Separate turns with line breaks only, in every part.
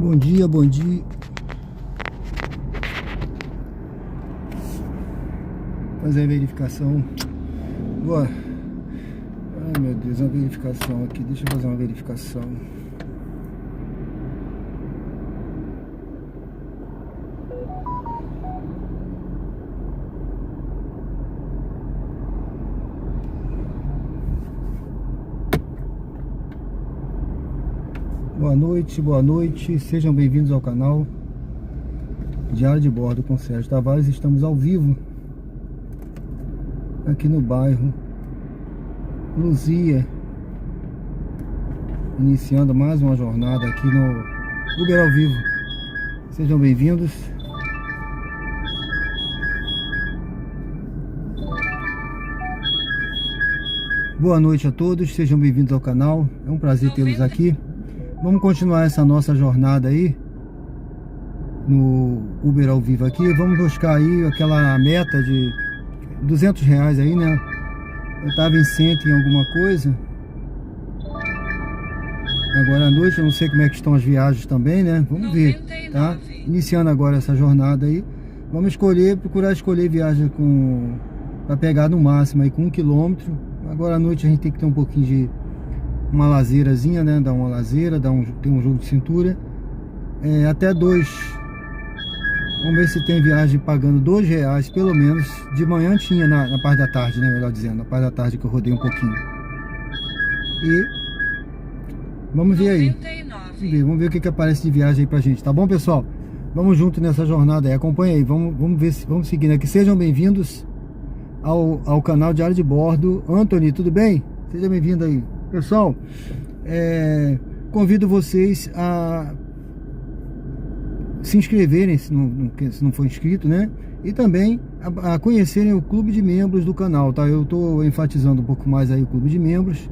Bom dia, bom dia. Fazer a verificação. Boa. Ai meu Deus, uma verificação aqui. Deixa eu fazer uma verificação. Boa noite, sejam bem-vindos ao canal Diário de Bordo com Sérgio Tavares. Estamos ao vivo aqui no bairro Luzia, iniciando mais uma jornada aqui no Uber ao vivo. Sejam bem-vindos. Boa noite a todos, sejam bem-vindos ao canal. É um prazer tê-los aqui. Vamos continuar essa nossa jornada aí no Uber ao vivo aqui. Vamos buscar aí aquela meta de R$200 aí, né? Eu estava em 100 em alguma coisa. Agora à noite eu não sei como é que estão as viagens também, né? Vamos ver, tá? Iniciando agora essa jornada aí. Vamos procurar escolher viagem para pegar no máximo aí com 1 km. Agora à noite a gente tem que ter um pouquinho de uma lazeirazinha, né? Dar uma lazeira, ter um jogo de cintura. Até 2. Vamos ver se tem viagem pagando R$2, pelo menos. De manhã tinha na parte da tarde, né? Melhor dizendo, na parte da tarde que eu rodei um pouquinho. E vamos ver aí. Vamos ver o que aparece de viagem aí pra gente, tá bom, pessoal? Vamos junto nessa jornada aí, acompanha aí. Vamos ver se vamos seguindo aqui. Sejam bem-vindos ao canal Diário de Bordo. Anthony, tudo bem? Seja bem-vindo aí. Pessoal, convido vocês a se inscreverem se não for inscrito, né? E também a conhecerem o clube de membros do canal, tá? Eu estou enfatizando um pouco mais aí o clube de membros,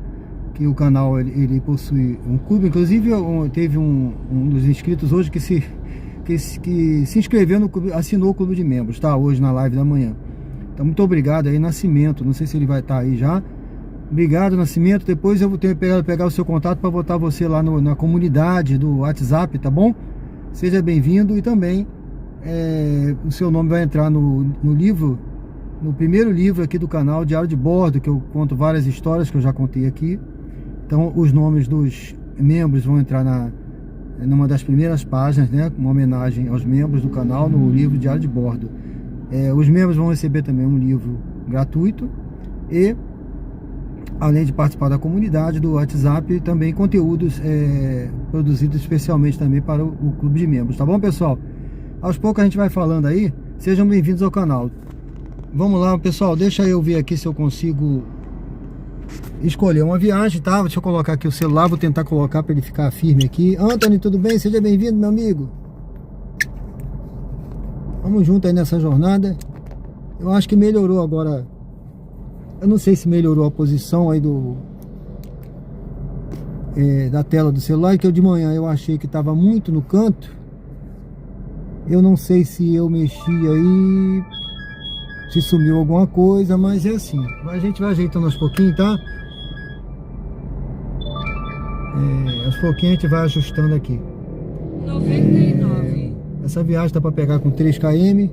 que o canal ele possui um clube. Inclusive teve um dos inscritos hoje que se inscreveu no clube, assinou o clube de membros, tá? Hoje na live da manhã. Então muito obrigado aí, Nascimento. Não sei se ele vai estar aí já. Obrigado, Nascimento. Depois eu vou ter que pegar o seu contato para botar você lá na comunidade do WhatsApp, tá bom? Seja bem-vindo. E também o seu nome vai entrar no livro, no primeiro livro aqui do canal, Diário de Bordo, que eu conto várias histórias que eu já contei aqui. Então os nomes dos membros vão entrar numa das primeiras páginas, né? Uma homenagem aos membros do canal no livro Diário de Bordo. Os membros vão receber também um livro gratuito e, além de participar da comunidade do WhatsApp, também conteúdos produzidos especialmente também para o clube de membros, tá bom, pessoal? Aos poucos a gente vai falando aí. Sejam bem-vindos ao canal. Vamos lá, pessoal, deixa eu ver aqui se eu consigo escolher uma viagem, tá? Deixa eu colocar aqui o celular, vou tentar colocar para ele ficar firme aqui. Anthony, tudo bem? Seja bem-vindo, meu amigo. Vamos junto aí nessa jornada. Eu acho que melhorou agora. Eu não sei se melhorou a posição aí da tela do celular, que eu de manhã eu achei que estava muito no canto. Eu não sei se eu mexi aí, se sumiu alguma coisa, mas é assim. A gente vai ajeitando aos pouquinhos, tá? Aos pouquinhos a gente vai ajustando aqui.
99.
Essa viagem dá para pegar com 3 km.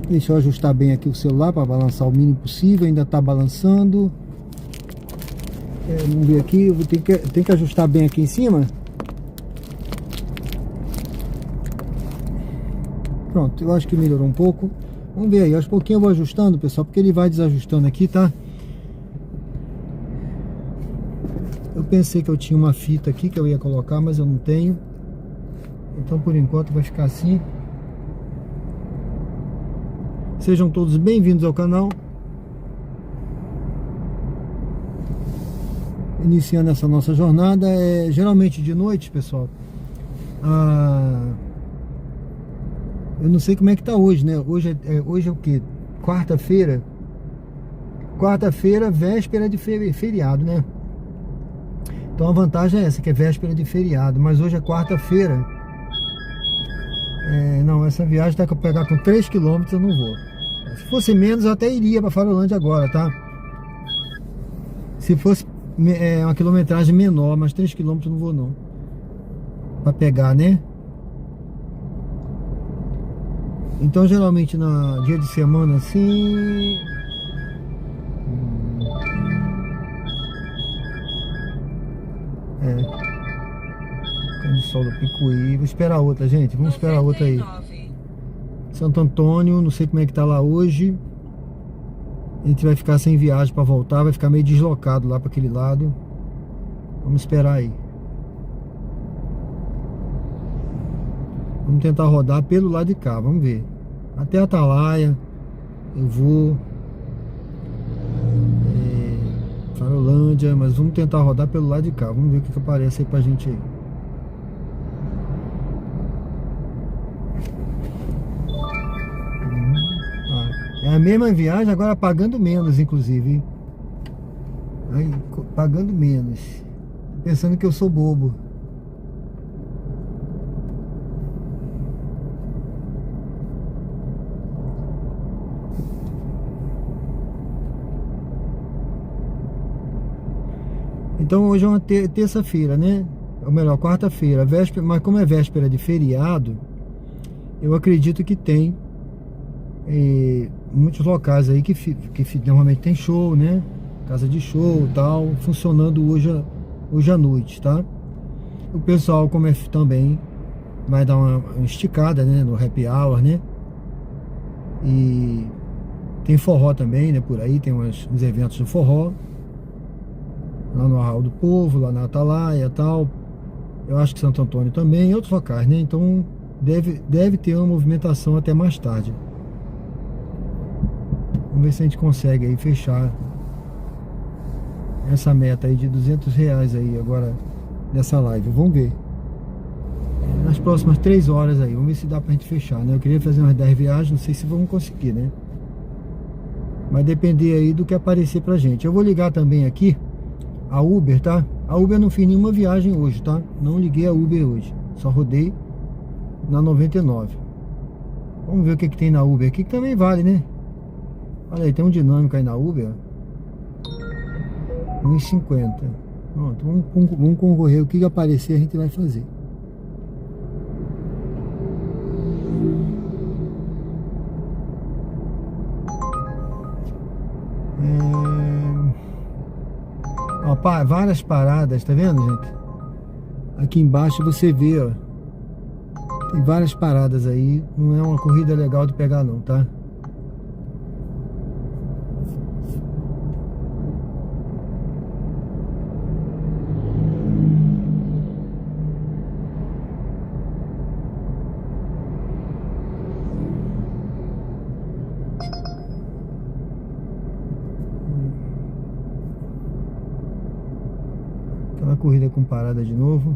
Deixa eu ajustar bem aqui o celular para balançar o mínimo possível. Ainda está balançando. Vamos ver aqui. Eu vou ter que ajustar bem aqui em cima. Pronto, eu acho que melhorou um pouco. Vamos ver aí. Aos pouquinhos eu vou ajustando, pessoal, porque ele vai desajustando aqui, tá? Eu pensei que eu tinha uma fita aqui que eu ia colocar, mas eu não tenho. Então por enquanto vai ficar assim. Sejam todos bem-vindos ao canal. Iniciando essa nossa jornada. Geralmente de noite, pessoal. Eu não sei como é que tá hoje, né? Hoje é o que? Quarta-feira. Quarta-feira, véspera de feriado, né? Então a vantagem é essa, que é véspera de feriado. Mas hoje é quarta-feira. Não, essa viagem tá que eu pegar com 3 km eu não vou. Se fosse menos eu até iria para Farolândia agora, tá? Se fosse uma quilometragem menor, mas 3 km eu não vou não. para pegar, né? Então geralmente na dia de semana assim, Grande Sol do Picuí. Vou esperar outra, gente. Vamos esperar outra aí.
99.
Santo Antônio, não sei como é que tá lá hoje. A gente vai ficar sem viagem para voltar, vai ficar meio deslocado lá para aquele lado. Vamos esperar aí. Vamos tentar rodar pelo lado de cá, vamos ver. Até Atalaia eu vou. Farolândia, mas vamos tentar rodar pelo lado de cá. Vamos ver o que aparece aí pra gente aí. É a mesma viagem, agora pagando menos, inclusive. Aí, pagando menos. Pensando que eu sou bobo. Então hoje é uma terça-feira, né? Ou melhor, quarta-feira, véspera, mas como é véspera de feriado, eu acredito que tem muitos locais aí que normalmente tem show, né? Casa de show e tal, funcionando hoje à noite, tá? O pessoal, como é também, vai dar uma esticada, né? No happy hour, né? E tem forró também, né? Por aí tem uns eventos de forró. Lá no Arraial do Povo, lá na Atalaia e tal. Eu acho que Santo Antônio também, e outros locais, né? Então deve ter uma movimentação até mais tarde. Vamos ver se a gente consegue aí fechar essa meta aí de R$200 aí agora nessa live. Vamos ver. Nas próximas 3 horas aí, vamos ver se dá pra gente fechar, né? Eu queria fazer umas 10 viagens, não sei se vamos conseguir, né? Vai depender aí do que aparecer pra gente. Eu vou ligar também aqui a Uber, tá? A Uber eu não fiz nenhuma viagem hoje, tá? Não liguei a Uber hoje. Só rodei na 99. Vamos ver o que tem na Uber aqui, que também vale, né? Olha aí, tem um dinâmico aí na Uber. 1,50. Pronto, vamos concorrer. O que aparecer a gente vai fazer. Ó, várias paradas, tá vendo, gente? Aqui embaixo você vê, ó. Tem várias paradas aí. Não é uma corrida legal de pegar não, tá? Aquela corrida com parada de novo.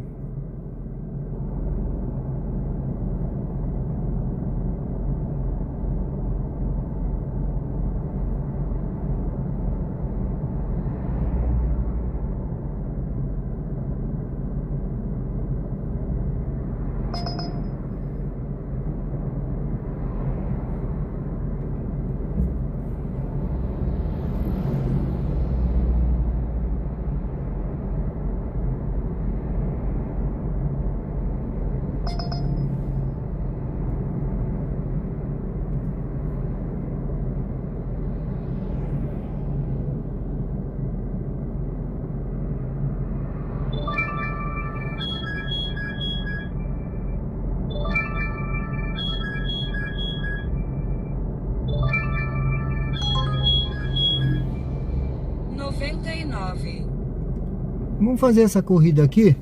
Vamos fazer essa corrida aqui.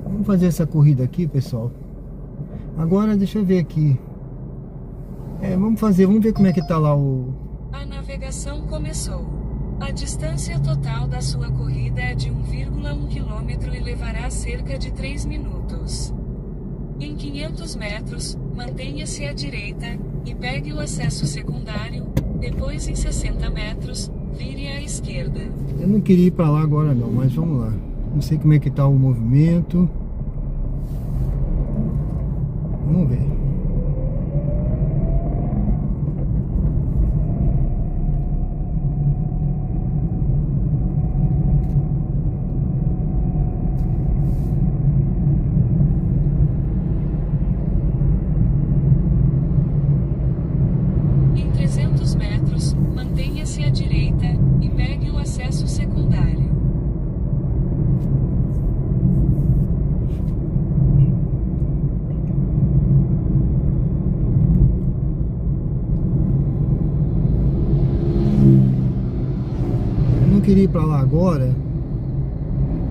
Vamos fazer essa corrida aqui, pessoal. Agora deixa eu ver aqui. Vamos ver como é que tá lá o...
A navegação começou. A distância total da sua corrida é de 1,1 km e levará cerca de 3 minutos. Em 500 metros, mantenha-se à direita e pegue o acesso secundário. Depois, em 60 metros, vire à esquerda.
Eu não queria ir para lá agora não, mas vamos lá. Não sei como é que tá o movimento. Vamos ver. pra lá agora.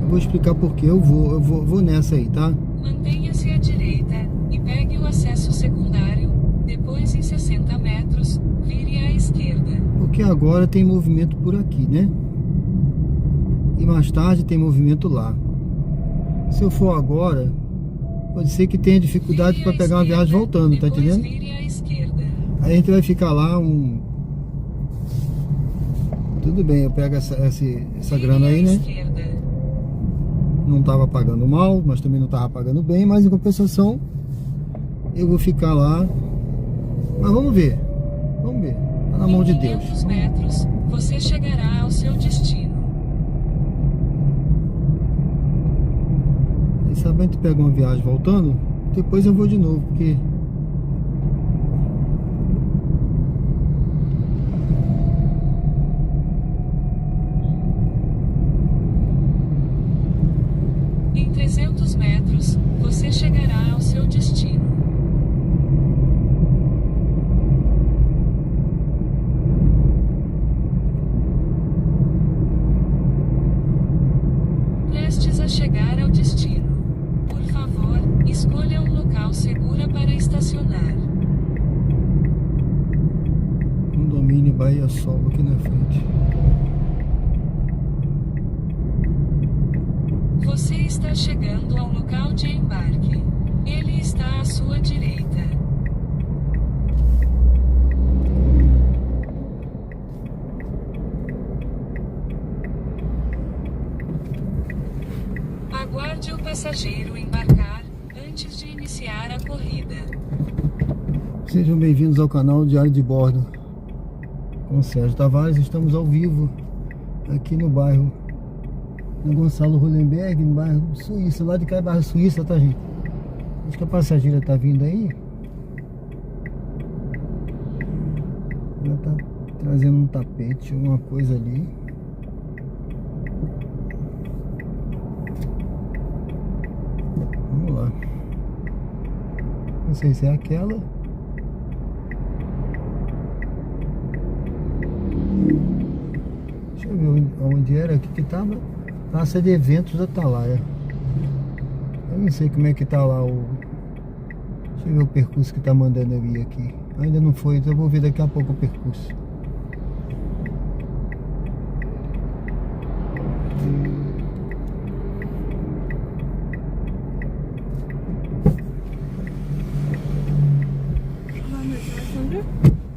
Eu vou explicar por que eu vou nessa aí, tá?
Mantenha-se à direita e pegue o acesso secundário. Depois, em 60 metros, vire à esquerda.
Porque agora tem movimento por aqui, né? E mais tarde tem movimento lá. Se eu for agora, pode ser que tenha dificuldade para pegar uma viagem voltando, tá entendendo?
Vire à esquerda.
Aí a gente vai ficar lá Tudo bem, eu pego essa grana aí, né? Não tava pagando mal, mas também não tava pagando bem, mas em compensação eu vou ficar lá. Mas vamos ver. Vamos ver. Tá na mão de Deus.
Em 500 metros, você chegará ao seu destino.
E sabe, a gente pega uma viagem voltando, depois eu vou de novo, porque
em 300 metros, você chegará ao seu destino. Prestes a chegar ao destino. Por favor, escolha um local seguro para estacionar.
Condomínio Bahia Sol aqui na frente.
Você está chegando ao local de embarque. Ele está à sua direita. Aguarde o passageiro embarcar antes de iniciar a corrida.
Sejam bem-vindos ao canal Diário de Bordo com Sérgio Tavares. Estamos ao vivo aqui no bairro Gonçalo Hollenberg, no bairro Suíça. Lá de cá é bairro Suíça, tá, gente? Acho que a passageira tá vindo aí. Ela tá trazendo um tapete, alguma coisa ali. Vamos lá. Não sei se é aquela. Deixa eu ver onde era, aqui que tava. Praça de Eventos da Atalaia. Eu não sei como é que tá lá o... Deixa eu ver o percurso que tá mandando eu ir aqui. Ainda não foi, então eu vou ver daqui a pouco o percurso.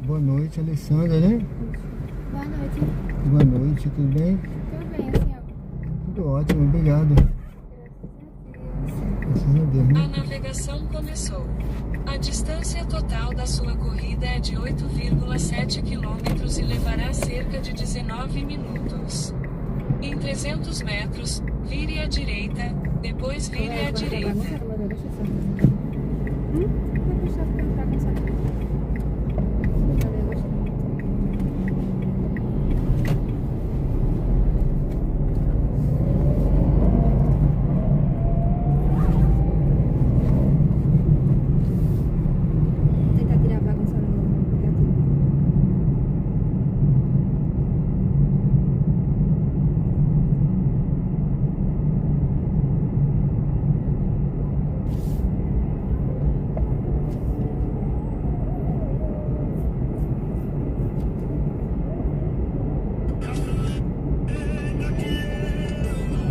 Boa noite, Alessandra, né?
Boa noite.
Boa noite, tudo bem?
Tudo bem, senhor?
Tudo ótimo, obrigado. Graças a Deus, né?
A navegação começou. A distância total da sua corrida é de 8,7 km e levará cerca de 19 minutos. Em 300 metros, vire à direita, depois vire à direita.
Tentar tirar a bagunça no aplicativo.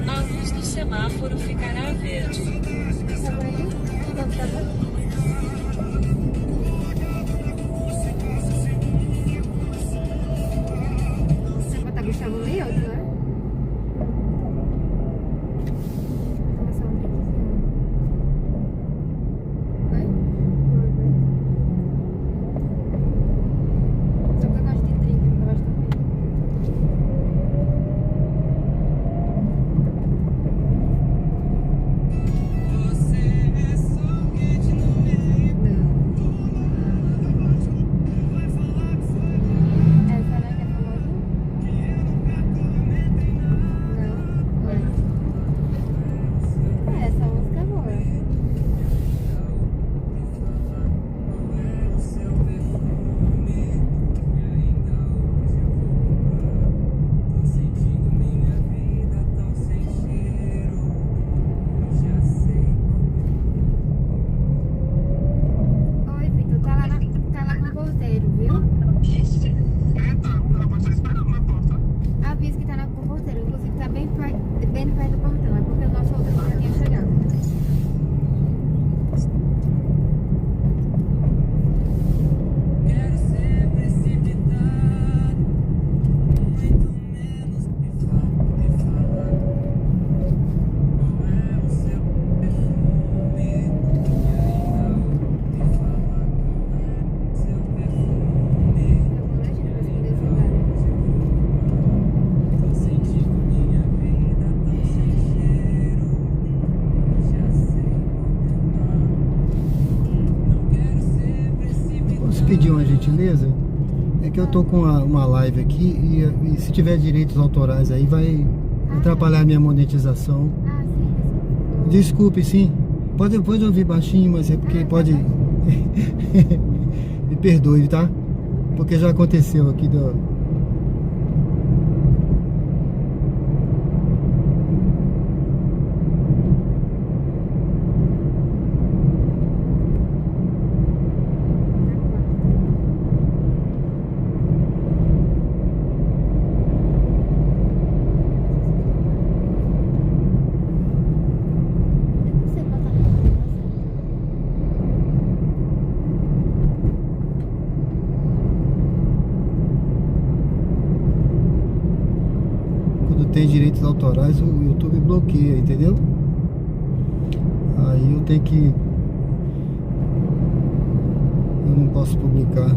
A luz do semáforo ficará verde.
Tá bom aí? Tá bom? Você botar Gustavo Leite, não é? Vou passar um drinkzinho. Vai? Só que eu gosto de drink, não gosto de drink.
Você é só o que de novo.
indo perto do portão, é porque o nosso outro já tinha chegado.
Quero ser precipitado, muito menos me fala. Qual é o seu perfume? E ainda me fala qual é o seu perfume. Tô sentindo minha vida tão sem cheiro. Já sei comentar. Não quero ser precipitado.
Posso pedir uma gentileza? É que eu tô com uma live aqui e se tiver direitos autorais aí vai atrapalhar a minha monetização.
Ah, sim,
Desculpe, sim. Pode ouvir baixinho, mas é porque pode. Me perdoe, tá? Porque já aconteceu aqui do.
não sei botar na cabeça.
Quando tem direitos autorais, o YouTube bloqueia, entendeu? Aí eu tenho que. Eu não posso publicar.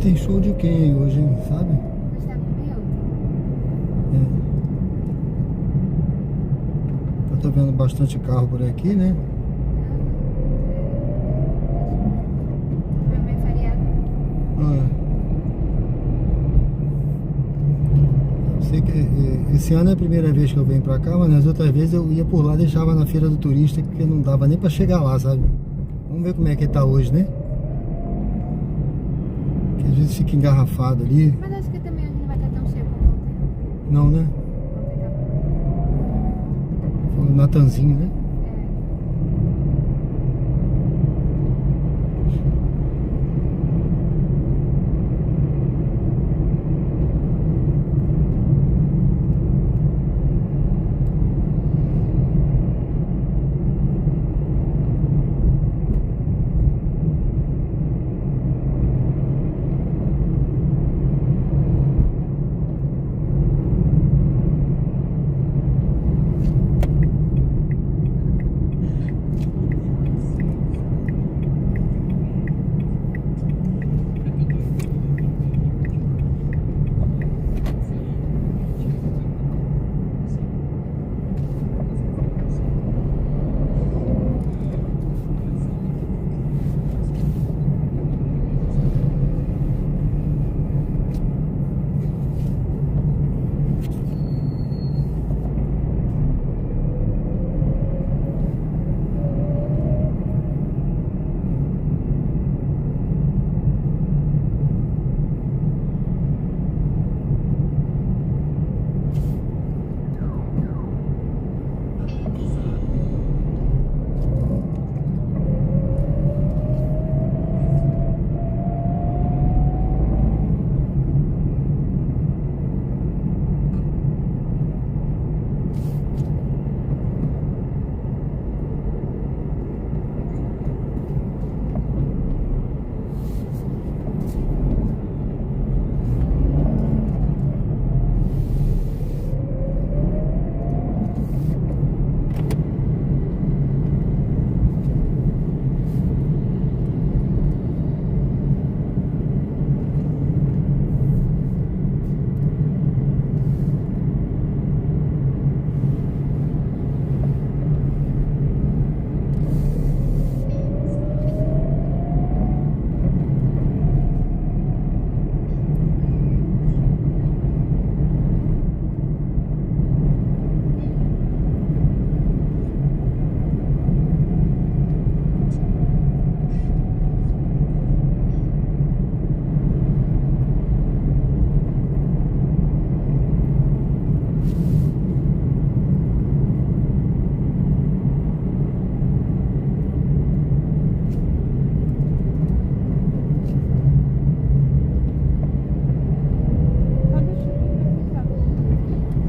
tem show de quem hoje, hein, sabe?
Gustavo Milton.
Eu tô vendo bastante carro por aqui, né?
Meu feriado.
Eu sei que esse ano é a primeira vez que eu venho pra cá, mas nas outras vezes eu ia por lá, deixava na feira do turista, porque não dava nem pra chegar lá, sabe? Vamos ver como é que tá hoje, né? Que às vezes fica engarrafado ali.
Mas acho que também hoje não vai estar tão cheio como ontem.
Não, né?
Ontem tava.
Foi o Natanzinho, né?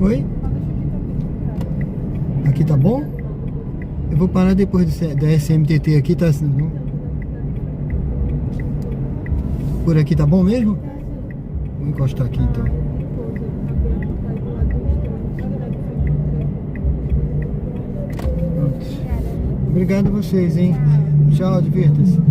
Oi? Aqui tá bom? Eu vou parar depois da SMTT aqui, tá? Por aqui tá bom mesmo? Vou encostar aqui então. Pronto. Obrigado a vocês, hein? Tchau, divirta-se.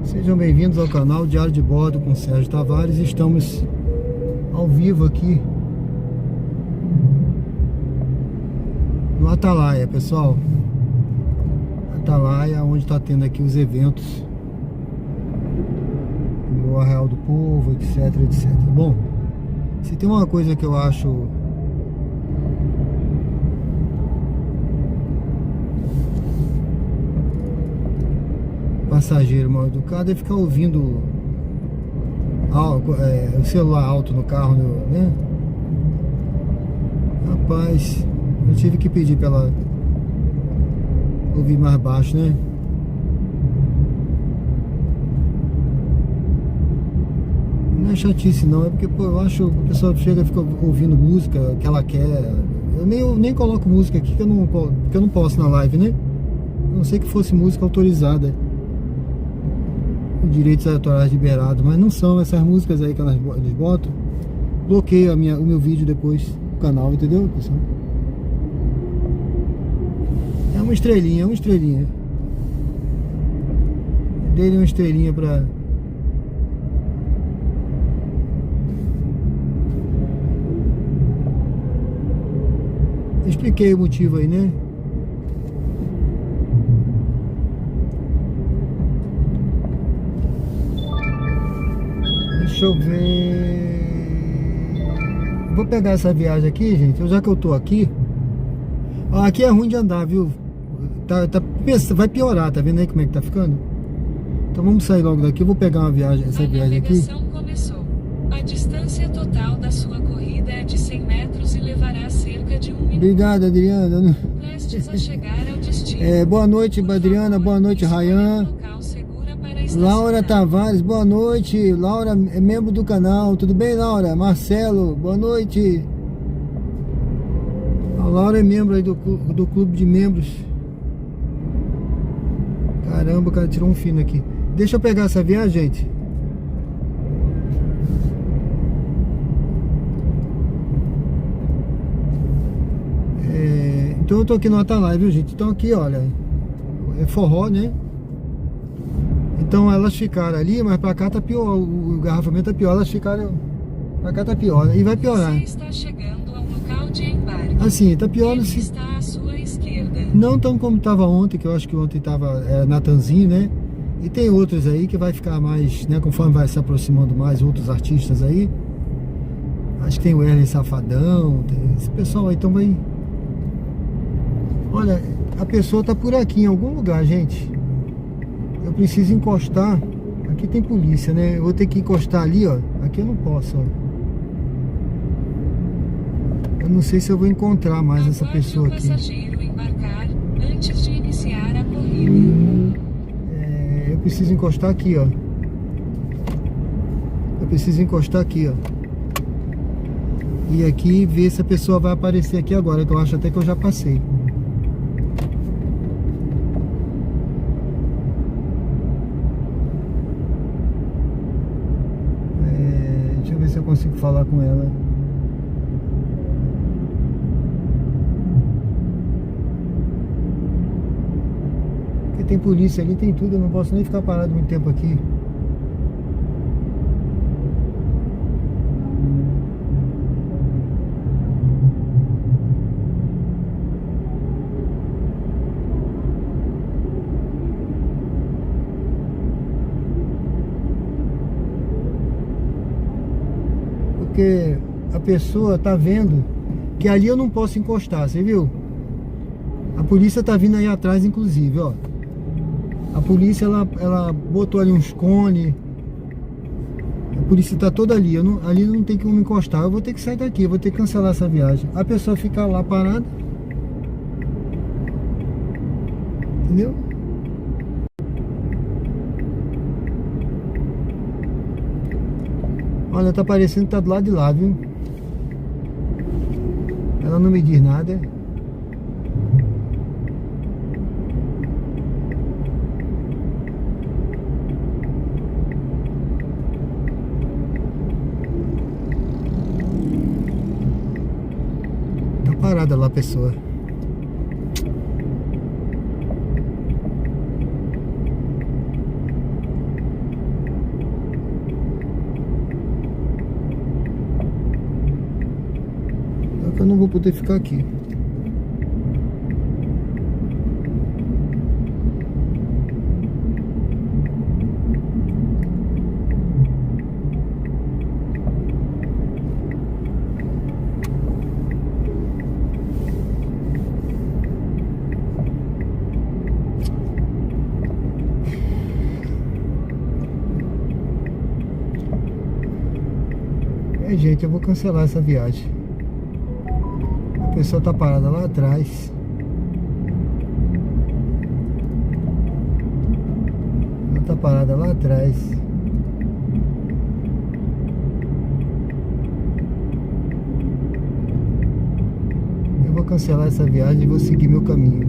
Sejam bem-vindos ao canal Diário de Bordo com Sérgio Tavares. Estamos ao vivo aqui no Atalaia, pessoal. Atalaia, onde está tendo aqui os eventos do Arraial do Povo, etc, etc. Bom, se tem uma coisa que eu acho passageiro mal educado é ficar ouvindo o celular alto no carro, né? Rapaz, eu tive que pedir pra ela ouvir mais baixo, né? chatice não, é porque pô, eu acho que o pessoal chega e fica ouvindo música que ela quer. Eu nem coloco música aqui porque eu não posso na live, né? A não sei que fosse música autorizada, com direitos autorais liberados, mas não são essas músicas aí que eles botam. Bloqueio o meu vídeo depois do canal, entendeu, pessoal? É uma estrelinha, Dele uma estrelinha pra... Expliquei o motivo aí, né? Deixa eu ver... Vou pegar essa viagem aqui, gente. Já que eu tô aqui... Ó, aqui é ruim de andar, viu? Vai piorar, tá vendo aí como é que tá ficando? Então vamos sair logo daqui. Eu vou pegar essa viagem aqui.
A navegação começou. A distância total da sua corrida é de 100 metros e levará cerca de 1 minuto.
Obrigado, Adriana.
Prestes a chegar ao destino.
Boa noite, Adriana. Boa noite, Rayan.
Local segura para estacionar.
Laura Tavares, boa noite. Laura é membro do canal. Tudo bem, Laura? Marcelo, boa noite. A Laura é membro aí do clube de membros. Caramba, o cara tirou um fino aqui. Deixa eu pegar essa viagem, gente. Então eu tô aqui no Atalaia, viu, gente? Então aqui, olha, é forró, né? Então elas ficaram ali, mas pra cá tá pior. O engarrafamento tá pior. Elas ficaram... Pra cá tá pior, né? E vai piorar.
Você está chegando ao local de embarque.
Assim, tá pior.
Ele está à sua esquerda.
Não tão como tava ontem, que eu acho que ontem tava Natanzinho, né? E tem outros aí que vai ficar mais, né? Conforme vai se aproximando mais, outros artistas aí. Acho que tem o Erlen Safadão, tem esse pessoal aí, então vai... Olha, a pessoa tá por aqui em algum lugar, gente. Eu preciso encostar. Aqui tem polícia, né? Eu vou ter que encostar ali, ó. Aqui eu não posso, ó. Eu não sei se eu vou encontrar mais essa pessoa aqui.
Aguarde o passageiro embarcar antes de iniciar a corrida.
Eu preciso encostar aqui, ó. Eu preciso encostar aqui, ó. E aqui ver se a pessoa vai aparecer aqui agora, que eu acho até que eu já passei. Deixa eu ver se eu consigo falar com ela. Porque tem polícia ali, tem tudo, eu não posso nem ficar parado muito tempo aqui. Porque a pessoa tá vendo que ali eu não posso encostar, você viu? A polícia tá vindo aí atrás, inclusive, ó. A polícia, ela botou ali uns cones. A polícia tá toda ali. Ali não tem como encostar. Eu vou ter que sair daqui, eu vou ter que cancelar essa viagem. A pessoa fica lá parada. Entendeu? Olha, tá parecendo que tá do lado de lá, viu? Ela não me diz nada. Tá parada lá a pessoa. Eu não vou poder ficar aqui. Gente, eu vou cancelar essa viagem. A pessoa tá parada lá atrás. Ela tá parada lá atrás. vou cancelar essa viagem e vou seguir meu caminho.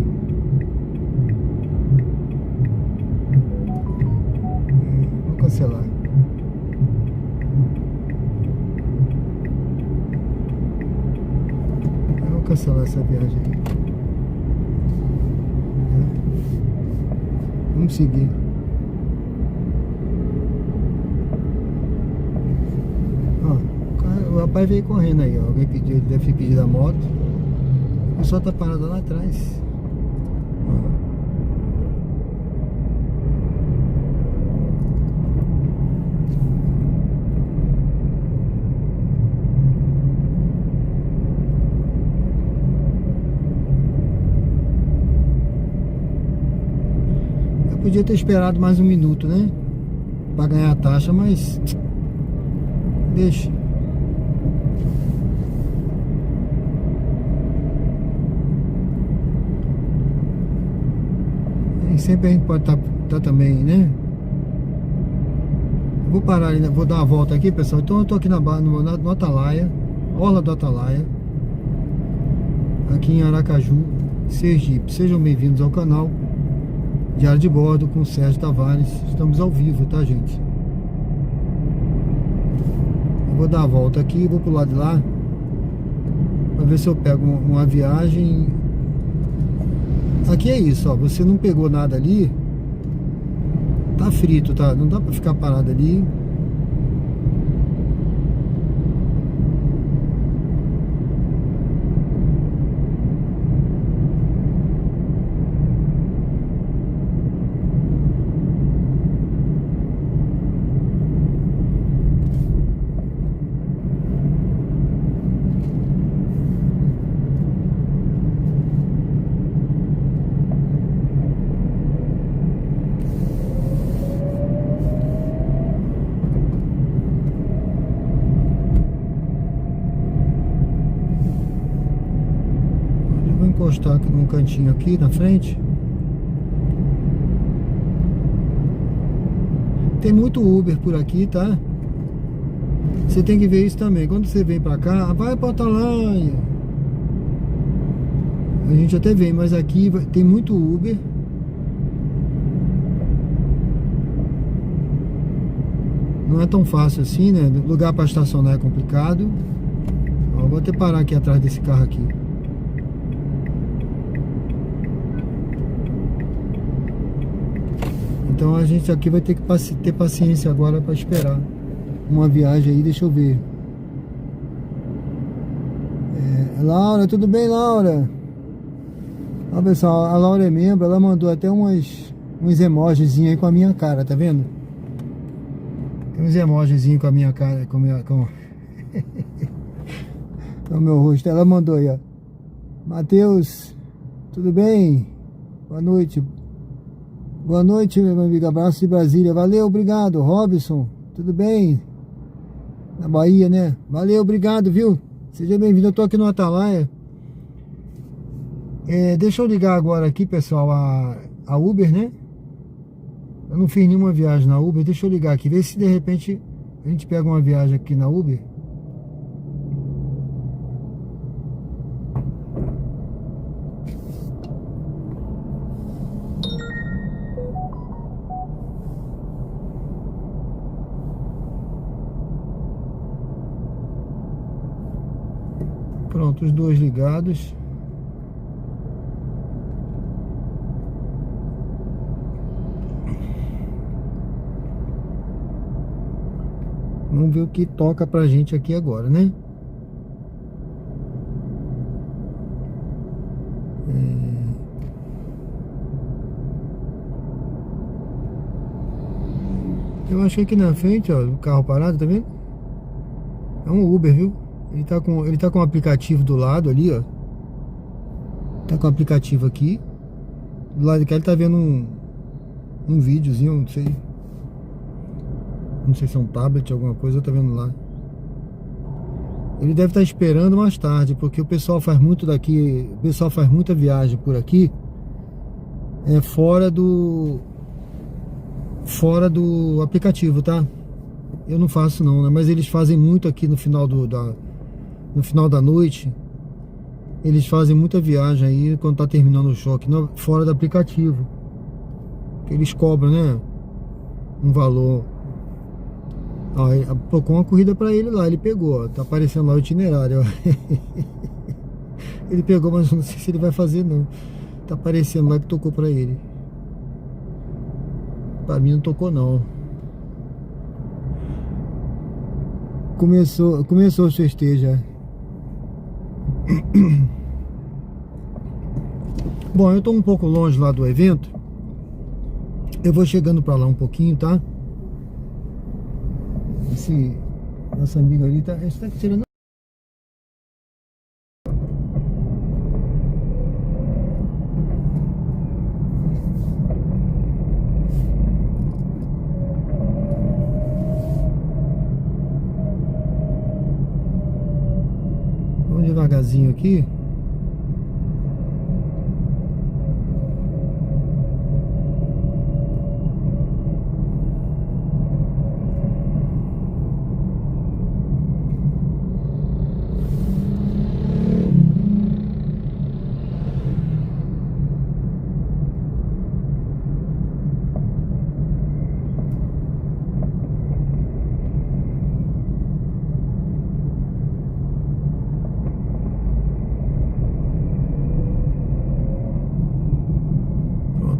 Vou cancelar. Eu vou cancelar essa viagem aí. Vamos seguir. Ó, o rapaz veio correndo aí, ó. Alguém pediu, ele deve ter pedido a moto. O pessoal tá parado lá atrás. Eu podia ter esperado mais um minuto, né? Pra ganhar a taxa, mas deixa. E sempre a gente pode tá também, né? Eu vou parar ali, vou dar uma volta aqui, pessoal. Então eu tô aqui no Atalaia, Orla do Atalaia, aqui em Aracaju, Sergipe. Sejam bem-vindos ao canal Diário de Bordo com Sérgio Tavares. Estamos ao vivo, tá, gente? Eu vou dar a volta aqui, vou pro lado de lá pra ver se eu pego uma viagem. Aqui é isso, ó. Você não pegou nada ali, tá frito, tá? Não dá pra ficar parado ali. Encostar aqui num cantinho aqui na frente. Tem muito Uber por aqui, tá? Você tem que ver isso também. Quando você vem pra cá, vai pra Atalaia. A gente até vem, mas aqui tem muito Uber. Não é tão fácil assim, né? Lugar pra estacionar é complicado. Ó, vou até parar aqui atrás desse carro aqui. Então a gente aqui vai ter que ter paciência agora para esperar uma viagem aí. Deixa eu ver. Laura, tudo bem, Laura? Ó, pessoal, a Laura é membro. Ela mandou até uns emojizinhos aí com a minha cara, tá vendo? Tem uns emojizinhos com a minha cara, com o meu rosto. Ela mandou aí, ó. Matheus, tudo bem? Boa noite. Boa noite, meu amigo. Abraço de Brasília. Valeu, obrigado. Robson, tudo bem? Na Bahia, né? Valeu, obrigado, viu? Seja bem-vindo. Eu tô aqui no Atalaia. Deixa eu ligar agora aqui, pessoal, a Uber, né? Eu não fiz nenhuma viagem na Uber. Deixa eu ligar aqui. Ver se de repente a gente pega uma viagem aqui na Uber. Pronto, os dois ligados. Vamos ver o que toca pra gente aqui agora, né? Eu acho que aqui na frente, ó, o carro parado, tá vendo? É um Uber, viu? Ele tá com o aplicativo do lado ali, ó. Tá com o aplicativo aqui. Do lado de cá ele tá vendo um videozinho, não sei. Não sei se é um tablet, alguma coisa, tá vendo lá. Ele deve estar esperando mais tarde, porque o pessoal faz muito daqui. O pessoal faz muita viagem por aqui. Fora do aplicativo, tá? Eu não faço não, né? Mas eles fazem muito aqui no final da noite. Eles fazem muita viagem aí quando tá terminando o choque fora do aplicativo. Que eles cobram, né? Um valor. Ó, tocou uma corrida pra ele lá, ele pegou, ó, tá aparecendo lá o itinerário, ó. Ele pegou, mas não sei se ele vai fazer não. Tá aparecendo lá que tocou pra ele. Pra mim não tocou não. Começou o festejo já. Bom, eu tô um pouco longe lá do evento. Eu vou chegando pra lá um pouquinho, tá? Esse nosso amigo ali tá tirando. Vamos devagarzinho aqui.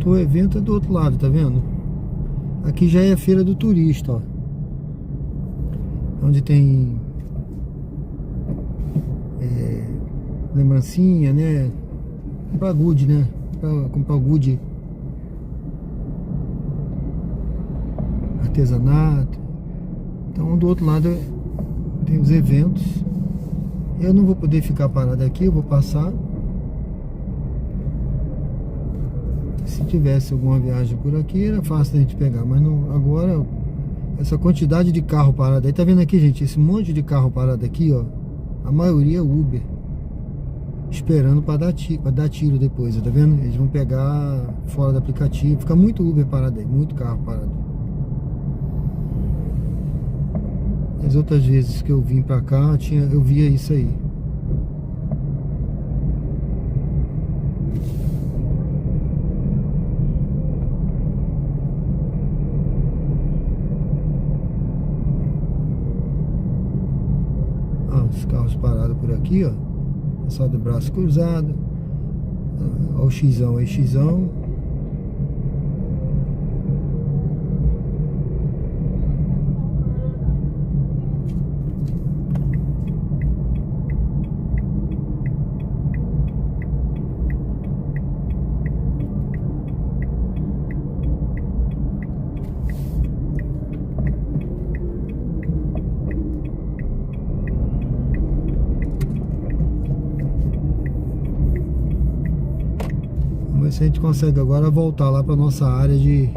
O evento é do outro lado, tá vendo? Aqui já é a feira do turista, ó. Onde tem lembrancinha, né? Pra gude, né? Pra comprar o gude. Artesanato. Então do outro lado tem os eventos. Eu não vou poder ficar parado aqui, eu vou passar. Se tivesse alguma viagem por aqui, era fácil da gente pegar, mas não, agora, essa quantidade de carro parado aí, tá vendo aqui, gente, esse monte de carro parado aqui, ó, a maioria é Uber, esperando para dar tiro depois, tá vendo? Eles vão pegar fora do aplicativo, fica muito Uber parado aí, muito carro parado. As outras vezes que eu vim pra cá, eu via isso aí. Os carros parados por aqui, ó. Pessoal do braço cruzado. Ó, o Xão aí, Xão. Ver se a gente consegue agora voltar lá para nossa área de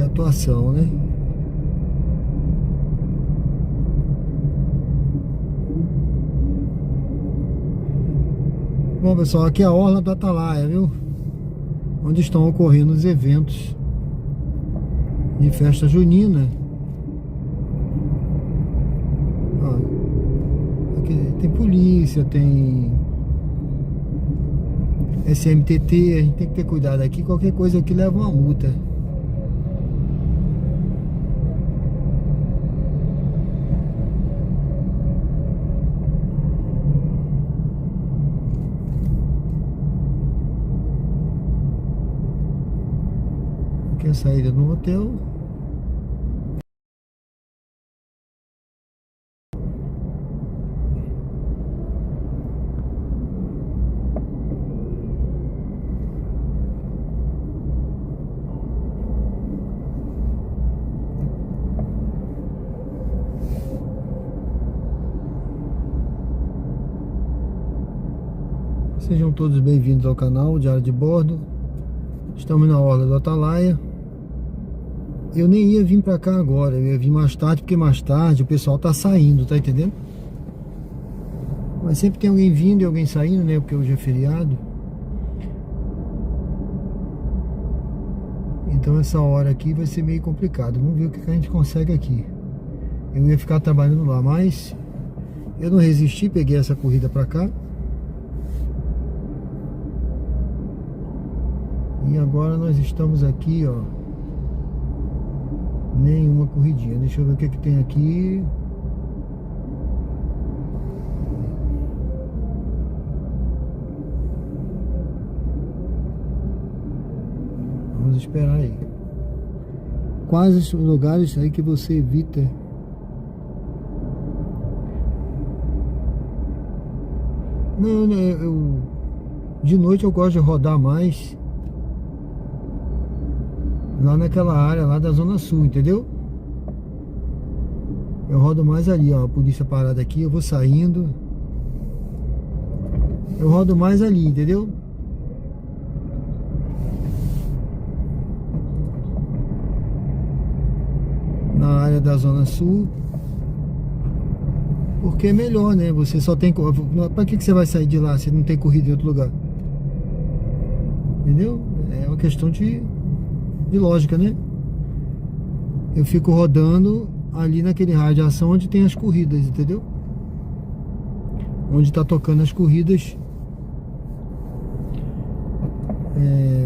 atuação, né? Bom, pessoal, aqui é a orla do Atalaia, viu? Onde estão ocorrendo os eventos de festa junina. Tem polícia, tem SMTT, a gente tem que ter cuidado aqui, qualquer coisa aqui leva uma multa. Aqui é a saída do hotel. Sejam todos bem-vindos ao canal Diário de Bordo. Estamos na orla do Atalaia. Eu nem ia vir pra cá agora, eu ia vir mais tarde, porque mais tarde o pessoal tá saindo, tá entendendo? Mas sempre tem alguém vindo e alguém saindo, né? Porque hoje é feriado. Então essa hora aqui vai ser meio complicado. Vamos ver o que a gente consegue aqui. Eu ia ficar trabalhando lá, mas eu não resisti, peguei essa corrida pra cá. E agora nós estamos aqui, ó. Nenhuma corridinha. Deixa eu ver o que tem aqui. Vamos esperar aí. Quais os lugares aí que você evita? Não, né, de noite eu gosto de rodar mais lá naquela área lá da Zona Sul, entendeu? Eu rodo mais ali, ó, a polícia parada aqui, eu vou saindo. Eu rodo mais ali, entendeu? Na área da Zona Sul. Porque é melhor, né? Você só tem... Pra que você vai sair de lá se não tem corrida em outro lugar? Entendeu? É uma questão de lógica, né? Eu fico rodando ali naquele raio de ação onde tem as corridas, entendeu? Onde tá tocando as corridas.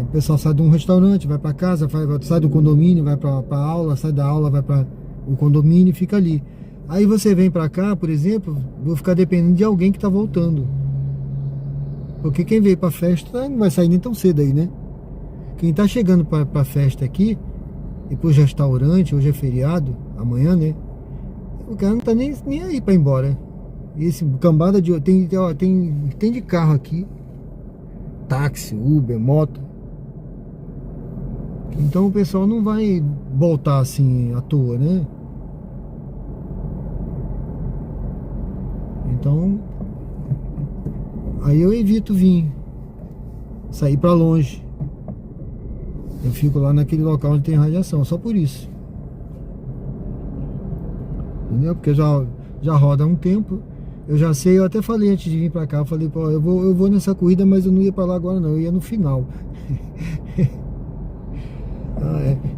O pessoal sai de um restaurante, vai pra casa, sai do condomínio, vai pra aula, sai da aula, vai pra o condomínio e fica ali. Aí você vem pra cá, por exemplo, vou ficar dependendo de alguém que tá voltando. Porque quem veio pra festa não vai sair nem tão cedo aí, né? Quem tá chegando pra festa aqui, depois do restaurante, hoje é feriado, amanhã, né? O cara não tá nem aí pra ir embora. E esse cambada de... Tem de carro aqui. Táxi, Uber, moto. Então o pessoal não vai voltar assim à toa, né? Então, aí eu evito vir, sair pra longe. Eu fico lá naquele local onde tem radiação, só por isso. Entendeu? Porque já roda há um tempo. Eu já sei, eu até falei antes de vir pra cá, eu falei, pô, eu vou nessa corrida, mas eu não ia pra lá agora não, eu ia no final.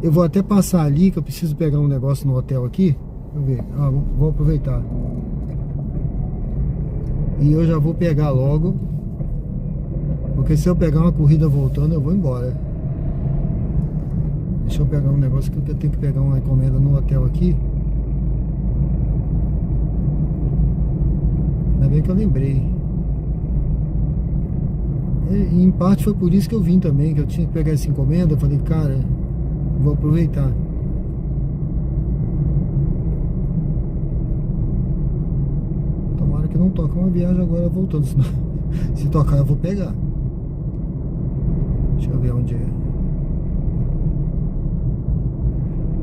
Eu vou até passar ali, que eu preciso pegar um negócio no hotel aqui. Deixa eu ver, vou aproveitar. E eu já vou pegar logo, porque se eu pegar uma corrida voltando, eu vou embora. Deixa eu pegar um negócio que eu tenho que pegar uma encomenda no hotel aqui. Ainda bem que eu lembrei. E em parte foi por isso que eu vim também, que eu tinha que pegar essa encomenda. Eu falei, cara, vou aproveitar. Tomara que não toque uma viagem agora voltando, senão se tocar eu vou pegar. Deixa eu ver onde é.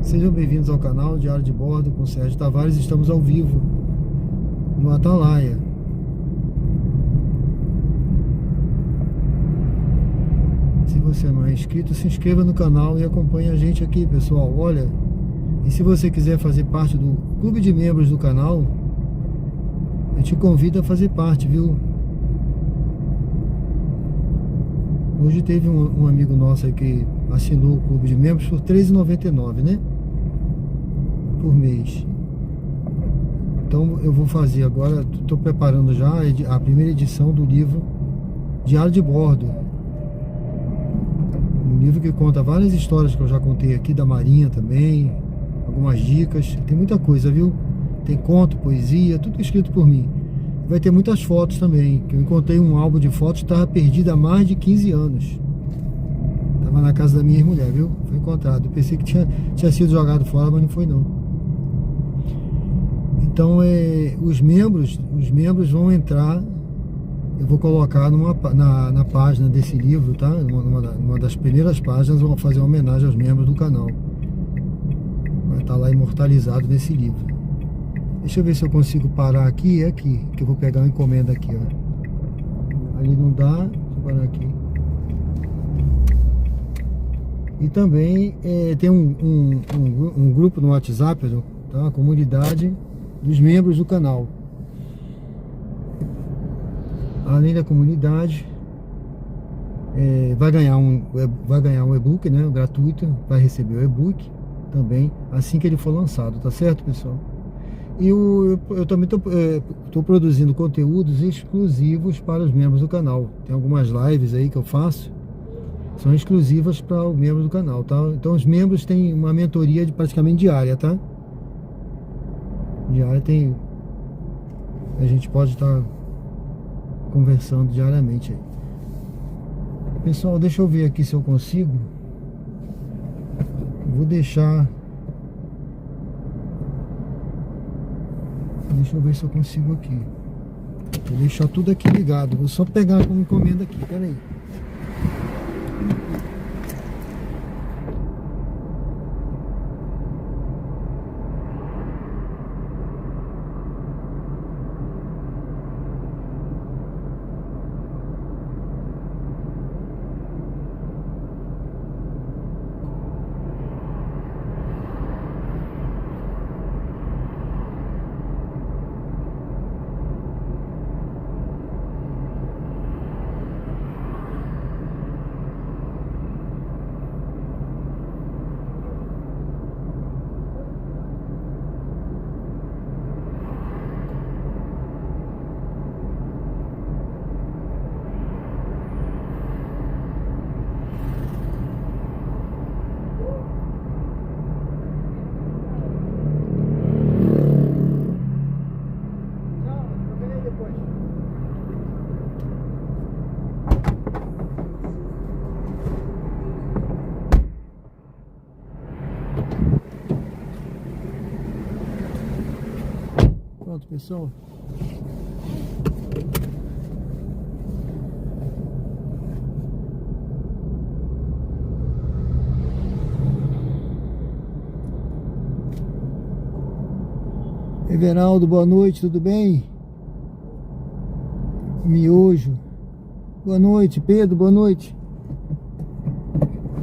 Sejam bem-vindos ao canal Diário de Bordo com Sérgio Tavares. Estamos ao vivo no Atalaia. Se você não é inscrito, se inscreva no canal e acompanhe a gente aqui, pessoal. Olha, e se você quiser fazer parte do clube de membros do canal, eu te convido a fazer parte, viu? Hoje teve um amigo nosso aí que assinou o clube de membros por R$ 3,99, né? Por mês. Então eu vou fazer agora, estou preparando já a primeira edição do livro Diário de Bordo. Um livro que conta várias histórias que eu já contei aqui da Marinha também, algumas dicas, tem muita coisa, viu? Tem conto, poesia, tudo escrito por mim. Vai ter muitas fotos também, que eu encontrei um álbum de fotos que estava perdido há mais de 15 anos. Estava na casa da minha ex-mulher, viu? Foi encontrado. Eu pensei que tinha sido jogado fora, mas não foi não. Então os membros vão entrar. Eu vou colocar na página desse livro, tá? Uma das primeiras páginas, vou fazer uma homenagem aos membros do canal. Vai estar lá imortalizado nesse livro. Deixa eu ver se eu consigo parar aqui. É aqui, que eu vou pegar uma encomenda aqui, ó. Ali não dá, deixa eu parar aqui. E também tem um grupo no WhatsApp, tá? Uma comunidade dos membros do canal. Além da comunidade, vai ganhar um e-book, né, gratuito, vai receber o e-book também assim que ele for lançado, tá certo, pessoal? E eu também tô produzindo conteúdos exclusivos para os membros do canal. Tem algumas lives aí que eu faço, são exclusivas para os membros do canal, tá? Então os membros têm uma mentoria praticamente diária, tá? Diária tem... A gente pode estar conversando diariamente aí. Pessoal, deixa eu ver aqui se eu consigo. Vou deixar... Deixa eu ver se eu consigo aqui. Vou deixar tudo aqui ligado. Vou só pegar como encomenda aqui, pera aí. Pronto, pessoal. Everaldo, boa noite, tudo bem? Miojo, boa noite. Pedro, boa noite.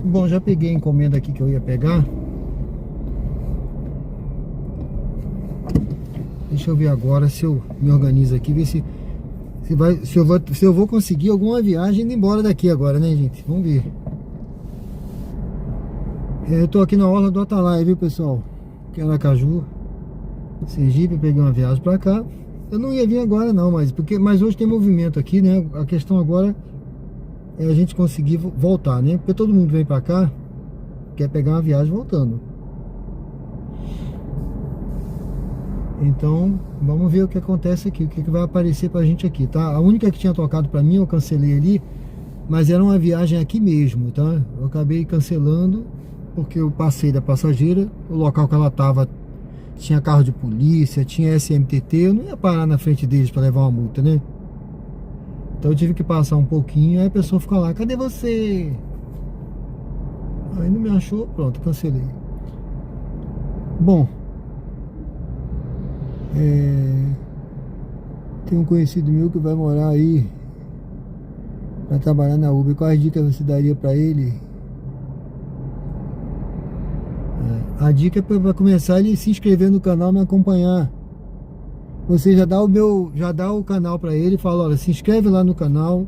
Bom, já peguei a encomenda aqui que eu ia pegar. Deixa eu ver agora se eu me organizo aqui, ver se eu vou conseguir alguma viagem indo embora daqui agora, né, gente? Vamos ver. Eu tô aqui na orla do Atalaia, viu, pessoal? Que é Aracaju, Sergipe. Peguei uma viagem pra cá. Eu não ia vir agora não, mas hoje tem movimento aqui, né? A questão agora é a gente conseguir voltar, né? Porque todo mundo vem pra cá, quer pegar uma viagem voltando. Então, vamos ver o que acontece aqui, o que vai aparecer pra gente aqui, tá? A única que tinha tocado pra mim, eu cancelei ali, mas era uma viagem aqui mesmo, tá? Eu acabei cancelando, porque eu passei da passageira, o local que ela tava tinha carro de polícia, tinha SMTT, eu não ia parar na frente deles pra levar uma multa, né? Então eu tive que passar um pouquinho, aí a pessoa ficou lá, cadê você? Aí não me achou, pronto, cancelei. Bom, tem um conhecido meu que vai morar aí para trabalhar na Uber. Quais dicas você daria para ele? A dica é para começar ele se inscrever no canal, me acompanhar. Você já dá o canal para ele e fala, olha, se inscreve lá no canal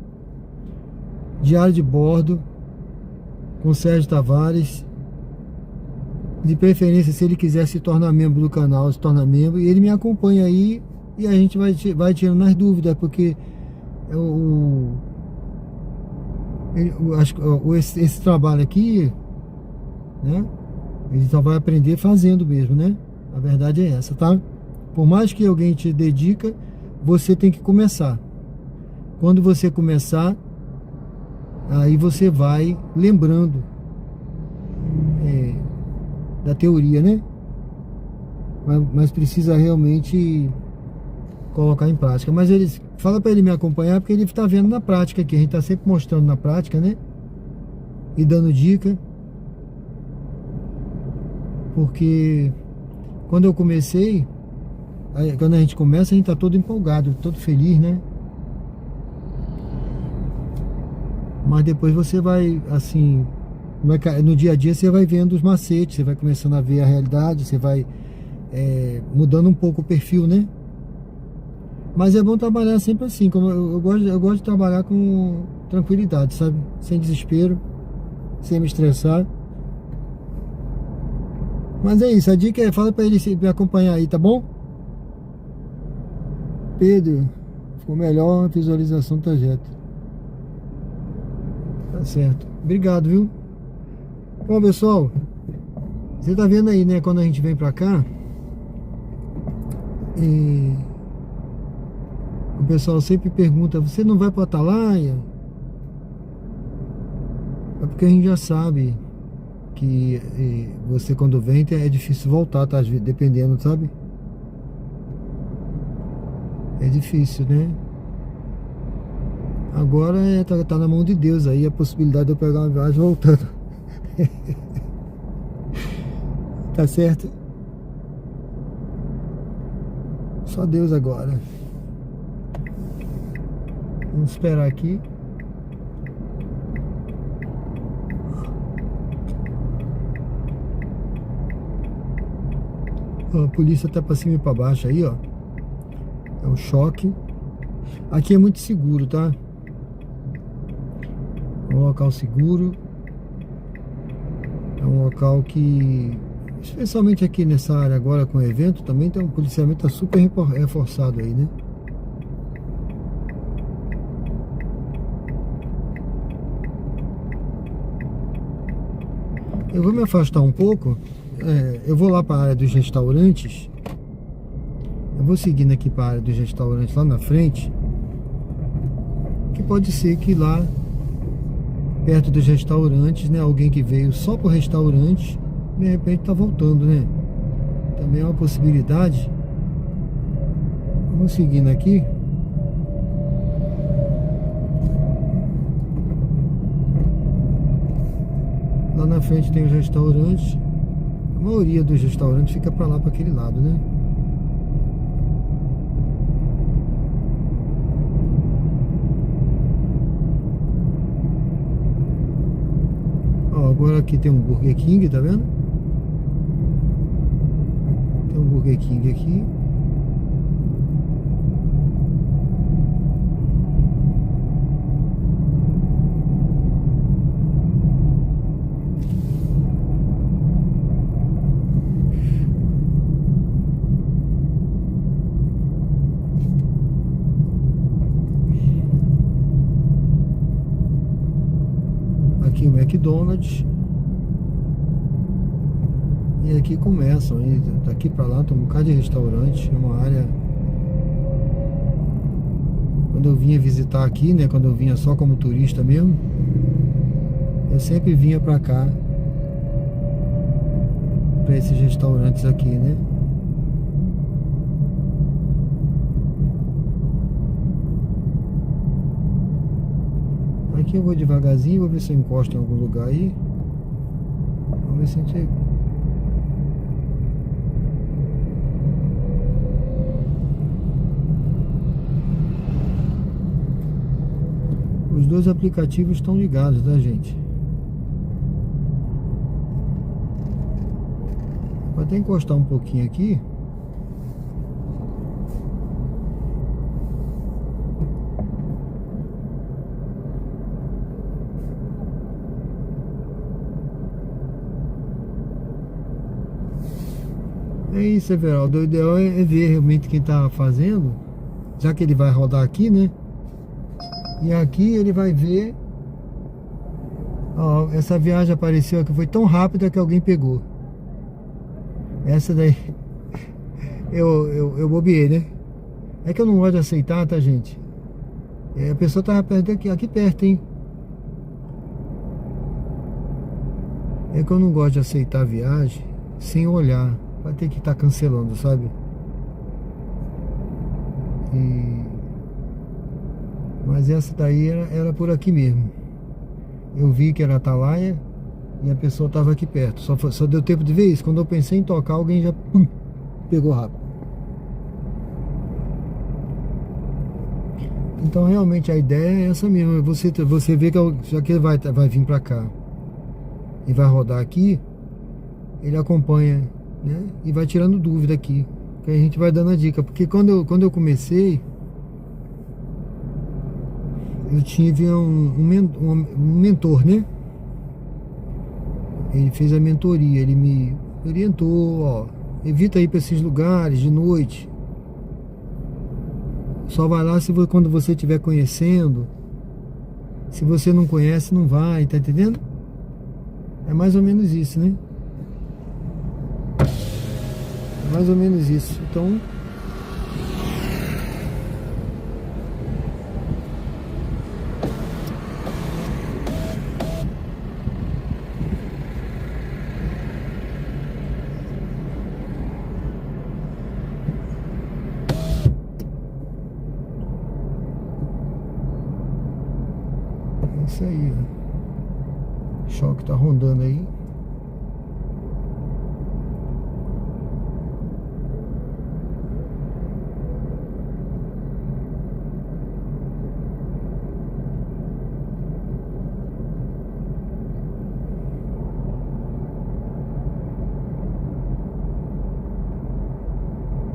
Diário de Bordo com Sérgio Tavares. De preferência, se ele quiser se tornar membro do canal, se torna membro, e ele me acompanha aí e a gente vai tirando as dúvidas, porque esse trabalho aqui, né, ele só vai aprender fazendo mesmo, né? A verdade é essa, tá? Por mais que alguém te dedica, você tem que começar. Quando você começar, aí você vai lembrando da teoria, né? Mas precisa realmente colocar em prática. Mas eles fala para ele me acompanhar, porque ele está vendo na prática aqui. A gente está sempre mostrando na prática, né? E dando dica. Porque quando eu comecei, quando a gente começa, a gente está todo empolgado, todo feliz, né? Mas depois você vai, assim, no dia a dia você vai vendo os macetes, você vai começando a ver a realidade, você vai mudando um pouco o perfil, né? Mas é bom trabalhar sempre assim, como eu gosto de trabalhar com tranquilidade, sabe? Sem desespero, sem me estressar. Mas é isso, a dica é, fala pra ele me acompanhar aí, tá bom? Pedro, ficou melhor a visualização do trajeto. Tá certo. Obrigado, viu? Bom, pessoal, você tá vendo aí, né? Quando a gente vem pra cá, e o pessoal sempre pergunta, você não vai pra Atalaia? É porque a gente já sabe que você quando vem é difícil voltar, tá? Dependendo, sabe? É difícil, né? Agora tá na mão de Deus aí a possibilidade de eu pegar uma viagem voltando. Tá certo? Só Deus agora. Vamos esperar aqui. Ó, a polícia tá pra cima e pra baixo aí, ó. É um choque. Aqui é muito seguro, tá? É um local seguro. É um local que, especialmente aqui nessa área agora com o evento, também tem um policiamento tá super reforçado aí, né? Eu vou me afastar um pouco. Eu vou lá para a área dos restaurantes. Eu vou seguindo aqui para a área dos restaurantes lá na frente. Que pode ser que lá perto dos restaurantes, né, alguém que veio só para o restaurante, de repente tá voltando, né? Também é uma possibilidade. Vamos seguindo aqui. Lá na frente tem os restaurantes. A maioria dos restaurantes fica para lá, para aquele lado, né? Ó, agora aqui tem um Burger King, tá vendo? Tem um Burger King aqui. Aqui o McDonald's. E aqui começam, daqui pra lá tem um bocado de restaurante. É uma área. Quando eu vinha visitar aqui, né? Quando eu vinha só como turista mesmo, eu sempre vinha pra cá, pra esses restaurantes aqui, né? Aqui eu vou devagarzinho, vou ver se eu encosto em algum lugar aí. Vamos ver se a gente... Os dois aplicativos estão ligados, tá, gente? Vou até encostar um pouquinho aqui. É isso, Everaldo. O ideal é ver realmente quem tá fazendo, já que ele vai rodar aqui, né? E aqui ele vai ver. Ó, essa viagem apareceu aqui, foi tão rápida que alguém pegou. Essa daí eu bobeei, né? É que eu não gosto de aceitar, tá, gente? A pessoa tava perto aqui perto, hein? É que eu não gosto de aceitar a viagem sem olhar. Vai ter que estar cancelando, sabe? Mas essa daí era por aqui mesmo. Eu vi que era Atalaia e a pessoa estava aqui perto. Só deu tempo de ver isso. Quando eu pensei em tocar, alguém já pegou rápido. Então realmente a ideia é essa mesmo. Você vê que já que ele vai vir pra cá e vai rodar aqui, ele acompanha, né? E vai tirando dúvida aqui, que a gente vai dando a dica. Porque quando eu comecei, eu tive um mentor, né? Ele fez a mentoria, ele me orientou, ó, evita ir para esses lugares de noite. Só vai lá quando você estiver conhecendo. Se você não conhece, não vai, tá entendendo? É mais ou menos isso, né? É mais ou menos isso. Então, é isso aí, ó. O choque tá rondando aí.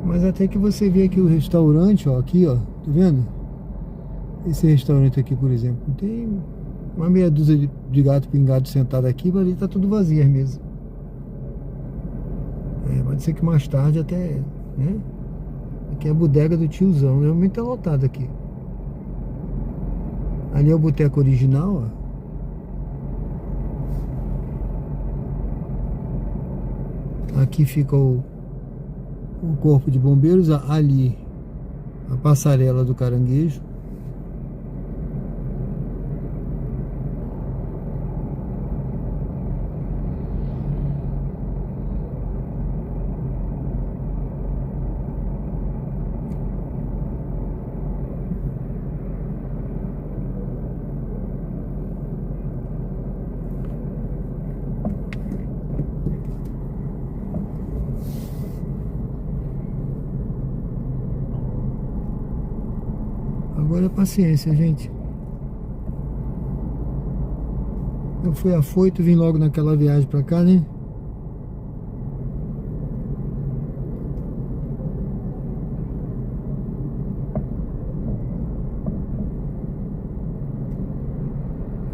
Mas até que você vê aqui o restaurante, ó, aqui, ó, tá vendo? Esse restaurante aqui, por exemplo, tem uma meia dúzia de gato pingado sentado aqui, mas ali tá tudo vazio mesmo. Pode ser que mais tarde até, né? Aqui é a bodega do tiozão, realmente tá lotado aqui. Ali é o boteco original, ó. Aqui fica o corpo de bombeiros, ali a passarela do Caranguejo. Agora é paciência, gente. Eu fui afoito, vim logo naquela viagem pra cá, né?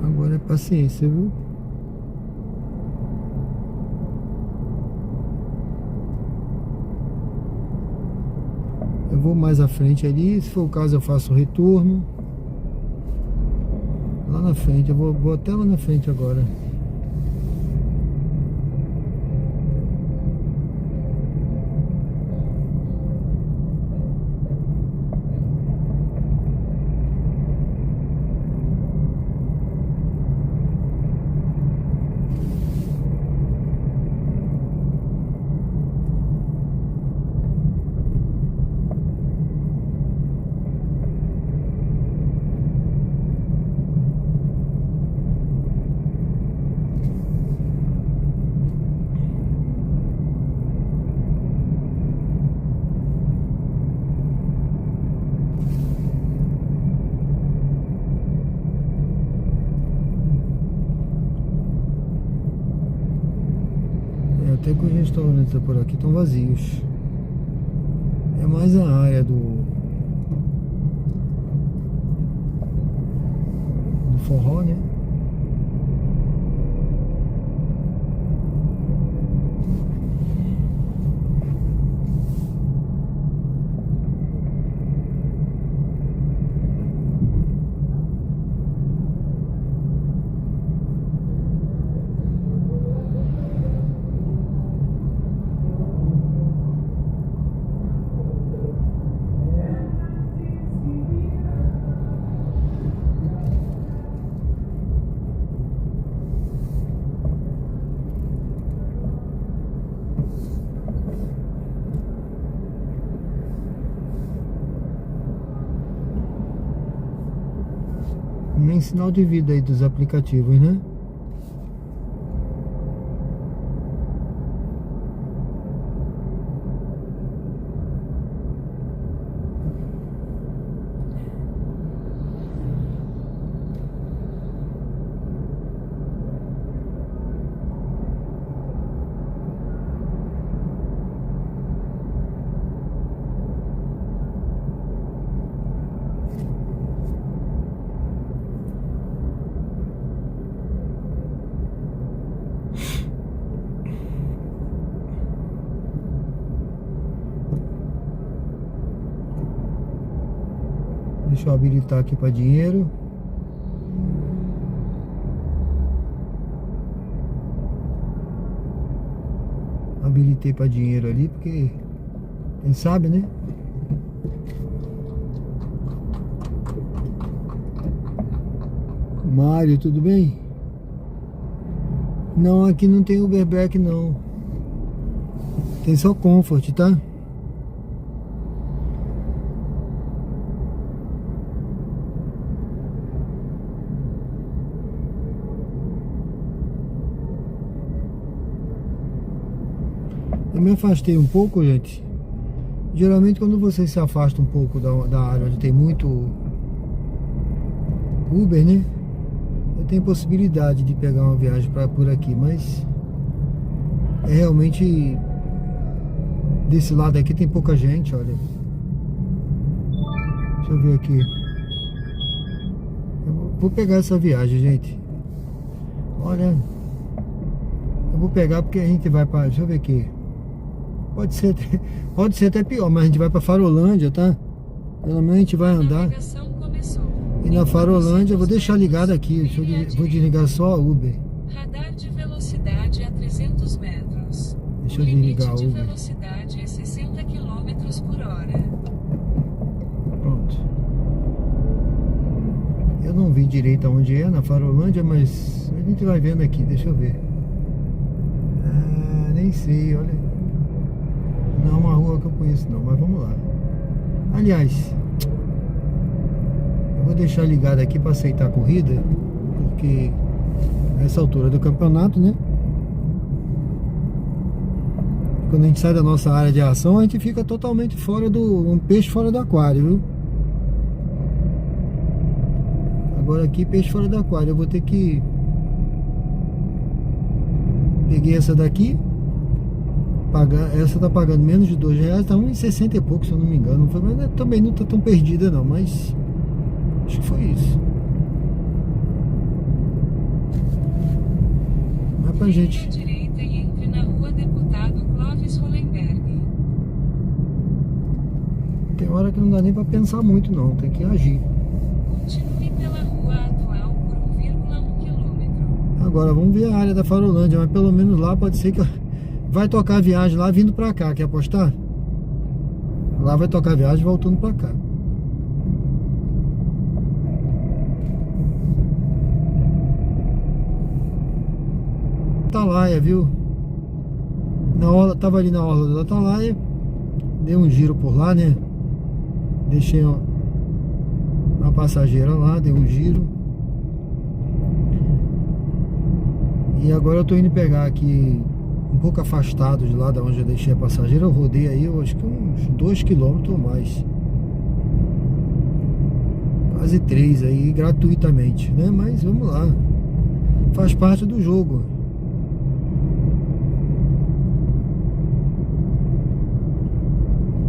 Agora é paciência, viu? Eu vou mais à frente ali, se for o caso eu faço o retorno. Lá na frente, eu vou até lá na frente agora. Até que os restaurantes por aqui estão vazios. É mais a área do forró, né? Nem sinal de vida aí dos aplicativos, né? Deixa eu habilitar aqui para dinheiro. Habilitei para dinheiro ali, porque quem sabe, né? Mário, tudo bem? Não, aqui não tem Uberback não. Tem só Comfort, tá? Eu me afastei um pouco, gente. Geralmente quando você se afasta um pouco da área onde tem muito Uber, né? Eu tenho possibilidade de pegar uma viagem por aqui, mas é realmente desse lado aqui tem pouca gente, olha. Deixa eu ver aqui. Eu vou pegar essa viagem, gente. Olha, eu vou pegar porque a gente vai para, deixa eu ver aqui. Pode ser até pior, mas a gente vai para Farolândia, tá? Pelo menos a gente vai andar. E na Farolândia, eu vou deixar ligado aqui. Vou desligar só a Uber.
Radar de velocidade a 300 metros.
Deixa eu desligar a
Limite de
Uber.
velocidade é 60 km por hora.
Pronto. Eu não vi direito aonde é, na Farolândia, mas a gente vai vendo aqui. Deixa eu ver. Ah, nem sei, olha. Não é uma rua que eu conheço não, mas vamos lá. Aliás, eu vou deixar ligado aqui para aceitar a corrida, porque nessa altura do campeonato, né? Quando a gente sai da nossa área de ação, a gente fica totalmente fora um peixe fora do aquário, viu? Agora aqui, peixe fora do aquário. Eu vou ter que... Peguei essa daqui. Essa tá pagando menos de R$2, tá R$1,60 e pouco, se eu não me engano. Não foi, mas também não tá tão perdida não, mas acho que foi isso. Vai pra gente.
À direita e entre na rua Deputado Clóvis Hollenberg.
Tem hora que não dá nem pra pensar muito não, tem que agir.
Continue pela rua atual por 1,1 km.
Agora vamos ver a área da Farolândia, mas pelo menos lá pode ser que vai tocar a viagem lá vindo pra cá, quer apostar? Lá vai tocar a viagem voltando pra cá. Atalaia, viu? Tava ali na orla da Atalaia. Dei um giro por lá, né? Deixei a passageira lá, dei um giro. E agora eu tô indo pegar aqui um pouco afastado de lá da onde eu deixei a passageira. Eu rodei aí, eu acho que uns 2 km ou mais, quase 3 aí, gratuitamente, né? Mas vamos lá, faz parte do jogo.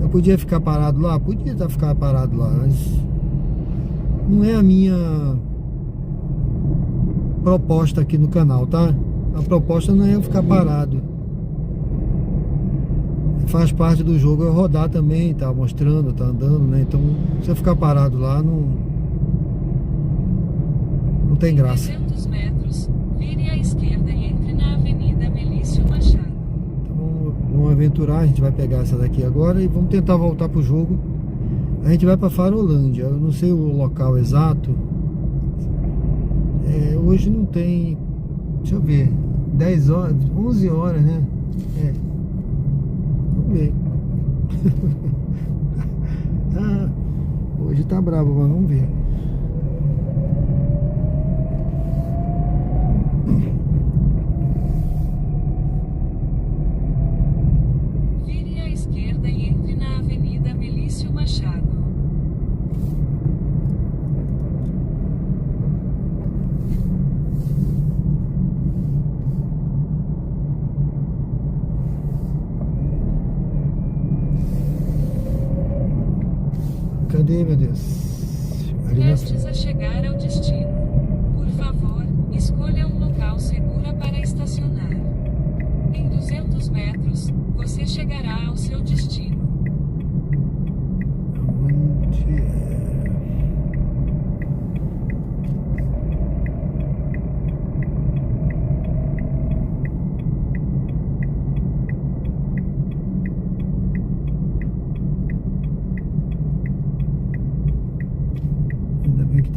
Eu podia ficar parado lá? Podia ficar parado lá, mas não é a minha proposta aqui no canal, tá? A proposta não é eu ficar parado. Faz parte do jogo eu rodar também, tá mostrando, tá andando, né? Então, se eu ficar parado lá, não tem graça.
300 metros, vire à esquerda e entre na Avenida Melício Machado.
Então, vamos aventurar, a gente vai pegar essa daqui agora e vamos tentar voltar pro jogo. A gente vai pra Farolândia, eu não sei o local exato. Hoje não tem, deixa eu ver, 10 horas, 11 horas, né? Vamos ver. Hoje tá bravo, mas vamos ver.
Vire à esquerda e entre na Avenida Melício Machado.
Cadê, meu Deus? Ali na
Prestes a chegar ao destino. Por favor, escolha um local seguro para estacionar. Em 200 metros, você chegará ao seu destino.
Onde é?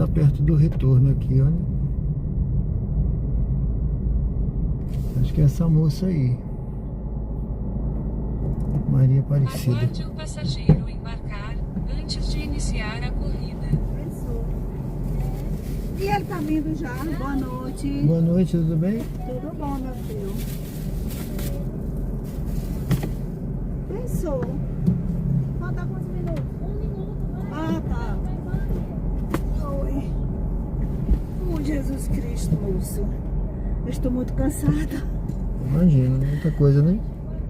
tá perto do retorno aqui, olha. Acho que é essa moça aí. Maria Aparecida.
Aguarde o passageiro embarcar antes de iniciar a corrida.
Pensou. E ele tá vindo já. Boa noite.
Boa noite, tudo bem?
Tudo bom, meu filho? Pensou. Falta quantos minutos? 1 minuto. Ah, tá. Oi. Oh, Jesus Cristo, moço. Eu estou muito cansada.
Imagina, muita coisa, né?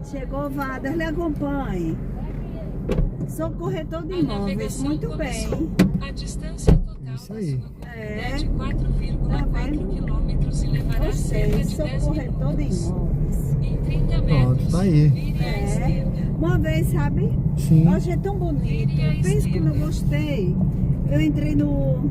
Chegou, Vadas, lhe acompanhe. Sou corretor de
A
imóveis.
navegação
Muito
começou.
bem.
A distância total
Isso
da
aí.
sua corrida
É.
é de 4,4 quilômetros e levará
Eu
cerca
sei,
de
sou
10
corretor de
minutos.
imóveis.
Em 30
Pronto,
metros,
tá aí.
vire à
É.
esquerda.
Uma vez, sabe?
Sim.
Eu achei tão bonito.
Vire à
Pensa como eu
esquerda.
gostei. Eu entrei no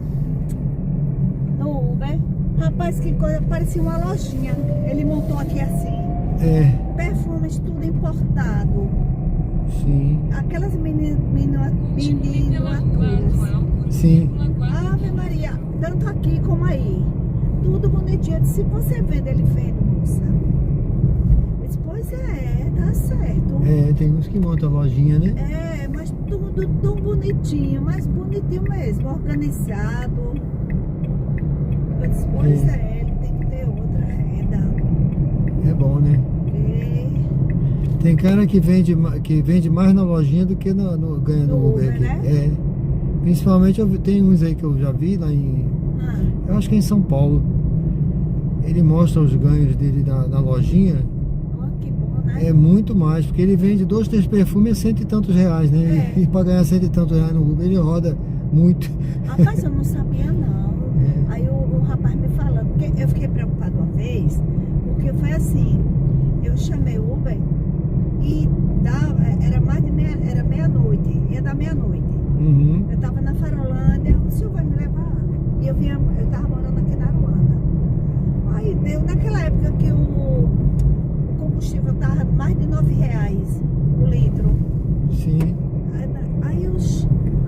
Uber. Rapaz, que coisa, parecia uma lojinha. Ele montou aqui assim.
É,
Perfumes tudo importado.
sim.
Aquelas
Continue pela rua
miniaturas.
atual por
Sim.
1,4
Ave Maria, tanto aqui como aí. Tudo bonitinho. Eu disse, se você vende, ele vende, moça. Eu disse, pois é, tá certo.
É, tem uns que montam a lojinha, né?
É, mas tudo tão bonitinho, mas bonitinho mesmo, organizado. Eu disse, pois é, ele tem que ter outra renda.
É bom, né?
E
Tem cara que vende mais na lojinha do que ganha no
No
Uber
Uber,
aqui.
né?
É. Principalmente tem uns aí que eu já vi lá em. Eu acho que é em São Paulo. Ele mostra os ganhos dele na lojinha.
ó, que bom, né?
É muito mais, porque ele vende 2, 3 perfumes a cento e tantos reais, né?
É.
E pra ganhar cento e tantos reais no Uber, ele roda muito.
Rapaz, eu não sabia não.
É.
Aí o rapaz me falando, porque eu fiquei preocupada uma vez, porque foi assim, eu chamei o Uber e era meia-noite, ia dar meia-noite.
Uhum.
Eu tava na Farolândia, o senhor vai me levar? E eu tava morando aqui na Aruana. Aí deu, naquela época que o combustível tava mais de R$9 o litro.
Sim.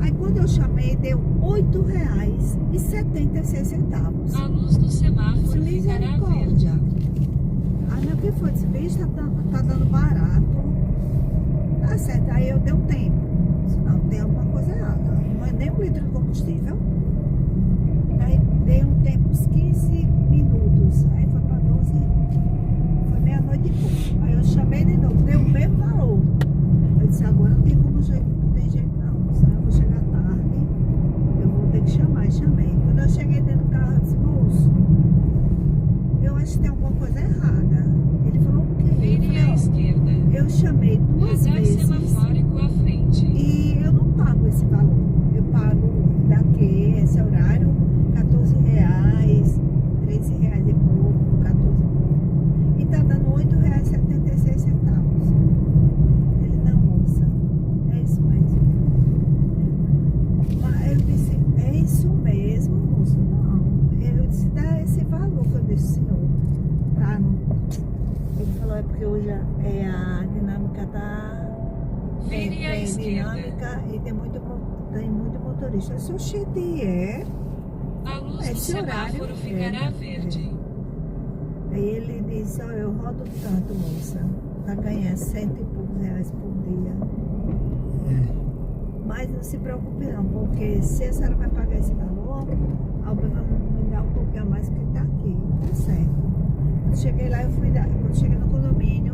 Aí quando eu chamei, deu R$8,76.
A luz do semáforo ficará
Misericórdia.
verde.
Aí meu que foi? Disse, bicho, tá dando barato. Tá certo. Aí eu dei um tempo. Disse, não, tem alguma coisa errada. Não é nem um litro de combustível. Aí dei um tempo, uns 15 minutos. Aí foi pra 12. Foi meia-noite e pouco. Aí eu chamei de novo, deu o mesmo valor. Eu disse, agora não tem como jeito, não tem jeito não. Senão eu vou chegar tarde. Eu vou ter que chamar. E chamei. Quando eu cheguei dentro do carro, eu disse, moço, eu acho que tem alguma coisa errada. Ele falou, o quê? Eu
Vire
falei,
à
ó,
esquerda.
eu chamei 2
Radar
vezes
semafórico à frente.
e eu não pago esse valor. Eu pago daqui, esse horário, R$14, R$13 e pouco, 14 e pouco. E tá dando R$8,76. Ele, não, moça, é isso mesmo. Mas eu disse, é isso mesmo, moço? Não. Eu disse, dá esse valor que eu disse, senhor. Tá, não. Ele falou, é porque hoje a dinâmica tá...
Vire à
Tem
esquerda.
dinâmica e tem muito motorista. Eu sou cheio de
A luz do
Esse horário
semáforo ficará verde.
Aí ele disse, ó, eu rodo tanto, moça, pra ganhar 100 e poucos reais por dia.
É.
Mas não se preocupe não, porque se a senhora vai pagar esse valor, a Uber vai me dar um pouquinho a mais que tá aqui, tá certo. Quando cheguei lá, quando cheguei no condomínio,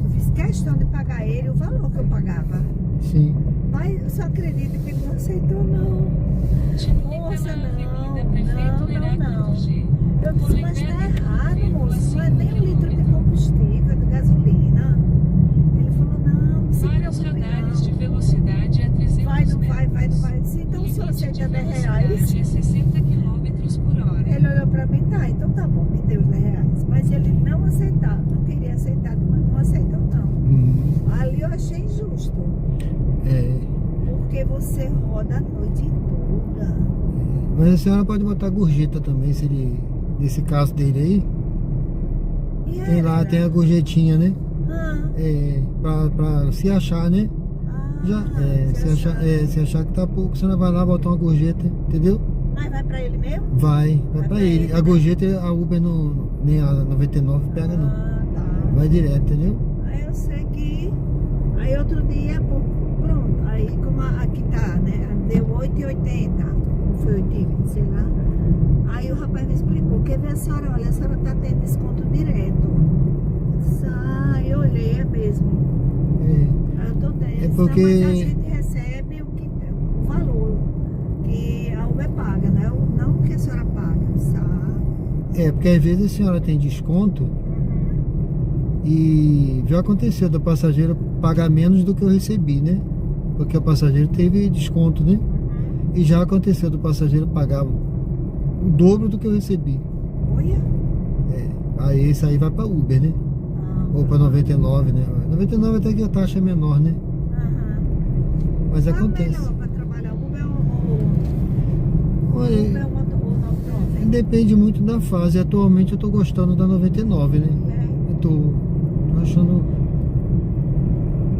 eu fiz questão de pagar ele o valor que eu pagava.
Sim.
Mas eu só acredito que ele não aceitou, não.
Continue
Moça,
pela
não,
Avenida Prefeito
não,
Heráclito G.
Eu disse, mas tá errado, moço. Não é nem 1 litro de
quilômetro.
combustível, de gasolina. Ele falou, não, não se
Vários
preocupe
radares de
não.
velocidade a 300
Vai, não vai,
metros.
vai, não vai. Eu disse, então o senhor
Limite
aceita
de
R$10?
velocidade é 60 km por hora.
Ele olhou pra mim, tá, então tá bom, me deu os R$10. Mas ele não aceitava, não queria aceitar, não aceitou não.
Uhum.
Ali eu achei injusto.
É.
Porque você roda a noite toda.
Mas a senhora pode botar gorjeta também, se ele. Nesse caso dele aí.
E
Tem lá,
era?
tem a gorjetinha, né?
Ah,
É, pra se achar, né? Se achar que tá pouco, você vai lá botar uma gorjeta, entendeu?
Mas vai pra ele mesmo?
Vai
Vai
pra
pra
ele.
ele,
A
né?
gorjeta, a Uber, nem a 99 pega não.
Ah, tá.
Vai direto, entendeu?
Aí eu sei que. Aí outro dia, pronto. Aí como aqui tá, né? Deu 8,80. Ou foi 8,20, sei lá. Aí o rapaz me explicou. Quer ver a senhora? Olha, a senhora tá tendo desconto direto. Eu disse, eu olhei, é mesmo.
É.
Aí eu tô tendo.
É porque-
Mas a gente recebe o valor que a Uber paga, né? Não o que a senhora paga, sabe?
É, porque às vezes a senhora tem desconto e já aconteceu da passageira pagar menos do que eu recebi, né? Porque o passageiro teve desconto, né? E já aconteceu do passageiro pagar o dobro do que eu recebi.
Olha.
Aí esse aí vai pra Uber, né? Ou pra 99, né? 99 até que a taxa é menor, né? Mas
Qual
acontece.
é o melhor para trabalhar? Uber ou
Olha,
Uber ou 99?
depende muito da fase. Atualmente eu tô gostando da 99, né? Eu tô achando.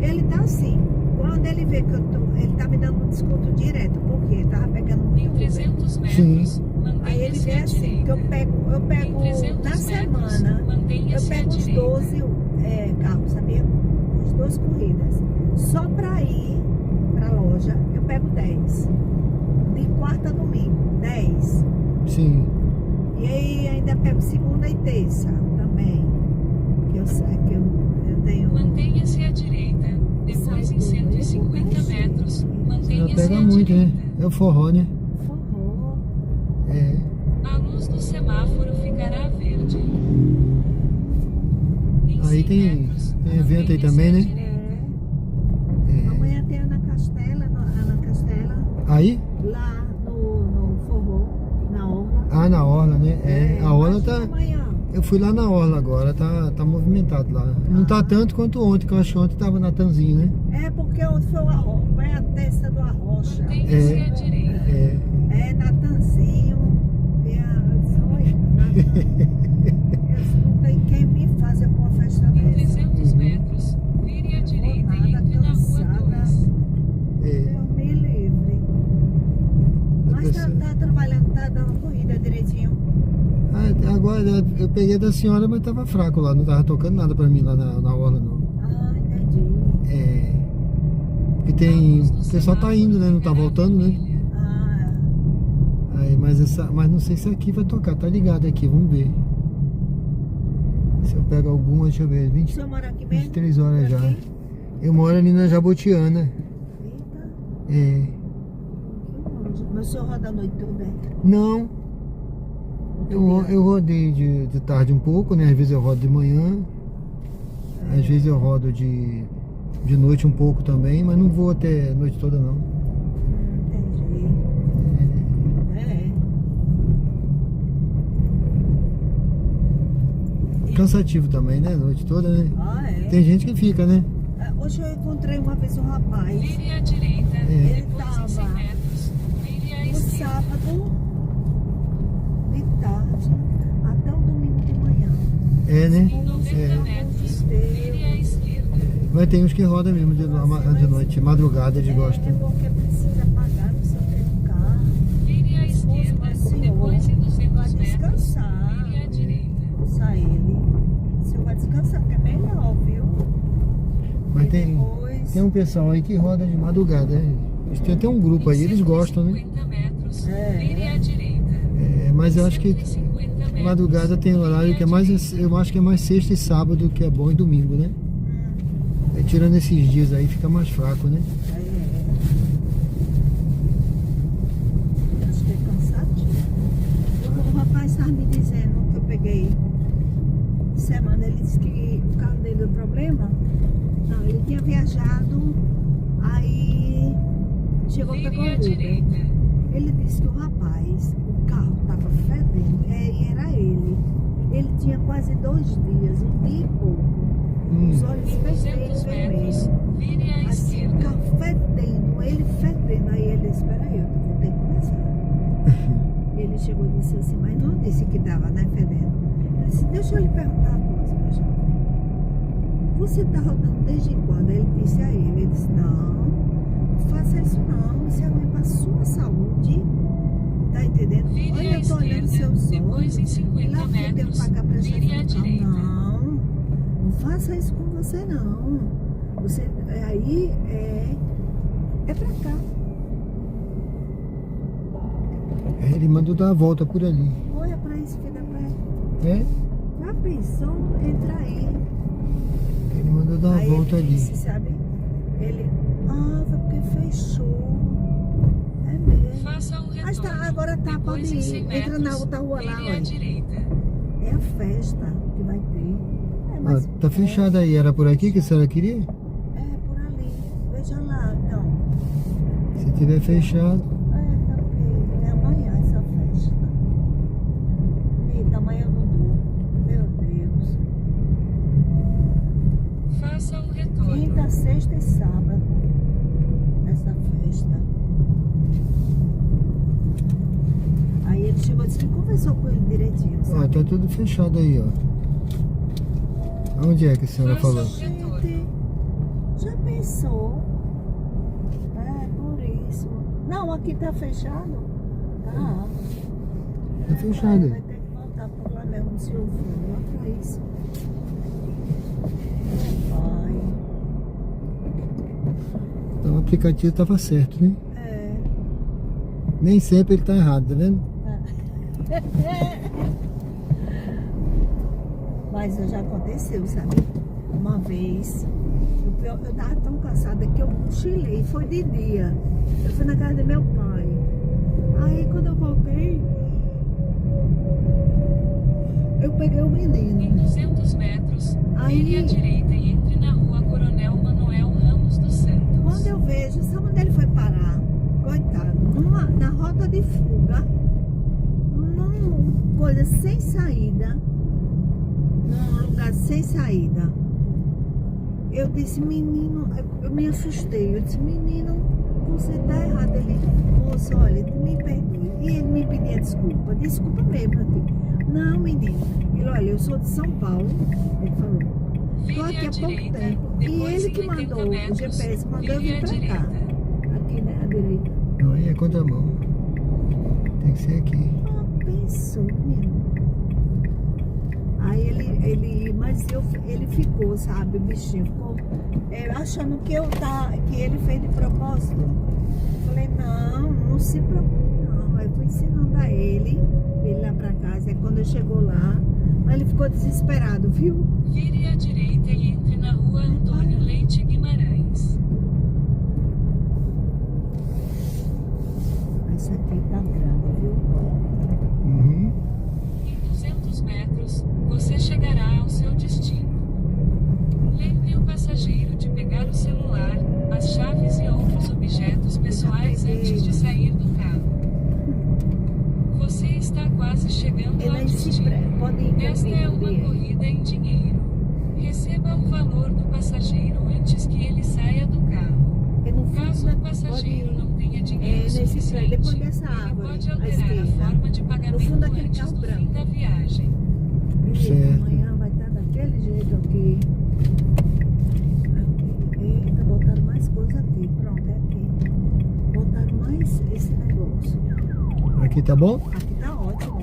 Ele tá assim. Quando ele vê que ele tá me dando um desconto direto, porque ele tava pegando muito
Em
Uber.
300 metros,
Aí ele
mantenha-se
vê
à
assim,
direita.
que eu pego
Em 300
na
metros,
semana, eu
mantenha-se à
pego uns
direita.
12 carros, sabia? Uns 12 corridas. Só pra ir pra loja, eu pego 10. De quarta a domingo, 10.
Sim.
E aí ainda pego segunda e terça também. Que eu sei que eu tenho.
Mantenha-se à direita. Depois em 150 metros,
Já
mantenha-se
pega
à
né?
muito,
direita.
né? É o forró, né?
Forró.
É.
A luz do semáforo ficará verde. Em
Aí
100
tem
metros,
evento aí
mantenha-se
também,
à
né?
direita.
Amanhã tem Ana Castela, Ana Castela,
Aí?
lá no Forró, na Orla.
Ah, na Orla, né? A Orla
acho que
tá.
amanhã.
Eu fui lá na Orla agora, tá movimentado lá. Não tá tanto quanto ontem, que eu acho que ontem tava na Tanzinho, né?
É porque ontem foi o Arrocha, vai a testa do Arrocha.
Mantenha-se à direita.
É.
Natanzinho. Eu disse, oi, Natan. Eu disse, não tem quem me faça com uma festa
Em
dessa.
300 metros, vire à direita e entre na rua 2.
Deus me livre. Mas tá trabalhando, tá dando corrida direitinho.
Agora eu peguei da senhora, mas tava fraco lá, não tava tocando nada pra mim lá na Orla, não.
Entendi.
Porque tem. O pessoal tá indo, né? Não tá voltando, né? Aí, mas não sei se aqui vai tocar, tá ligado aqui, vamos ver. Se eu pego alguma, deixa eu ver,
O senhor mora aqui mesmo?
23 horas
Por
já.
aqui?
Eu moro ali na Jabotiana.
Eita,
É.
que longe. Mas o senhor roda a noite toda, é?
Não, eu rodei de tarde um pouco, né? Às vezes eu rodo de manhã, às vezes eu rodo de noite um pouco também, mas não vou até a noite toda não.
Entendi.
Cansativo também, né? A noite toda, né?
É.
Tem gente que fica, né?
Hoje eu encontrei uma vez um rapaz.
Vire à direita.
Ele
Depois em 100
tava
metros, vire à
no
esquerda.
sábado de tarde até o domingo de manhã.
É,
Em
né?
90 metros, vire à esquerda.
Mas tem uns que rodam mesmo de noite, madrugada eles
É
gostam.
porque precisa pagar não sei o que do carro.
Vire à esquerda.
Mas, senhor,
Depois em 200
vai
metros,
descansar.
vire à direita.
Ouça ele. O senhor vai descansar, porque é melhor, viu?
Mas
E
tem
depois...
um pessoal aí que roda de madrugada, né? Eles têm até um grupo aí, eles gostam, né?
150 metros,
É.
vire à direita.
Mas eu acho que
150 metros,
madrugada tem horário que é mais, eu acho que é mais sexta e sábado que é bom e domingo, né? Tirando esses dias aí fica mais fraco, né?
Acho que é cansativo. O rapaz estava me dizendo que eu peguei semana, ele disse que o carro dele deu problema. Não, ele tinha viajado, aí chegou para
vire à
Uber.
direita.
Ele disse que o rapaz, o carro estava fedendo, e era ele. Ele tinha quase 2 dias, um dia e pouco. Os olhos
Em 200
vermelhos, vermelhos.
metros, vire à
Assim, o
esquerda.
carro fedendo, ele fedendo. Aí ele disse, espera aí, eu vou ter que começar. Ele chegou e disse assim, mas não disse que estava, né, fedendo. Ele disse, deixa eu lhe perguntar uma coisa, meu jovem. Você está rodando desde quando? Ele disse a ele, disse, não faça isso não, isso é ruim para a sua saúde, tá entendendo?
50
Lá eu tenho que
metros,
pagar pra
vire à direita.
Não faça isso com você não. Você aí é pra cá.
Ele mandou dar uma volta por ali.
Olha pra isso que dá pra.
É?
Já pensou? Entra aí.
Ele mandou dar uma
Aí
volta
ele
ali.
disse, sabe? Ele, foi porque fechou. É mesmo.
Faça um
Mas
retorno.
tá, agora tá,
Depois,
pode
em
ir.
100
Entra na
metros,
outra rua lá,
vire à
olha.
direita.
É a festa que vai ter.
Ah, tá fechado aí. Era por aqui que a senhora queria?
É, por ali. Veja lá, então.
Se tiver fechado.
Tá feio. É amanhã essa festa. Eita, amanhã eu não durmo. Meu Deus.
Faça um retorno.
Quinta, sexta e sábado. Essa festa. Aí ele chegou e disse que conversou com ele direitinho,
Ó,
sabe?
tá tudo fechado aí, ó. Onde é que a senhora
Faça
falou?
um retorno.
Gente, já pensou? É, por isso. Não, aqui tá fechado. Tá.
Tá fechado.
Vai ter que voltar por lá mesmo, se eu for. Olha pra isso. Vai.
Então o aplicativo tava certo, né?
É.
Nem sempre ele tá errado, tá vendo?
Mas já aconteceu, sabe? Uma vez, eu tava tão cansada que eu cochilei, foi de dia. Eu fui na casa do meu pai. Aí quando eu voltei, eu peguei o
Em
menino.
200 metros,
Aí-
vire à direita e entre na rua Coronel Manuel Ramos dos Santos.
Quando eu vejo, sabe onde ele foi parar? Coitado, na rota de fuga, numa coisa sem saída, num lugar sem saída. Eu disse, menino, eu me assustei. Eu disse, menino, você tá errado. Ele, moço, olha, me perdoe. E ele me pedia desculpa mesmo aqui. Não, menino. Ele, olha, eu sou de São Paulo. Ele falou, tô
Vire
aqui
à
há pouco
direita,
tempo. E
depois
ele
em
que
80
mandou o
metros,
GPS, mandou eu
vire
vir
à
pra cá.
direita.
Aqui, né, à direita.
Não, aí é contramão. Tem que ser aqui.
Pensou, menino. Aí ele ficou, sabe, o bichinho ficou achando que que ele fez de propósito. Falei, não se preocupe não. Aí fui ensinando a ele lá pra casa. Aí quando ele chegou lá, mas ele ficou desesperado, viu?
Vire à direita e entre na rua Antônio Leite Guimarães.
Essa aqui tá grande, viu?
Uhum.
Em 200 metros, você chegará ao seu destino. Lembre o passageiro de pegar o celular, as chaves e outros objetos pessoais antes de sair do carro. Você está quase chegando ao
Ele se
destino.
pode ir
Esta é
comigo,
uma
ele.
corrida em dinheiro. Receba o valor do passageiro antes que ele saia do carro.
Porque no
Caso
fundo
o passageiro não tenha dinheiro
nesse
suficiente,
depois dessa
ele
árvore,
pode
à
alterar a
esquerda,
forma de
no
pagamento
fundo daquele
antes
carro
do
branco.
fim da viagem.
Certo.
Amanhã vai estar daquele jeito aqui. Eita, botaram mais coisa aqui. Pronto, é aqui. Botaram mais esse negócio.
Aqui tá bom?
Aqui tá ótimo.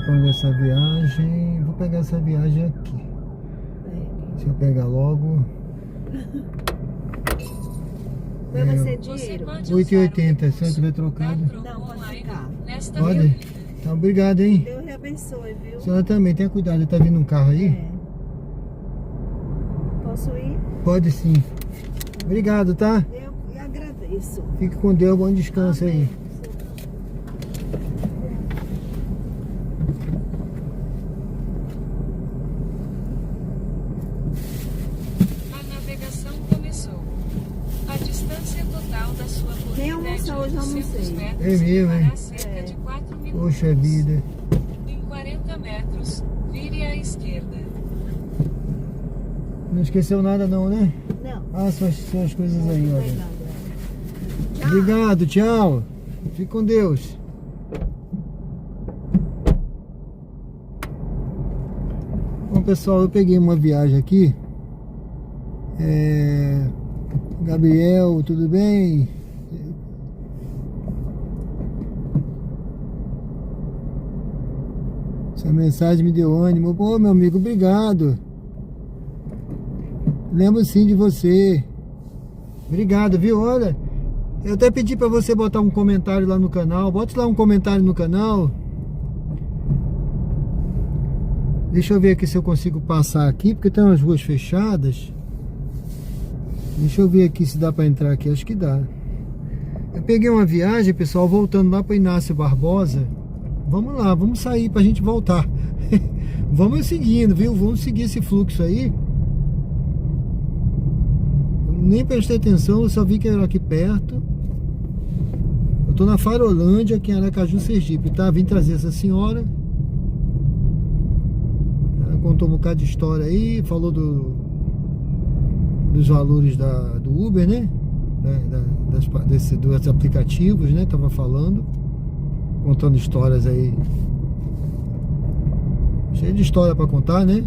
Pegando essa viagem. Vou pegar essa viagem aqui. Deixa eu pegar logo.
Vai ser
Você
dinheiro.
pode
8,80,
usar o
se eu tiver trocado.
da Troco
Não, pode
Online
ficar.
nesta
Pode?
corrida.
Então, obrigado, hein?
Deus lhe abençoe, viu?
A senhora também, tenha cuidado. Tá vindo um carro aí?
É. Posso ir?
Pode sim. Obrigado, tá?
Eu lhe agradeço.
Fique com Deus, bom descanso aí.
Amém.
A navegação começou. A distância total da sua corrida
Quem
é de
almoçou hoje,
800
almocei.
metros
É mesmo,
e levará
hein?
cerca de 4 minutos.
Poxa vida.
Em 40 metros, vire à esquerda.
Não esqueceu nada não, né?
Não.
Ah, suas coisas aí,
Não
olha.
tem nada. Tchau.
Obrigado, tchau. Fique com Deus. Bom, pessoal, eu peguei uma viagem aqui. Gabriel, tudo bem? Essa mensagem me deu ânimo. Pô, meu amigo, obrigado. Lembro sim de você. Obrigado, viu? Olha, eu até pedi pra você botar um comentário lá no canal. Bote lá um comentário no canal. Deixa eu ver aqui se eu consigo passar aqui, porque tem umas ruas fechadas. Deixa eu ver aqui se dá pra entrar aqui. Acho que dá. Eu peguei uma viagem, pessoal, voltando lá para Inácio Barbosa. Vamos lá, vamos sair pra gente voltar. Vamos seguindo, viu? Vamos seguir esse fluxo aí. Nem prestei atenção, eu só vi que era aqui perto. Eu tô na Farolândia, aqui em Aracaju, Sergipe, tá? Vim trazer essa senhora. Ela contou um bocado de história aí, falou dos valores do Uber, né? Dos aplicativos, né? Tava falando, contando histórias aí, cheio de história para contar, né?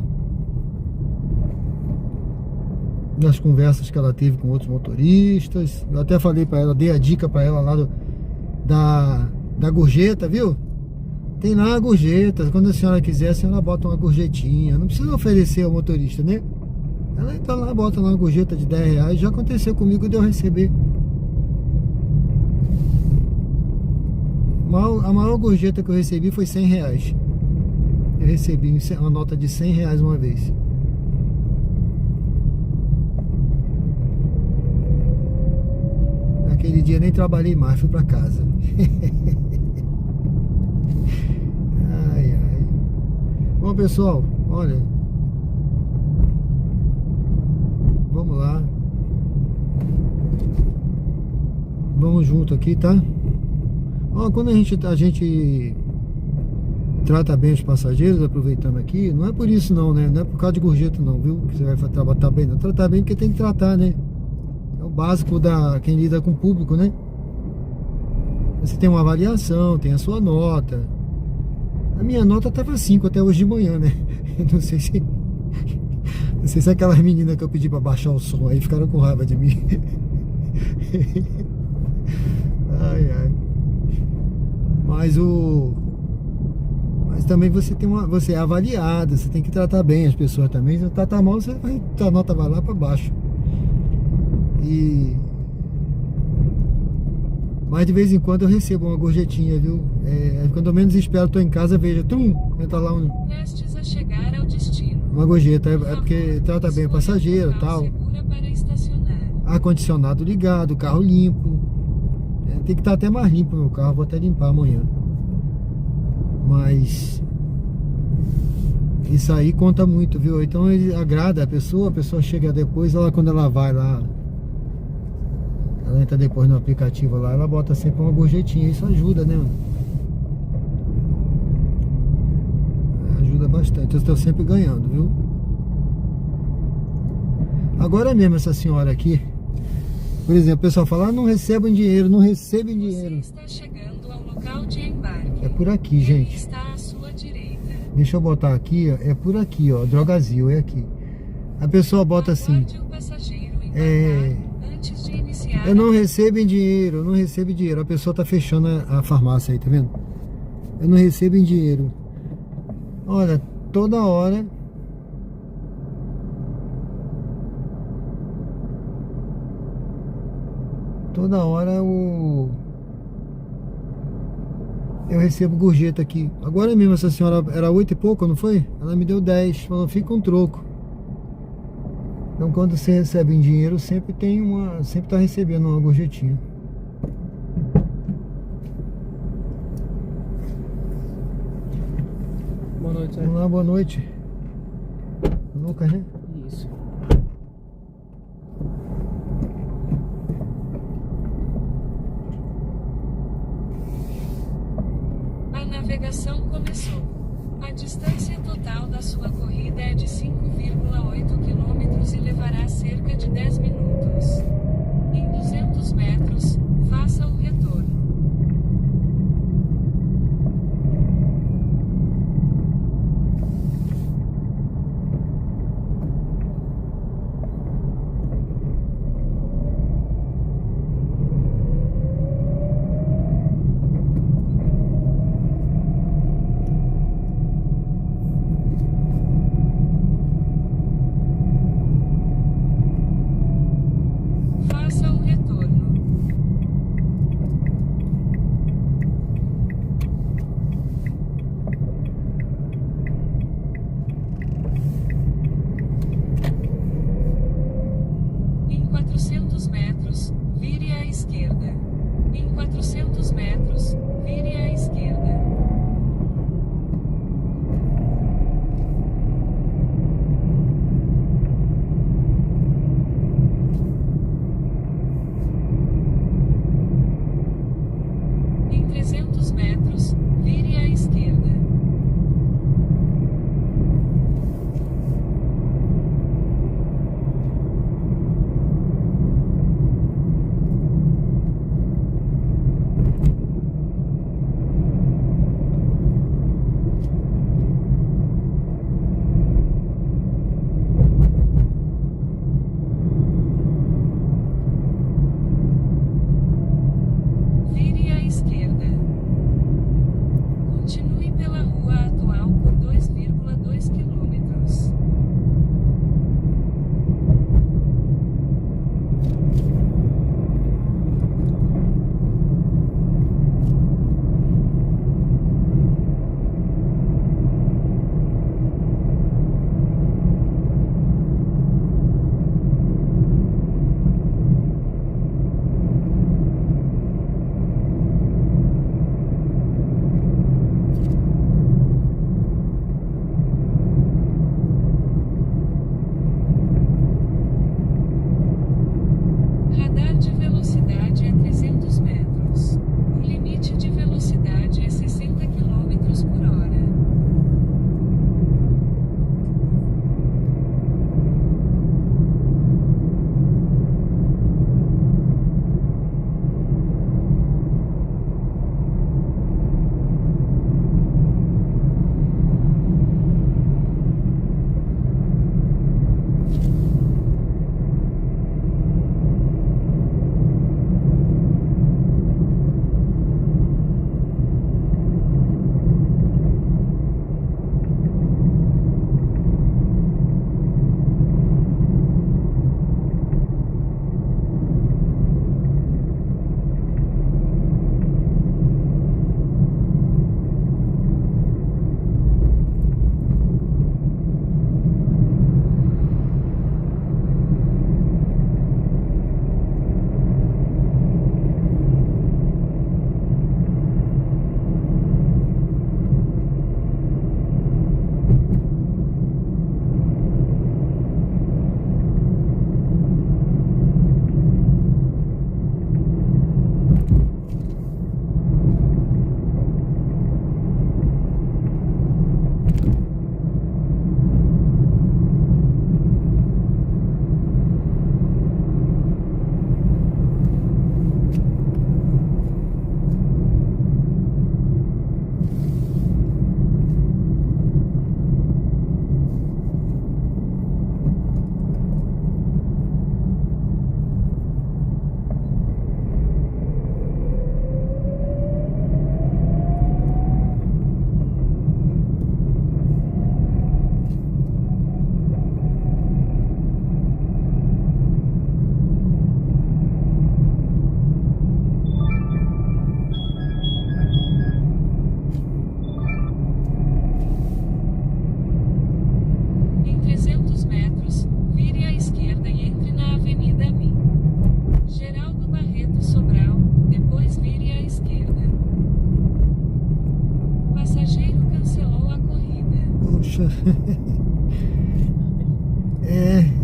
Das conversas que ela teve com outros motoristas. Eu até falei para ela, dei a dica para ela lá da gorjeta, viu? Tem lá a gorjeta. Quando a senhora quiser, a senhora bota uma gorjetinha. Não precisa oferecer ao motorista, né? Ela entra lá, bota lá uma gorjeta de R$10. Já aconteceu comigo de eu receber. A maior gorjeta que eu recebi foi R$100. Eu recebi uma nota de R$100 uma vez. Naquele dia nem trabalhei mais, fui pra casa. Ai, ai. Bom, pessoal, olha, vamos lá. Vamos junto aqui, tá? Ó, quando a gente trata bem os passageiros, aproveitando aqui, não é por isso não, né? Não é por causa de gorjeta não, viu? Que você vai tratar bem, não. Tratar bem porque tem que tratar, né? É o básico da quem lida com o público, né? Você tem uma avaliação, tem a sua nota. A minha nota tava 5 até hoje de manhã, né? Não sei se aquelas meninas que eu pedi pra baixar o som aí ficaram com raiva de mim. Ai, ai. Mas também você é avaliado, você tem que tratar bem as pessoas também. Se você tratar mal, a nota vai lá para baixo. Mas de vez em quando eu recebo uma gorjetinha, viu? Quando eu menos espero, tô em casa, vejo, entra lá
Prestes a chegar ao destino.
uma gorjeta. É porque trata bem o passageiro e tal.
Segura para estacionar.
Ar-condicionado ligado, carro limpo. Tem que estar até mais limpo o meu carro, vou até limpar amanhã. Mas isso aí conta muito, viu? Então ele agrada a pessoa chega depois, quando ela vai lá, ela entra depois no aplicativo lá, ela bota sempre uma gorjetinha, isso ajuda, né? Ajuda bastante, eu estou sempre ganhando, viu? Agora mesmo essa senhora aqui, por exemplo, o pessoal fala, não recebem dinheiro, não recebem dinheiro.
Você está chegando ao local de embarque.
É por aqui,
Ele
gente.
está à sua direita.
Deixa eu botar aqui, ó. É por aqui, ó. Drogazil, é aqui. A pessoa bota assim.
Aguarde o passageiro embarcar antes de iniciar.
Eu não recebo dinheiro, eu não recebo dinheiro. A pessoa tá fechando a farmácia aí, tá vendo? Eu não recebo dinheiro. Olha, toda hora. Toda hora eu recebo gorjeta aqui. Agora mesmo essa senhora era 8 e pouco, não foi? Ela me deu 10, falou, fica um troco. Então quando você recebe em dinheiro, sempre tá recebendo uma gorjetinha.
Boa noite,
Vamos lá, boa noite. Lucas, né?
Isso.
A navegação começou. A distância total da sua corrida é de 5,8 km e levará cerca de 10 minutos. Em 200 metros, faça o retorno.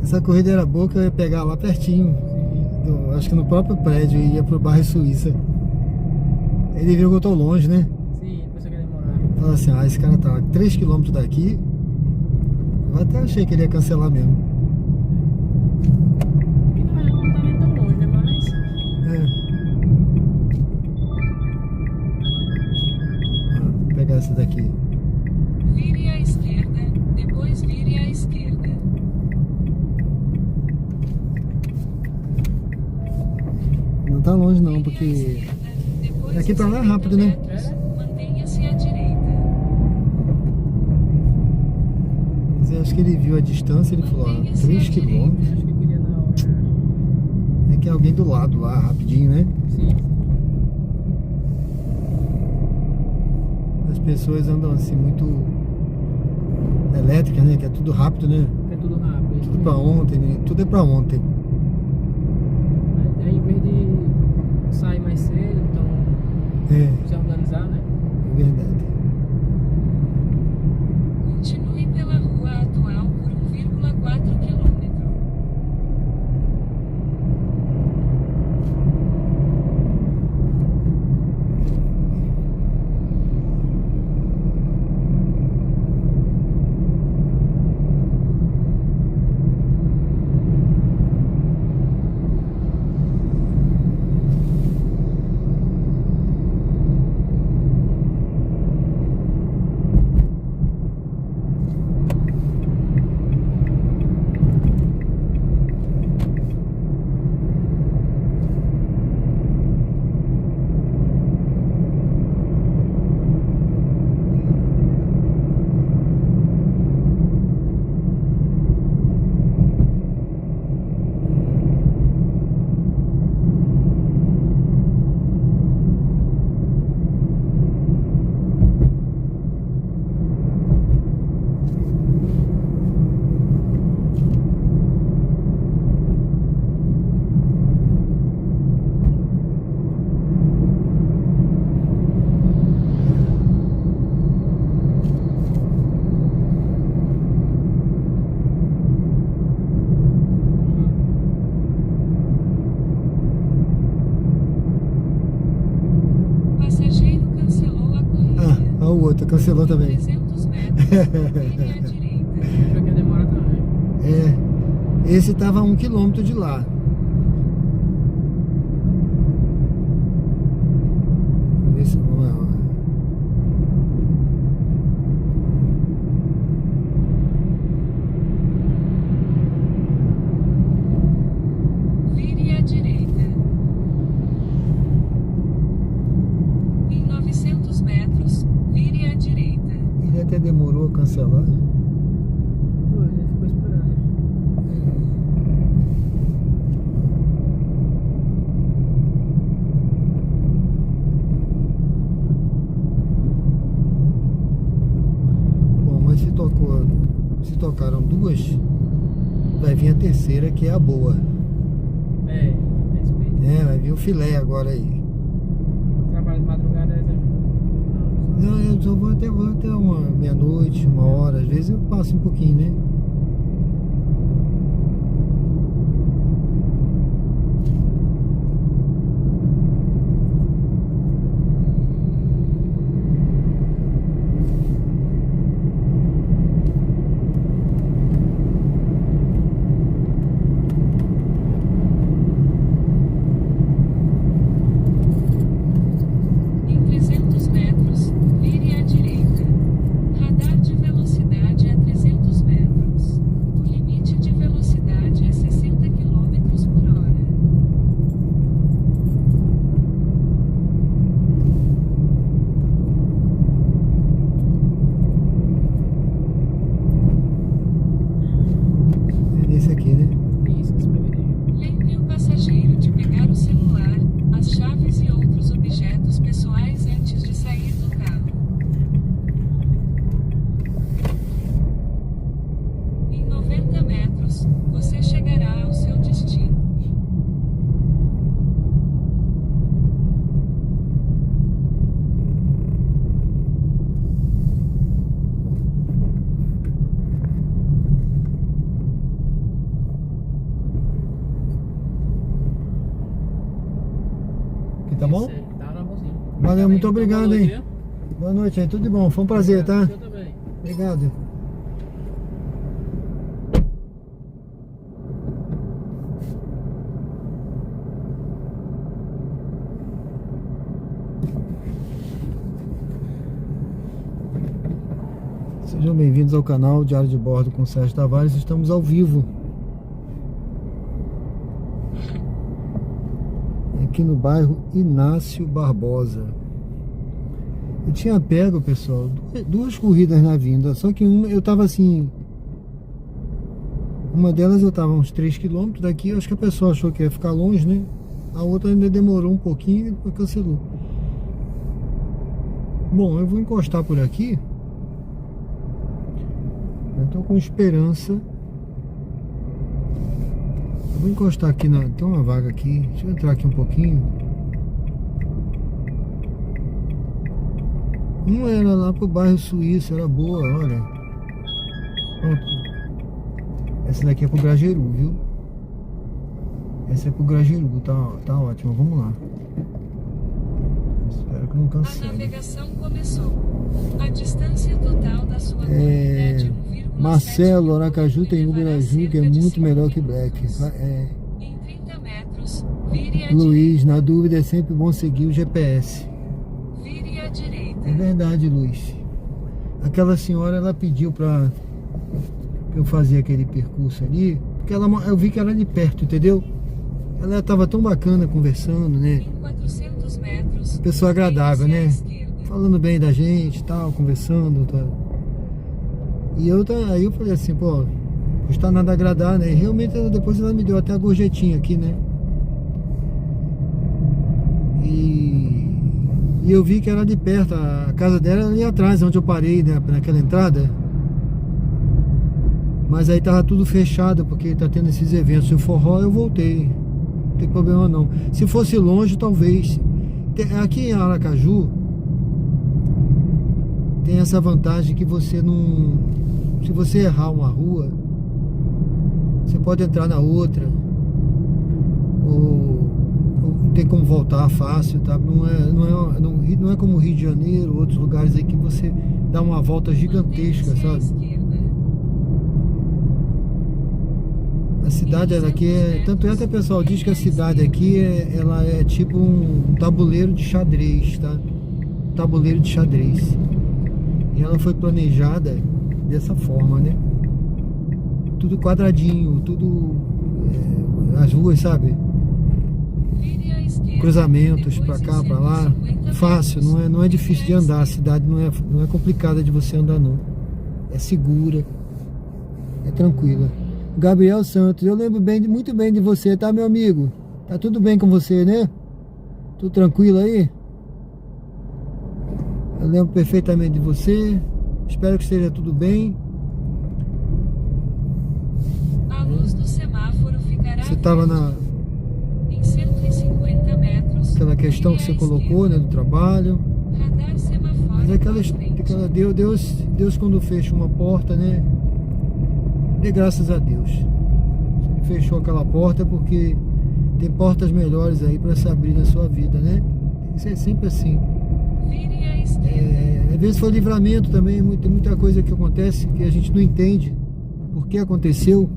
Essa corrida era boa que eu ia pegar lá pertinho. Acho que no próprio prédio, ia pro bairro Suíça. Ele viu que eu tô longe, né?
Sim, pensou que ia demorar.
Fala assim, esse cara tá a 3 km daqui. Eu até achei que ele ia cancelar mesmo.
E não tá nem tão longe, né? Mas.
Vou pegar essa daqui.
Vire à esquerda, depois vire à esquerda.
Não tá longe não,
Vire à
porque
esquerda, depois
daqui pra lá é
50
rápido, né?
metros, mantenha-se à direita.
Mas eu acho que ele viu a distância, ele falou, 3 km.
Acho que eu queria na hora.
É que é alguém do lado lá, rapidinho, né?
Sim.
As pessoas andam assim muito elétricas, né? Que é tudo rápido, né?
É tudo rápido.
Tudo pra ontem, né? Tudo é pra ontem.
Aí, em vez de sair mais cedo, então se organizar, né?
É verdade.
Continue pela rua atual por 1,4 km. Passageiro cancelou a corrida.
O outro cancelou também.
300 metros, vire à direita.
Achou que ia demorar também.
Esse tava a 1 km de lá. Vamos ver se vamos lá.
Vire à direita. Em 900 metros, vire à direita.
Ele até demorou a cancelar.
Pô, ele ficou esperando.
Bom, mas se tocaram duas, vai vir a terceira, que é a boa.
É isso mesmo.
Vai vir o filé agora aí.
Trabalho de madrugada é.
Não, eu só vou até uma meia-noite, 1h, às vezes eu passo um pouquinho, né?
Em 300 metros, vire à direita. Radar de velocidade a 300 metros. O limite de velocidade é 60 km por hora.
É nesse aqui, né?
Isso, esse privilégio.
Lembre o passageiro de pegar o celular, as chaves e outros objetos pessoais antes de sair do carro. Em 90 metros, você chegará ao seu destino.
aqui, tá bom?
Tá na mãozinha.
Valeu, muito obrigado,
Boa
hein?
noite,
Boa noite aí, tudo de bom. Foi um prazer, tá?
Eu também.
Obrigado. Sejam bem-vindos ao canal Diário de Bordo com Sérgio Tavares. Estamos ao vivo aqui no bairro Inácio Barbosa. Eu tinha pego, pessoal, duas corridas na vinda, só que uma eu tava assim, uma delas eu tava uns 3 km daqui, acho que a pessoa achou que ia ficar longe, né? A outra ainda demorou um pouquinho e depois cancelou. Bom, eu vou encostar por aqui. Eu tô com esperança. Eu vou encostar aqui tem uma vaga aqui. Deixa eu entrar aqui um pouquinho. Uma era lá pro bairro Suíço, era boa, olha. Pronto. Essa daqui é pro Grajeru, viu? Essa é pro Grajeru, tá ótimo, vamos lá. Espero que não
A
cancele.
navegação começou. A distância total da sua corrida é de 1,7
Marcelo, Aracaju tem Uber
levará
Azul, que é
cerca de
muito
5
melhor que
minutos.
Black.
Em 30 metros, vire à
Luiz,
direita.
na dúvida é sempre bom seguir o GPS.
Vire à direita.
É verdade, Luiz. Aquela senhora, ela pediu pra eu fazer aquele percurso ali, porque eu vi que ela era de perto, entendeu? Ela tava tão bacana conversando, né?
Em 400 metros,
Pessoa agradável,
vire-se à
né?
esquerda.
Falando bem da gente, tal, conversando, tal. E aí eu falei assim, pô, não custa nada agradar, né? E realmente depois ela me deu até a gorjetinha aqui, né? E eu vi que era de perto, a casa dela era ali atrás, onde eu parei, né? Naquela entrada. Mas aí tava tudo fechado, porque tá tendo esses eventos. Se o forró, eu voltei. Não tem problema não. Se fosse longe, talvez. Aqui em Aracaju tem essa vantagem que você não... Se você errar uma rua, você pode entrar na outra. Ou tem como voltar fácil, tá? Não é como o Rio de Janeiro, outros lugares aí que você dá uma volta gigantesca,
Mantenha-se à
sabe?
esquerda.
A cidade aqui tanto é que o pessoal diz que a cidade aqui ela é tipo um tabuleiro de xadrez, tá? Tabuleiro de xadrez. E ela foi planejada dessa forma, né? Tudo quadradinho, tudo as ruas, sabe?
Vire à esquerda.
Cruzamentos pra
Depois
cá,
em
pra lá.
150
Fácil,
metros,
não é difícil de
vire à
andar. A
esquerda.
cidade não é complicada de você andar, não. É segura, é tranquila. Gabriel Santos, eu lembro muito bem de você, tá, meu amigo? Tá tudo bem com você, né? Tudo tranquilo aí? Eu lembro perfeitamente de você. Espero que esteja tudo bem.
A luz do semáforo ficará
Você tava
verde. Em 150 metros.
naquela questão que você
vire à
colocou, né, do trabalho.
esquerda. Radar semafórico
Mas
à frente.
Deus quando fecha uma porta, né? Dê graças a Deus. Se ele fechou aquela porta é porque tem portas melhores aí para se abrir na sua vida, né? Tem que ser sempre assim.
Vire à esquerda.
Às vezes foi livramento também, tem muita coisa que acontece que a gente não entende por que aconteceu,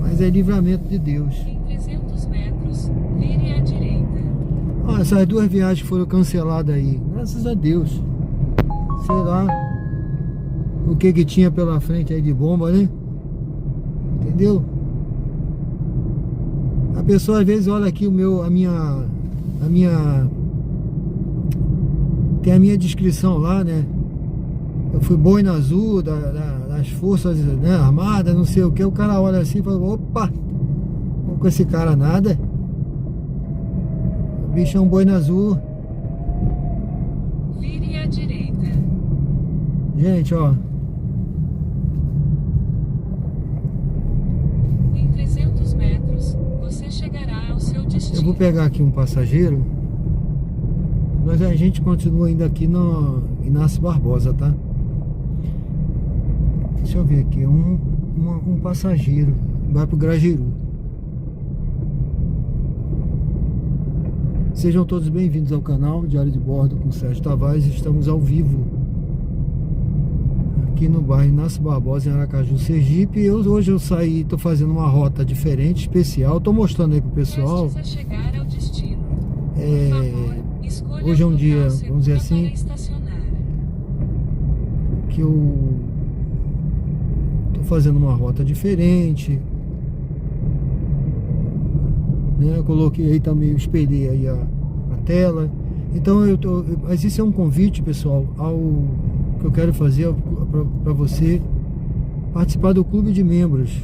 mas é livramento de Deus.
Em 300 metros, vire à direita.
Essas duas viagens foram canceladas aí, graças a Deus. Sei lá o que tinha pela frente aí de bomba, né? Entendeu? A pessoa às vezes olha aqui tem a minha descrição lá, né? Eu fui boina azul das forças, né, armadas, não sei o que. O cara olha assim e fala, opa, não com esse cara nada. O bicho é um boina azul.
Vire à direita.
Gente, ó.
Em 300 metros, você chegará ao seu destino.
Eu vou pegar aqui um passageiro. A gente continua ainda aqui no Inácio Barbosa, tá? Deixa eu ver aqui, um passageiro vai pro Grajeru. Sejam todos bem-vindos ao canal Diário de Bordo com Sérgio Tavares. Estamos ao vivo aqui no bairro Inácio Barbosa, em Aracaju, Sergipe. Hoje eu saí, estou fazendo uma rota diferente, especial. Estou mostrando aí pro pessoal.
Prestes a chegar ao destino. Por
É,
favor, escolha
hoje é um
o
dia,
local
vamos
seguro
dizer assim,
para estacionar.
que eu tô fazendo uma rota diferente, né? Eu coloquei aí também, eu espelhei aí a tela. Então mas isso é um convite, pessoal, ao que eu quero fazer para você participar do clube de membros.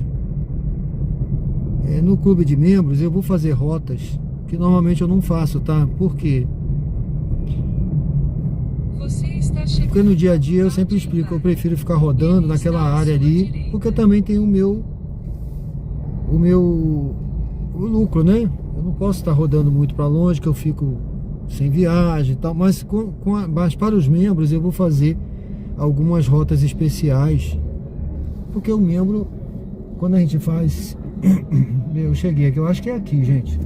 No clube de membros eu vou fazer rotas que normalmente eu não faço, tá? Por quê?
Você está chegando
Porque no dia a dia eu
ao
sempre
local de
explico, eu
embarque.
prefiro ficar rodando
Ele
naquela
está à
área
sua
ali,
direita.
porque eu também tenho o lucro, né? Eu não posso estar rodando muito para longe, que eu fico sem viagem e tal, mas mas para os membros eu vou fazer algumas rotas especiais, porque o membro, quando a gente faz... Eu cheguei aqui, eu acho que é aqui, gente.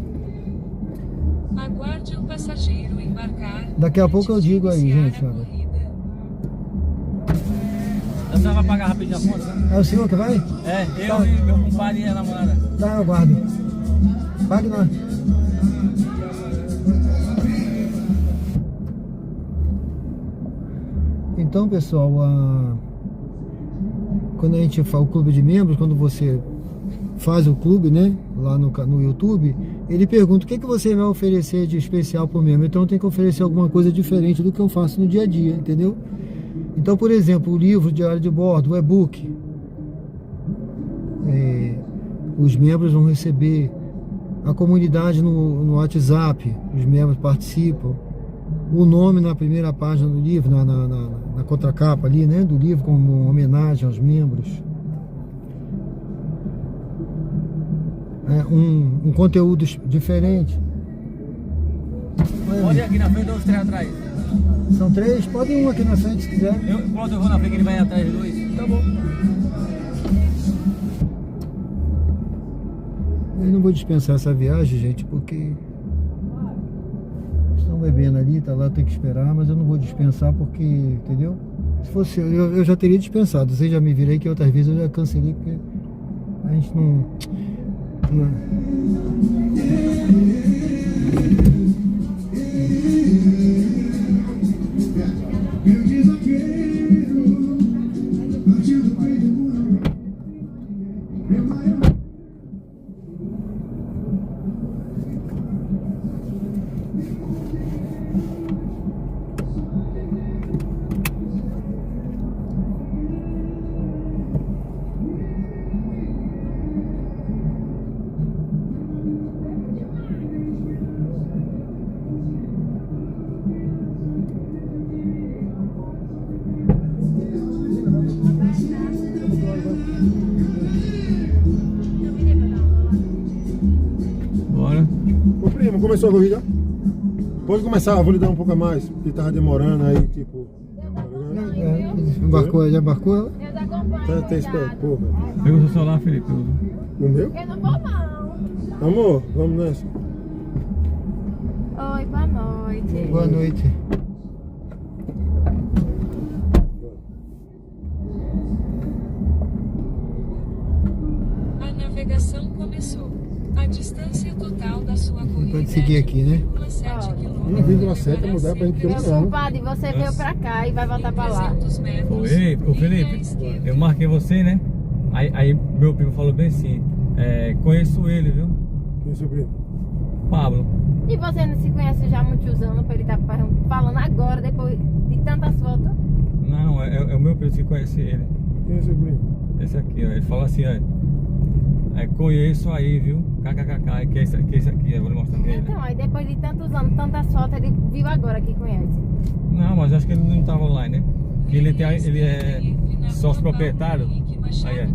Aguarde o passageiro embarcar.
Daqui a pouco eu
antes de
digo aí,
iniciar
gente,
a
olha.
corrida.
A senhora vai pagar rapidinho a conta, né?
É o senhor que vai?
É, eu e meu compadre e a namorada.
Tá, eu aguardo. Pague nós. Então, pessoal, quando a gente faz o clube de membros, quando você faz o clube, né, lá no YouTube, ele pergunta o que você vai oferecer de especial por membro. Então tem que oferecer alguma coisa diferente do que eu faço no dia a dia, entendeu? Então, por exemplo, o livro Diário de Bordo, o e-book, os membros vão receber. A comunidade no WhatsApp, os membros participam. O nome na primeira página do livro, na contracapa ali, né, do livro, como uma homenagem aos membros. Um conteúdo diferente.
Pode ir aqui na frente ou os três atrás?
São 3, pode ir um aqui na frente se quiser.
Pronto, eu vou na frente, ele vai atrás de 2.
Tá bom. Eu não vou dispensar essa viagem, gente, porque estão bebendo ali, tá lá, tem que esperar, mas eu não vou dispensar porque, entendeu? Se fosse eu já teria dispensado. Vocês já me viram aí que outras vezes eu já cancelei porque a gente não.
Bora.
Ô primo, começou a corrida? Pode começar, eu vou lhe dar um pouco a mais, porque tava demorando aí, tipo. Tá ligado?
Já embarcou ela?
Eu já acompanho.
Tá esperto, pô, velho.
Pega o seu celular, Felipe.
O meu?
Eu não vou, não.
Amor, vamos nessa.
Oi, boa noite.
Boa noite.
A navegação começou. A distância total da sua corrida
Pode seguir aqui, né?
1,7 km.
1,7 é mudar pra gente
Meu
caminhar.
compadre, você veio pra cá e vai voltar pra lá.
300 metros.
Ei, ô
vire à
Felipe,
esquerda.
eu marquei você, né? Aí meu primo falou bem assim, conheço ele, viu?
Quem é seu primo?
Pablo.
E você não se conhece já há muitos anos pra ele estar falando agora, depois de tantas fotos?
Não, é o meu primo que conhece ele.
Quem é seu primo?
Esse aqui, ó. Ele falou assim, ó. Conheço aí, viu? KKKK, que é esse aqui, eu vou lhe mostrar pra ele.
Então, aí depois de tantos anos, tantas fotos, ele viu agora que conhece.
Não, mas acho que ele não tava online, né? Porque ele é sócio proprietário. Aí é.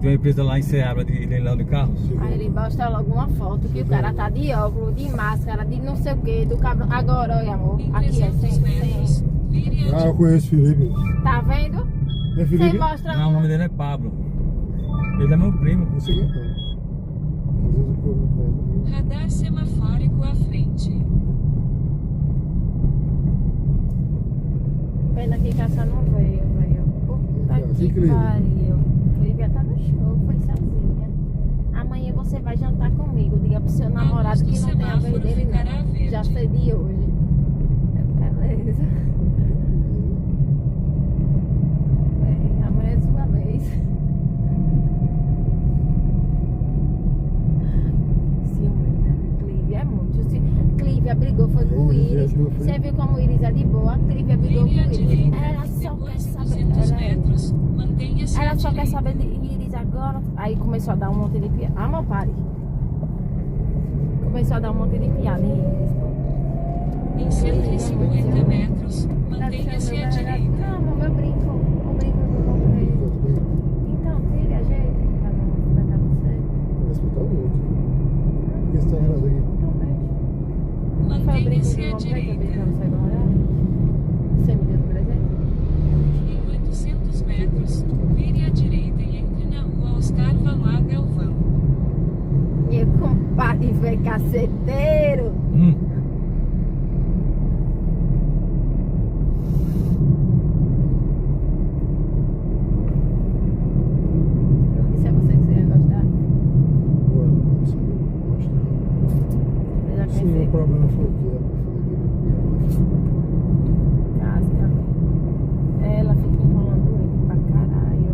Tem uma empresa lá em Ceará de leilão de carros.
Aí ele mostra logo uma foto que o cara tá de óculos, de máscara, de não sei o que, do cabelo. Agora, olha amor, aqui é sem.
Ah, eu conheço o Felipe.
Tá vendo?
É
Você
Felipe?
mostra.
Não, o nome dele é Pablo. Ele é meu primo.
Não sei quem é. Às vezes o povo não conhece.
Radar semafórico à frente.
Pena que Cássia não veio, velho. Puta
Sim,
que
Clívia.
pariu. Clívia tá no show, foi sozinha. Amanhã você vai jantar comigo. Diga pro seu namorado que não tem a vez dele, não. Já sei de hoje. Beleza. É, amanhã é sua vez. Ciumenta. Clívia é muito. Clívia brigou, foi com o Iris. Você viu como o Iris é de boa? A Clívia brigou com o Iris. Ela só quer saber. Ela só quer saber de Iris agora. Aí começou a dar um monte de piada. Ah, meu pare. Começou a dar um monte de piada em Iris, pô.
Em 150 metros, mantenha-se à direita.
Não, meu brinco. O brinco que eu comprei. Então, tire a jeito pra não matar você.
Vai escutar muito. O que você tá errado aqui?
Então, beijo. Foi o brinco
Mantenha-se
que eu
à
comprei também
direita.
pra você guardar. Você me deu de presente?
Em 800 metros, vire à direita e entre na rua Oscar Valois Galvão.
Meu compadre foi caceteiro. Eu disse a você que você ia gostar.
Ué, não sei. Mostrar.
Você já
Sim,
conheceu?
o problema foi o que
Casca. Ela fica enrolando ele pra caralho.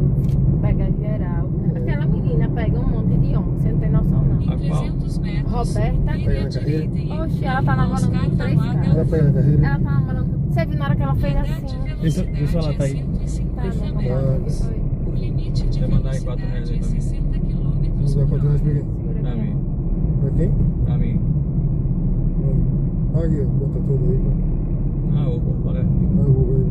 Pega geral. Aquela menina pega um monte de homem, você não tem noção não.
Em 300 metros,
Roberta.
vire à direita e
Oxe,
entre
ela
na
tá
rua
namorando
Oscar
com 3
Valois
caras.
Ela pega na carreira?
Ela tá namorando. Você viu na hora que ela fez
Radar
assim?
de
Deixa eu
velocidade
falar, tá aí.
é 150
Tá, meu
metros.
compadre, que foi?
O limite de
Vai mandar aí 4 reais
velocidade
aí
é
pra mim.
60 km
Vamos dar
por
4 reais pra
hora.
quem?
Segura
Pra
aqui,
mim.
Pra quem?
Pra mim.
Pague, conta tudo aí, vai.
Ah, eu vou pagar aqui.
Vai, eu vou ver.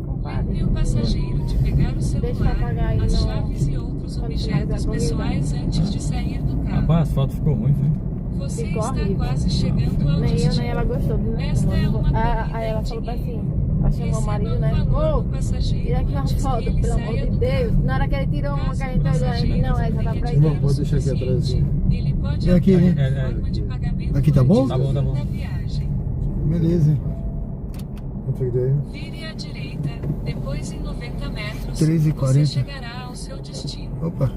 compadre.
Lembre o passageiro de pegar o
Deixa eu
celular,
apagar aí
as
no-
chaves e outros
quando tiver
objetos
da corrida.
pessoais antes de sair do carro.
Rapaz, a asfalto ficou ruim, foi?
Você
Ficou
está
horrível.
quase chegando ao
Nem eu,
destino.
nem ela gostou de nada.
Esta é uma corrida
Aí ela
em
falou assim,
dinheiro.
ela chamou o marido, né?
Receba o valor
Ô,
do passageiro
tira aqui uma
antes que
foto,
ele
pelo amor
saia
de
do
Deus.
carro.
Na hora que ele tirou uma
Caso
que a
o
gente olhou, a gente, não, essa tá pra
Irmão,
ele.
pode deixar aqui atrás, assim.
Ele pode
E aqui,
optar
né?
por forma de pagamento
Aqui tá bom?
antes
Tá bom, tá bom.
da viagem.
Beleza.
Quanto foi que deu aí?
Vire à direita, depois em 90 metros,
3h40.
você chegará ao seu destino.
Opa.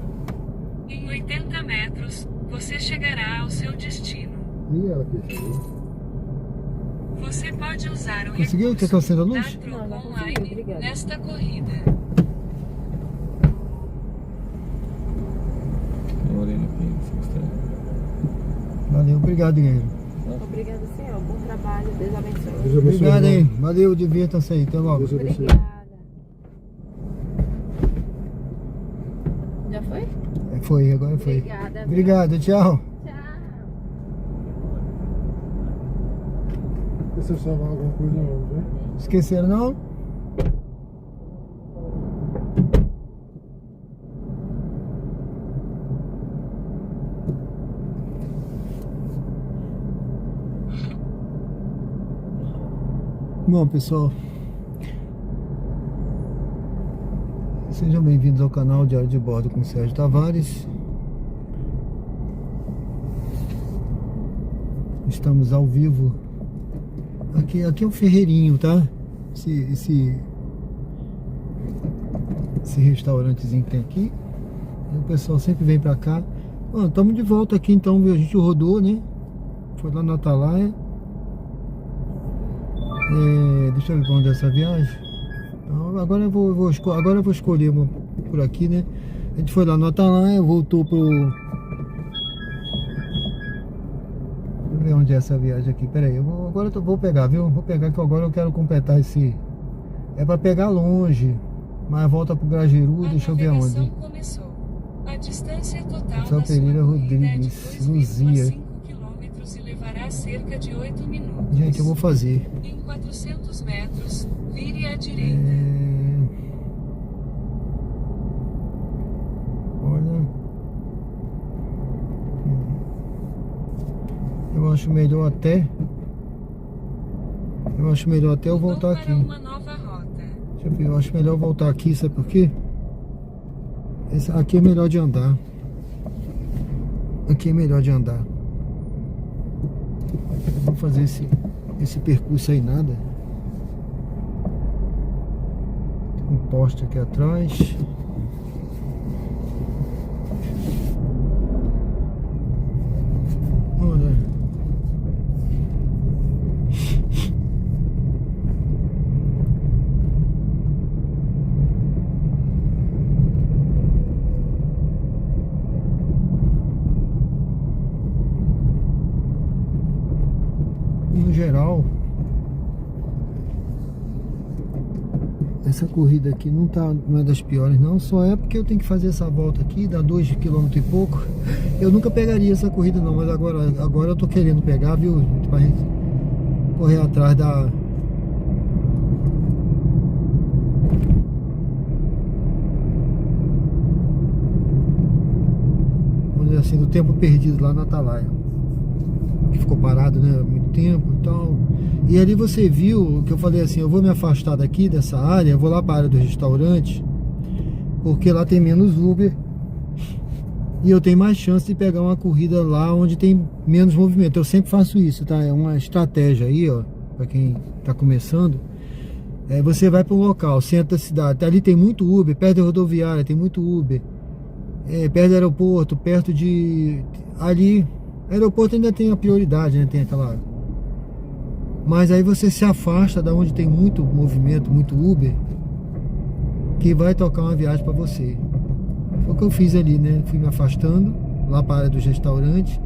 Em 80 metros, você chegará ao seu destino.
E ela aqui, chegou.
Você pode usar o
Conseguiu? Quer que eu acenda a luz?
da Troco
Não, não consegui,
Online
obrigada.
nesta corrida.
Eu olhei no fim,
Valeu, obrigado, guerreiro.
Obrigada, senhor. Bom trabalho. Deus abençoe.
Deus abençoe,
Obrigado aí.
irmão.
Valeu, divirtam-se aí. Até logo.
Deus abençoe.
Obrigada. Já foi?
Foi, agora foi.
Obrigada. viu?
Obrigado, tchau.
Tchau.
Deixa eu salvar alguma coisa, não, viu?
Esqueceram não? Bom, pessoal, sejam bem-vindos ao canal Diário de Bordo com Sérgio Tavares. Estamos ao vivo. Aqui é o Ferreirinho, tá? Esse restaurantezinho que tem aqui. E o pessoal sempre vem pra cá. Bom, estamos de volta aqui então, viu? A gente rodou, né? Foi lá na Atalaia. Deixa eu ver pra onde é essa viagem. Então, agora eu vou escolher uma por aqui, né? A gente foi lá no Atalaia, voltou pro... Deixa eu ver onde é essa viagem aqui. Pera aí, agora eu vou pegar, viu? Vou pegar que agora eu quero completar esse... É pra pegar longe, mas volta pro Grajeru, deixa eu ver
A
onde.
navegação começou. A distância total
Rafael
da sua
Pereira
corrida é de
Rodrigues, Luzia.
2,5 quilômetros e levará cerca de 8 minutos.
Gente, eu vou fazer.
Em 400 metros, vire à direita.
Olha, eu acho melhor até eu voltar
Vou
aqui.
para uma nova rota.
Deixa eu ver, eu acho melhor voltar aqui, sabe por quê? Aqui é melhor de andar. Aqui é melhor de andar. Vamos fazer esse percurso aí nada. Tem um poste aqui atrás. Olha. No geral, essa corrida aqui não é das piores não, só é porque eu tenho que fazer essa volta aqui, dá 2 km e pouco. Eu nunca pegaria essa corrida não, mas agora eu tô querendo pegar, viu? Pra gente correr atrás da... Vamos dizer assim, do tempo perdido lá na Atalaia. Que ficou parado, né, há muito tempo e tal. E ali você viu que eu falei assim, eu vou me afastar daqui dessa área, eu vou lá para a área do restaurante, porque lá tem menos Uber e eu tenho mais chance de pegar uma corrida lá onde tem menos movimento. Eu sempre faço isso, tá? É uma estratégia aí, ó, para quem tá começando. Você vai para um local, centro da cidade, ali tem muito Uber, perto da rodoviária tem muito Uber, perto do aeroporto, perto de... ali... aeroporto ainda tem a prioridade, né? Tem aquela... Mas aí você se afasta da onde tem muito movimento, muito Uber, que vai tocar uma viagem para você. Foi o que eu fiz ali, né? Fui me afastando lá para a área dos restaurantes.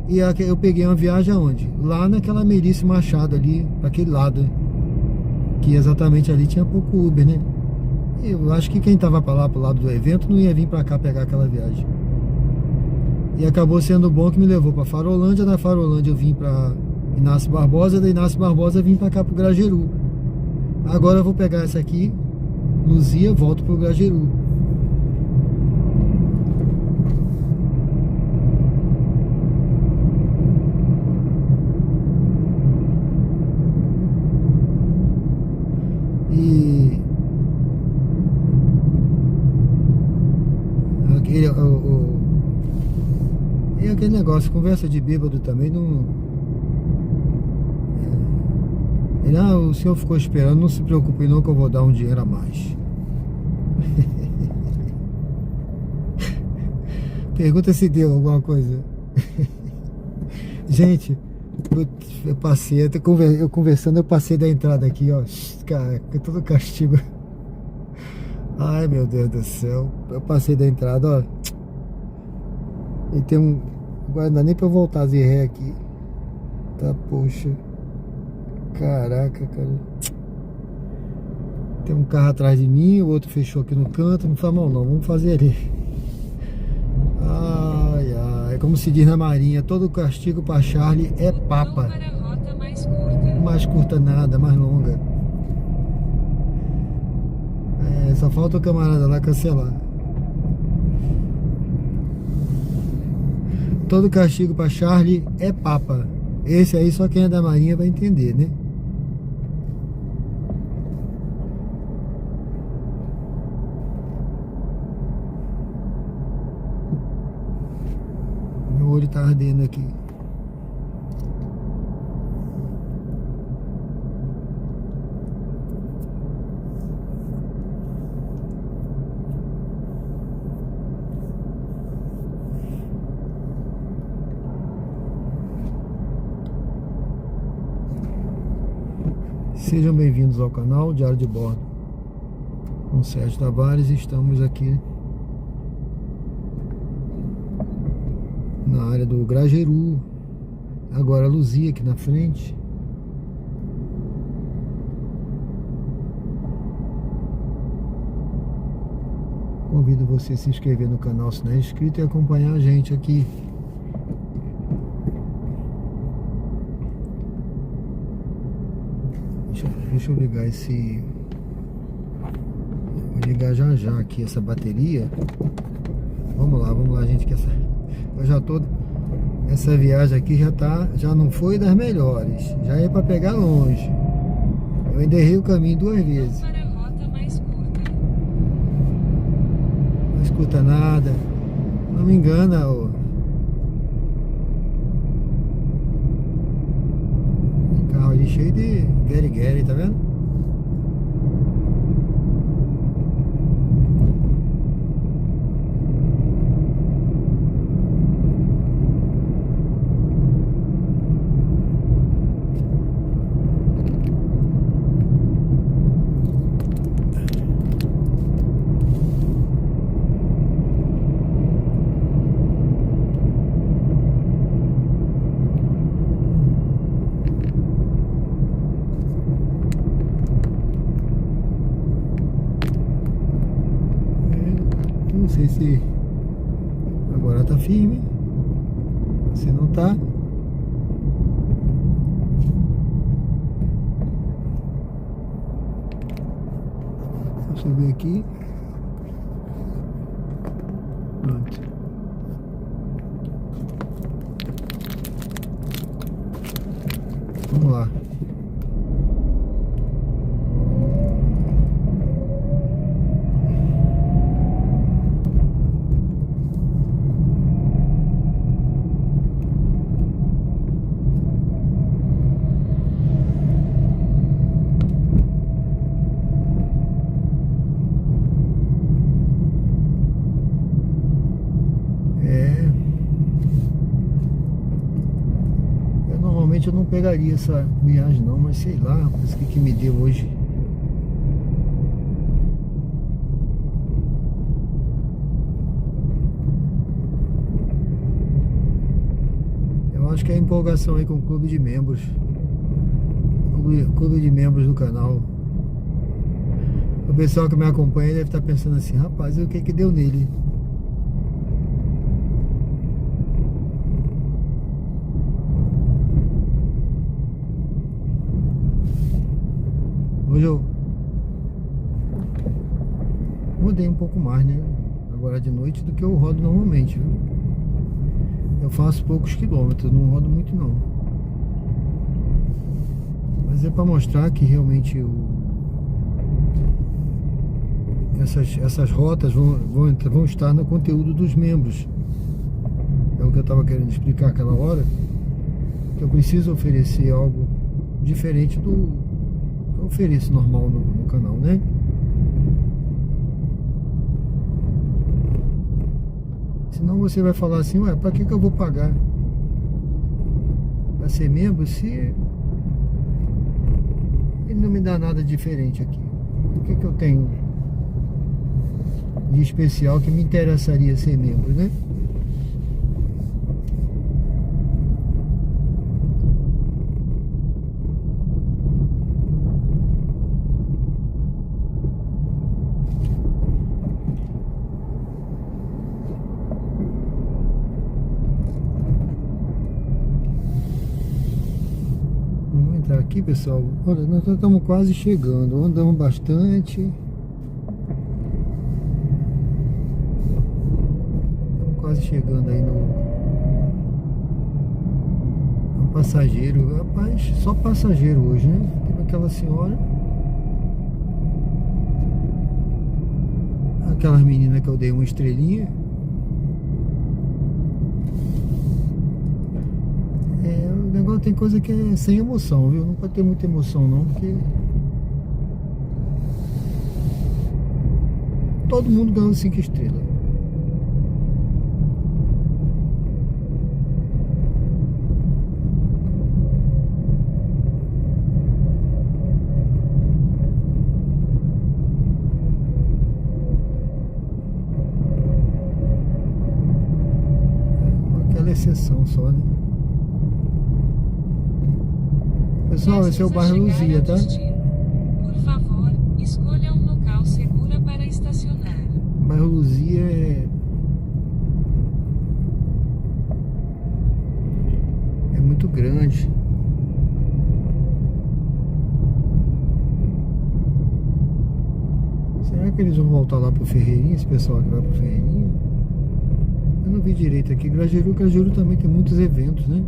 E eu peguei uma viagem aonde? Lá naquela Merício Machado ali, para aquele lado, que exatamente ali tinha pouco Uber, né? Eu acho que quem tava para lá, pro lado do evento, não ia vir para cá pegar aquela viagem. E acabou sendo bom que me levou para Farolândia. Da Farolândia eu vim para Inácio Barbosa. Da Inácio Barbosa eu vim para cá pro Grajeru. Agora eu vou pegar essa aqui, Luzia, volto pro Grajeru. E e aquele negócio, conversa de bêbado também não... Ele, o senhor ficou esperando, não se preocupe não que eu vou dar um dinheiro a mais. Pergunta se deu alguma coisa. Gente, eu passei, eu conversando, eu passei da entrada aqui, ó. Cara, todo castigo. Ai, meu Deus do céu. Eu passei da entrada, ó. E tem um... Agora não dá nem pra eu voltar de ré aqui. Tá, poxa. Caraca, cara. Tem um carro atrás de mim, o outro fechou aqui no canto. Não faz mal não, vamos fazer ali. Ai, ai. Como se diz na Marinha, todo castigo pra Charlie é papa. Mais curta nada, mais longa. Só falta o camarada lá cancelar. Todo castigo pra Charlie é papa. Esse aí só quem é da Marinha vai entender, né? Meu olho tá ardendo aqui. Sejam bem-vindos ao canal Diário de Bordo com Sérgio Tavares. Estamos aqui na área do Grajeru. Agora a Luzia aqui na frente. Convido você a se inscrever no canal se não é inscrito e acompanhar a gente aqui. Deixa eu ligar esse... Vou ligar já aqui essa bateria. Vamos lá, gente, que eu já tô... Essa viagem aqui já não foi das melhores. Já é para pegar longe. Eu ainda errei o caminho 2 vezes.
Para a rota mais curta.
Mais escuta nada. Não me engana, ô. Tem carro ali cheio de gueri-gueri, tá vendo? Não sei se agora tá firme, se não tá. Deixa eu ver aqui. Pronto. Vamos lá. Normalmente eu não pegaria essa viagem não, mas sei lá, rapaz, o que me deu hoje. Eu acho que é a empolgação aí com o clube de membros. Clube de membros do canal. O pessoal que me acompanha deve estar pensando assim, rapaz, o que deu nele? Hoje eu rodei um pouco mais, né? Agora de noite do que eu rodo normalmente, viu? Eu faço poucos quilômetros, não rodo muito não. Mas é para mostrar que realmente essas rotas vão estar no conteúdo dos membros. É o que eu estava querendo explicar aquela hora. Que eu preciso oferecer algo diferente do eu ofereço normal no canal, né? Senão você vai falar assim, ué, pra que eu vou pagar pra ser membro se ele não me dá nada diferente aqui? O que eu tenho de especial que me interessaria ser membro, né? Aqui, pessoal, olha, nós estamos quase chegando, andamos bastante, estamos quase chegando aí no passageiro. Rapaz, só passageiro hoje, né? Tem aquela senhora, aquelas meninas que eu dei uma estrelinha. Agora tem coisa que é sem emoção, viu? Não pode ter muita emoção não, porque todo mundo ganhando 5 estrelas. Aquela exceção só, né? Pessoal, esse é o bairro Luzia, tá?
Por favor, escolha um local seguro para estacionar.
O bairro Luzia é muito grande. Será que eles vão voltar lá pro Ferreirinha, esse pessoal que vai pro Ferreirinha? Eu não vi direito aqui. Grajaú também tem muitos eventos, né?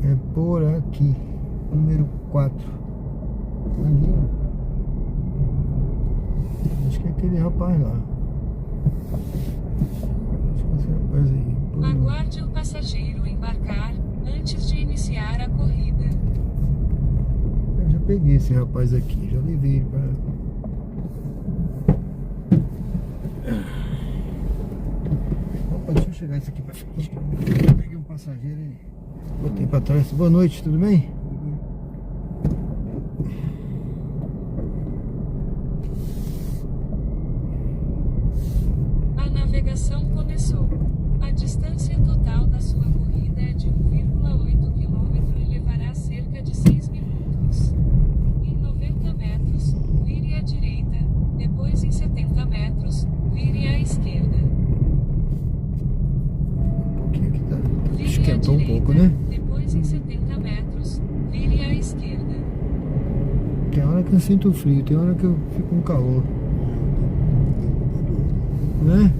É por aqui, número 4. Ali, ó. Acho que é aquele rapaz lá. Acho que é esse rapaz aí.
Aguarde o passageiro embarcar antes de iniciar a corrida.
Eu já peguei esse rapaz aqui, já levei ele pra... Opa, deixa eu chegar isso aqui pra frente. Eu peguei um passageiro e botei pra trás. Boa noite, tudo bem?
A navegação começou. A distância total da sua corrida é de 1,8 km e levará cerca de 6 minutos. Em 90 metros, vire à direita, depois em 70 metros, vire à esquerda.
Um pouquinho aqui, tá?
Vire à
Esquentou um
direita,
pouco, né?
depois em 70 metros, vire à esquerda.
Tem hora que eu sinto frio, tem hora que eu fico com calor. Né?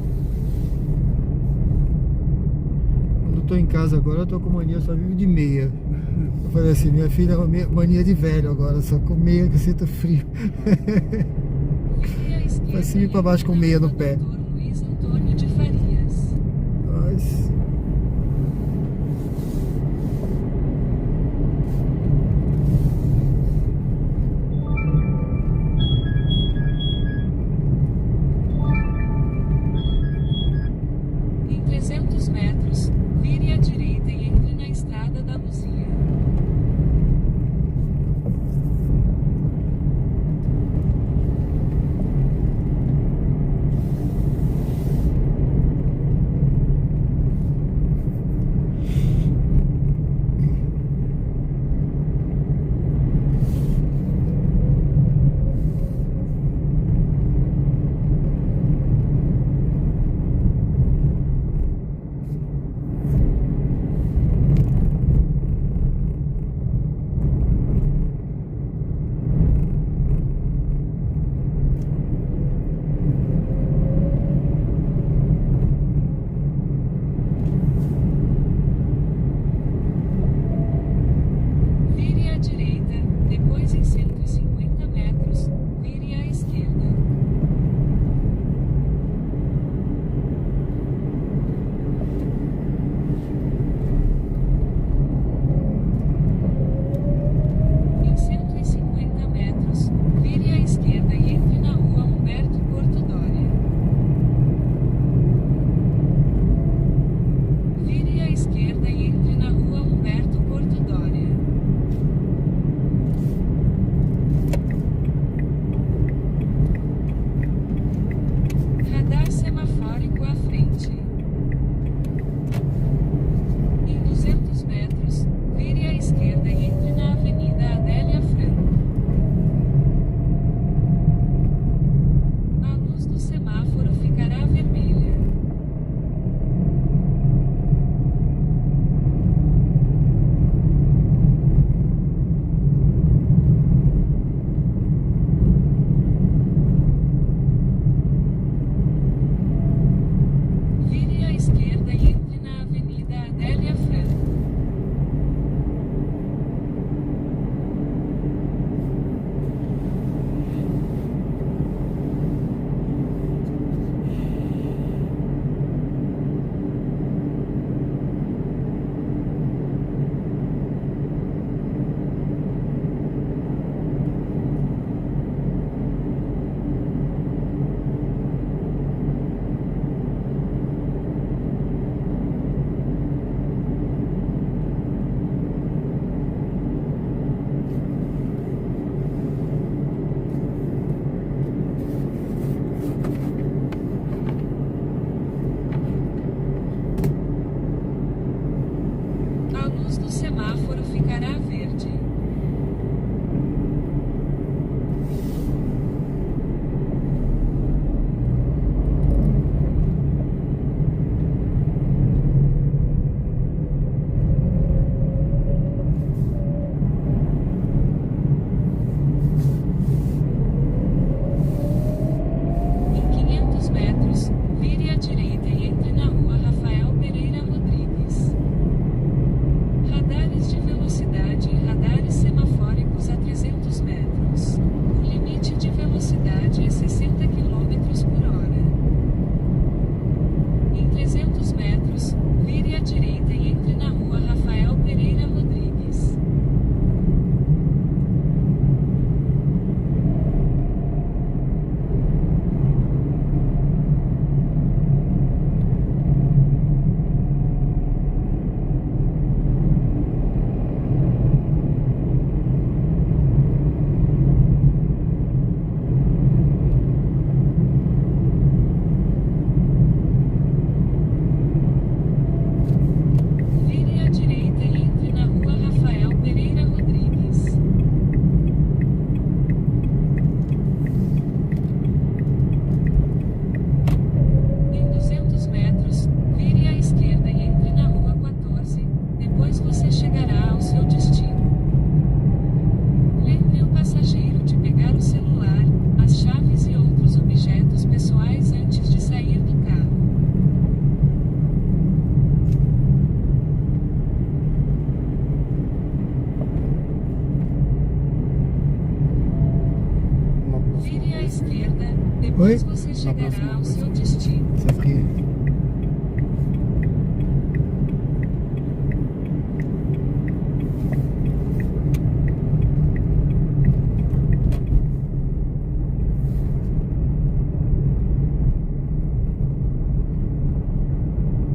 Quando eu tô em casa agora, eu tô com mania, eu só vivo de meia. Eu falei assim, minha filha é uma mania de velho agora, só com meia que eu sinto frio.
Vire à esquerda
Pra cima e pra baixo com meia no pé.
Dr. Luiz Antônio de Farias.
Mas...
Em 300 metros, vire à direita e entre na estrada da Luzia. Vire à direita, depois em 150 metros, vire à esquerda. Em 150 metros, vire à esquerda e entre na rua Humberto Porto Dória. Vire à esquerda e entre na rua Humberto Porto Dória. Radar semafórico à frente. Em 200 metros, vire à esquerda e entre na Avenida Adélia Franco. A luz do semáforo ficará vermelha. Vire à esquerda e entre na Avenida Adélia Franco. A luz do semáforo ficará verde. Em 500 metros, vire à direita e entre na rua Rafael Pereira Rodrigues. Radares de velocidade
Oi?
Após você chegará ao seu destino.
Isso aqui.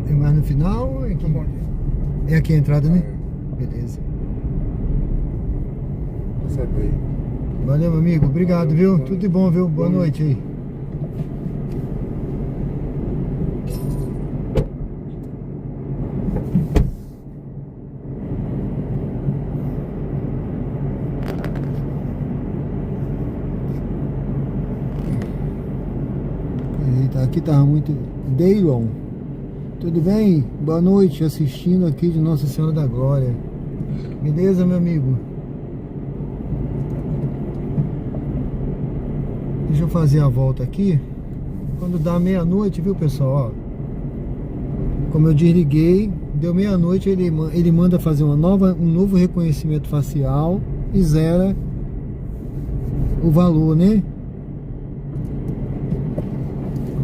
É mais no final ou é aqui? É aqui a entrada, né? Beleza.
Recebe aí.
Valeu, meu amigo. Obrigado, viu? Tudo de bom, viu? Boa noite aí. Eita, aqui tava muito... Deilon. Tudo bem? Boa noite, assistindo aqui de Nossa Senhora da Glória. Beleza, meu amigo? Deixa eu fazer a volta aqui. Quando dá meia-noite, viu, pessoal? Ó, como eu desliguei, deu meia-noite, ele manda fazer um novo reconhecimento facial e zera o valor, né?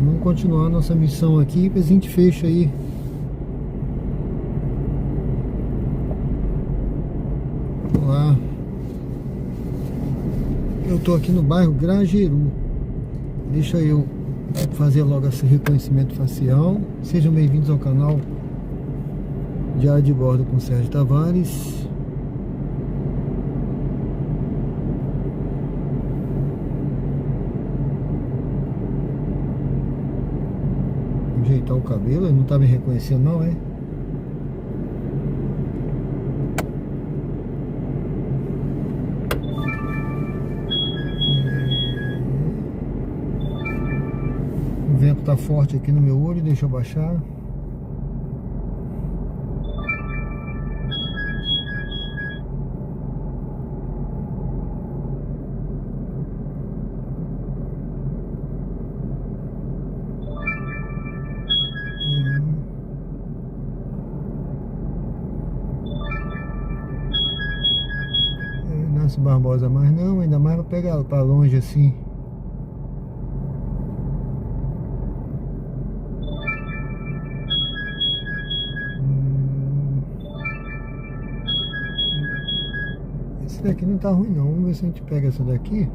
Vamos continuar a nossa missão aqui, depois a gente fecha aí. Vamos lá. Eu tô aqui no bairro Grajeru. Deixa eu fazer logo esse reconhecimento facial. Sejam bem-vindos ao canal Diário de Bordo com Sérgio Tavares. Ajeitar o cabelo, ele não tá me reconhecendo não, é? O vento tá forte aqui no meu olho, deixa eu baixar. Inácio Barbosa mais não, ainda mais pra pegar pra longe assim. Esse daqui não tá ruim não, vamos ver se a gente pega essa daqui.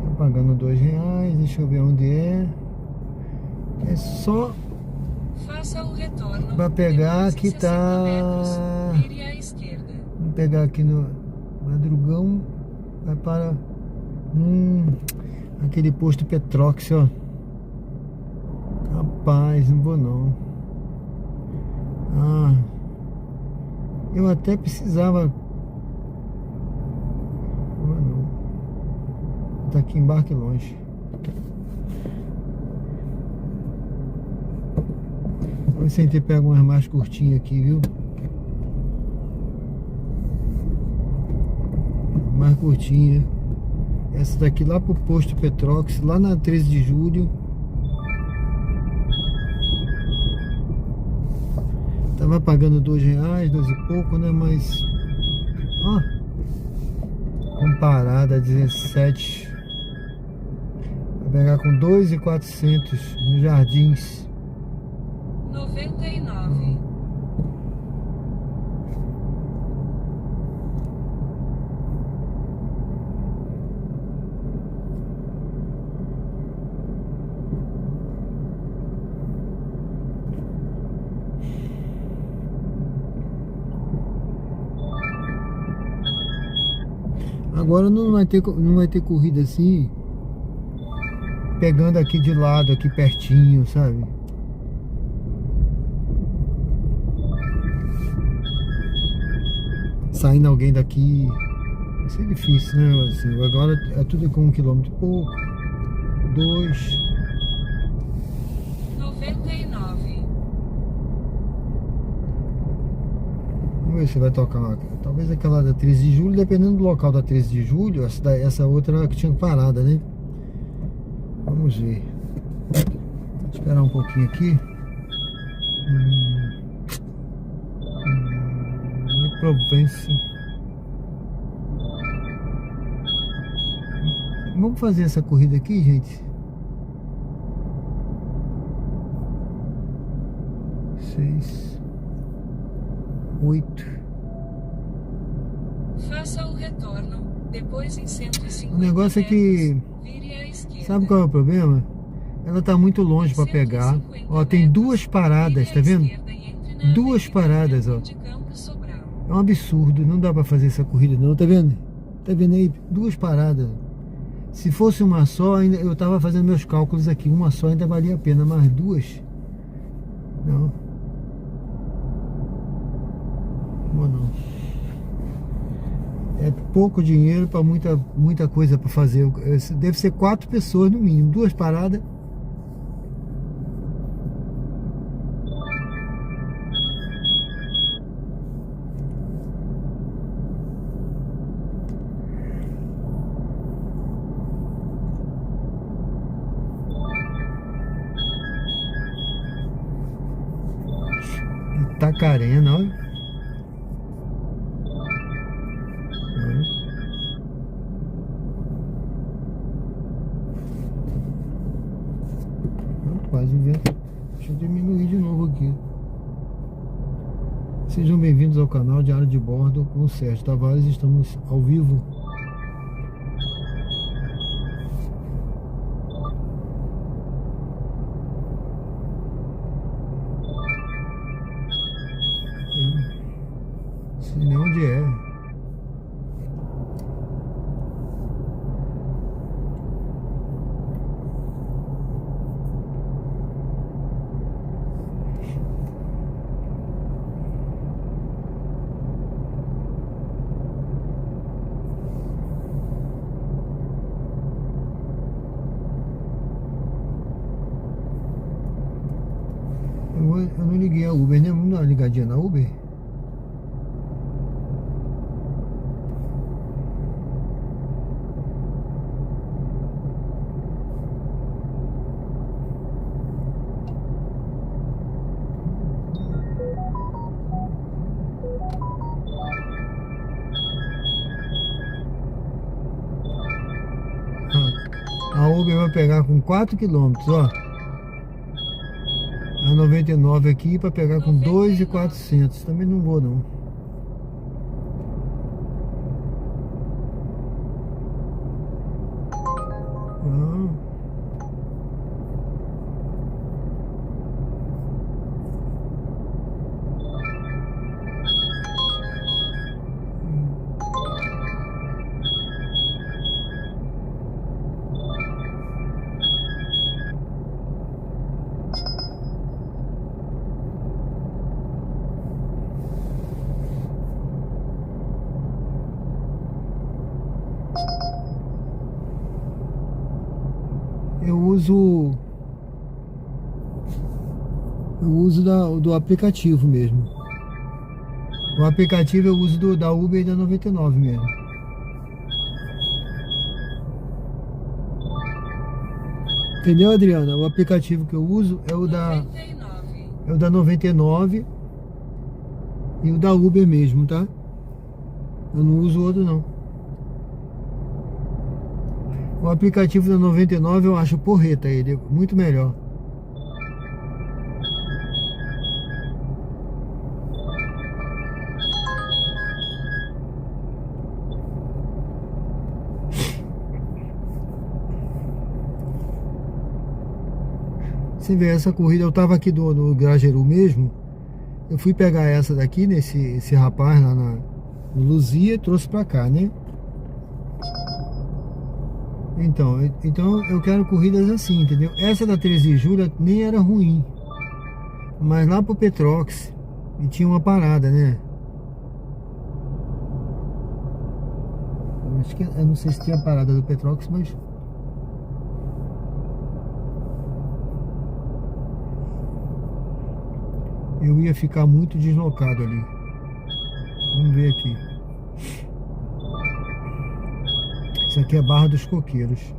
Tá pagando R$2, deixa eu ver onde é. É só
Faça o retorno.
pra pegar
Depois de
que
60
tá...
metros, vire à esquerda.
Vamos pegar aqui no Madrugão. Vai para aquele posto Petrox, ó. Rapaz, não vou não. Ah, eu até precisava. Não. Tá aqui, embarque longe. Vamos ver se a gente pega umas mais curtinhas aqui, viu? Mais curtinha. Essa daqui lá pro posto Petrox, lá na 13 de julho. Tava pagando R$2, 2 e pouco, né? Mas ó, comparada a 17. Vai pegar com 2.400 nos Jardins.
99.
Agora não vai ter corrida assim, pegando aqui de lado, aqui pertinho, sabe? Saindo alguém daqui, vai ser difícil, né? Assim, agora é tudo com 1 km e pouco, 2.
99.
Vamos ver se vai tocar uma, talvez aquela da 13 de julho, dependendo do local da 13 de julho, essa outra que tinha parada, né? Vamos ver. Vou esperar um pouquinho aqui. Provença. Vamos fazer essa corrida aqui, gente. 6, 8.
Faça o retorno, depois em 150
O negócio é que...
metros, vire à esquerda.
Sabe qual é o problema? Ela tá muito longe para pegar. Ó, tem 2 paradas, tá vendo? 2 paradas, ó. É um absurdo, não dá para fazer essa corrida não, tá vendo? Tá vendo aí? 2 paradas. Se fosse uma só, ainda eu tava fazendo meus cálculos aqui. Uma só ainda valia a pena, mas 2... Não. Não. É pouco dinheiro para muita coisa para fazer. Deve ser 4 pessoas no mínimo, 2 paradas. Itacarena, olha. Quase vento. Deixa eu diminuir de novo aqui. Sejam bem-vindos ao canal Diário de Bordo com o Sérgio Tavares. Estamos ao vivo. Sei nem onde é. Eu não liguei a Uber, né? Vamos dar uma ligadinha na Uber? A Uber vai pegar com 4 km, ó. A 99 aqui para pegar com 2.400. Também não vou não. Eu uso do aplicativo mesmo. O aplicativo eu uso da Uber e da 99 mesmo. Entendeu, Adriana? O aplicativo que eu uso é o da 99 e o da Uber mesmo, tá? Eu não uso outro não. O aplicativo da 99 eu acho porreta ele, muito melhor. Você vê, essa corrida, eu tava aqui no Grajaú mesmo. Eu fui pegar essa daqui, esse rapaz lá no Luzia, e trouxe pra cá, né? Então eu quero corridas assim, entendeu? Essa da 13 de julho nem era ruim. Mas lá pro Petrox, e tinha uma parada, né? Acho que, eu não sei se tinha parada do Petrox, mas... eu ia ficar muito deslocado ali. Vamos ver aqui. Isso aqui é Barra dos Coqueiros.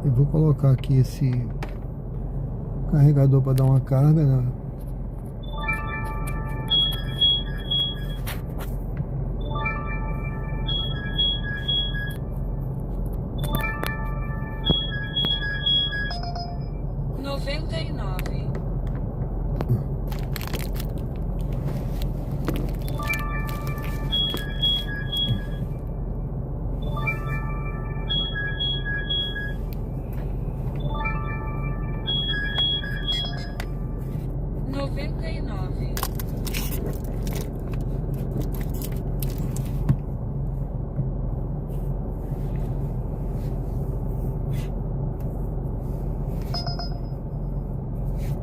Eu vou colocar aqui esse carregador para dar uma carga, né?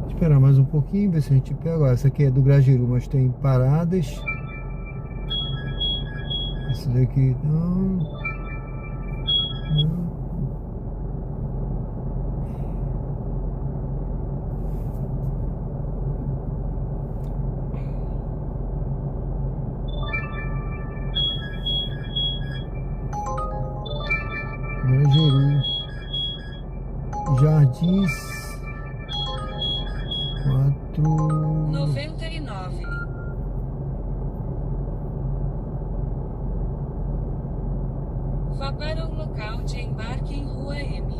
Esperar mais um pouquinho, ver se a gente pega. Ó, essa aqui é do Grajaru, mas tem paradas. Esse daqui não. Não. Grajaru. Jardins.
99. Vá para o local de embarque em Rua M.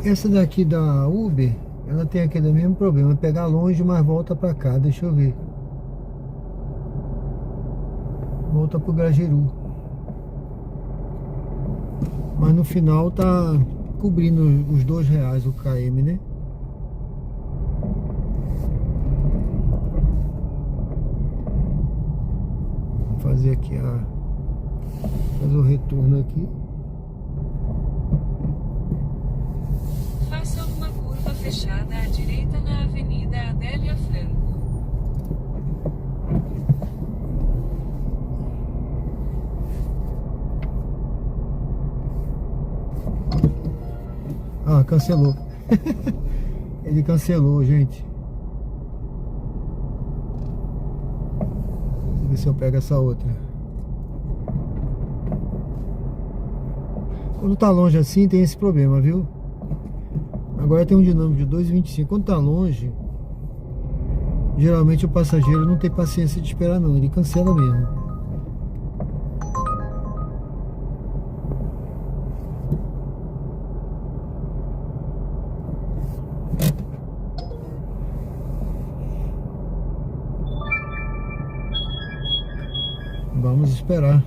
Essa daqui da Uber, ela tem aquele mesmo problema, pegar longe, mas volta pra cá. Deixa eu ver. Volta pro Grajaru. Mas no final tá cobrindo os R$2 o KM, né? Vamos fazer aqui fazer o retorno aqui.
Faça uma curva fechada à direita na Avenida Adélia Franco.
Ah, cancelou. Ele cancelou, gente. Vou ver se eu pego essa outra. Quando tá longe assim tem esse problema, viu? Agora tem um dinâmico de 2,25. Quando tá longe, geralmente o passageiro não tem paciência de esperar não. Ele cancela mesmo. Vamos esperar.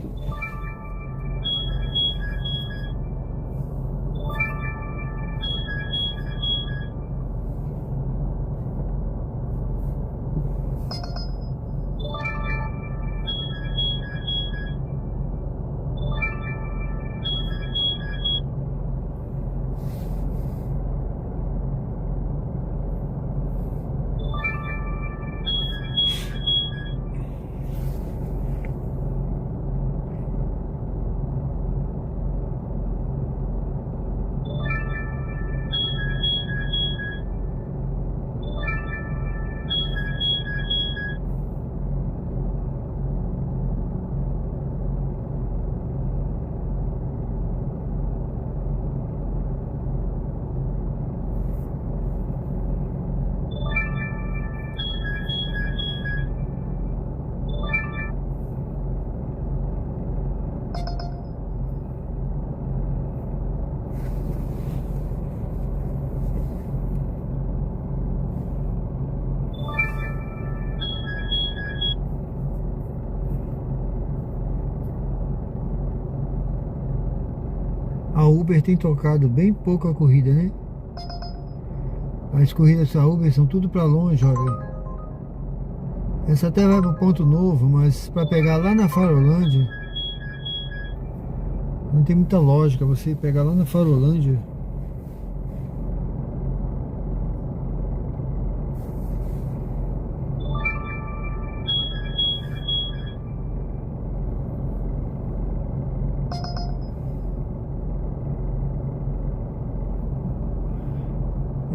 A Uber tem tocado bem pouco a corrida, né? As corridas da Uber são tudo pra longe, olha. Essa até vai pro Ponto Novo, mas pra pegar lá na Farolândia não tem muita lógica você pegar lá na Farolândia.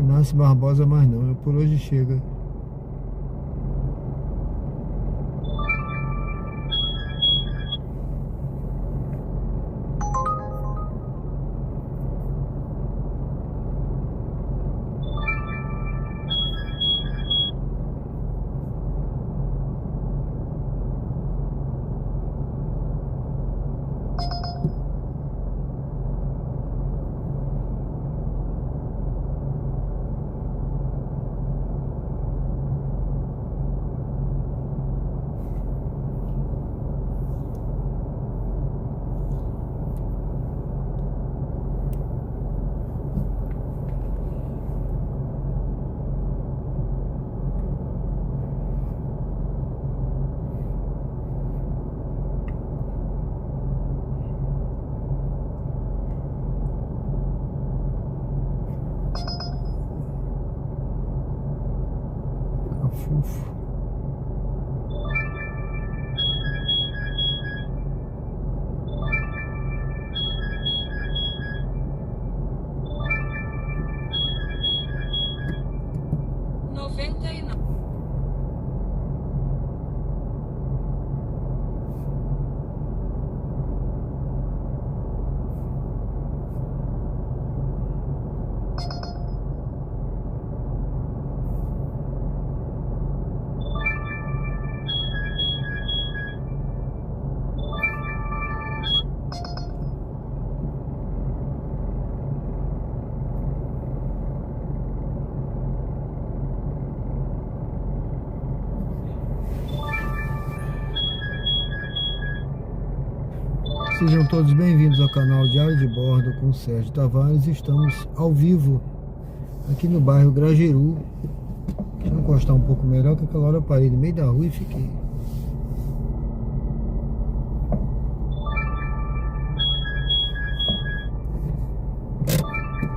Inácio Barbosa mais não, por hoje chega. fofo. Sejam todos bem-vindos ao canal Diário de Bordo com Sérgio Tavares. Estamos ao vivo aqui no bairro Grajeru. Deixa eu encostar um pouco melhor, que aquela hora eu parei no meio da rua e fiquei.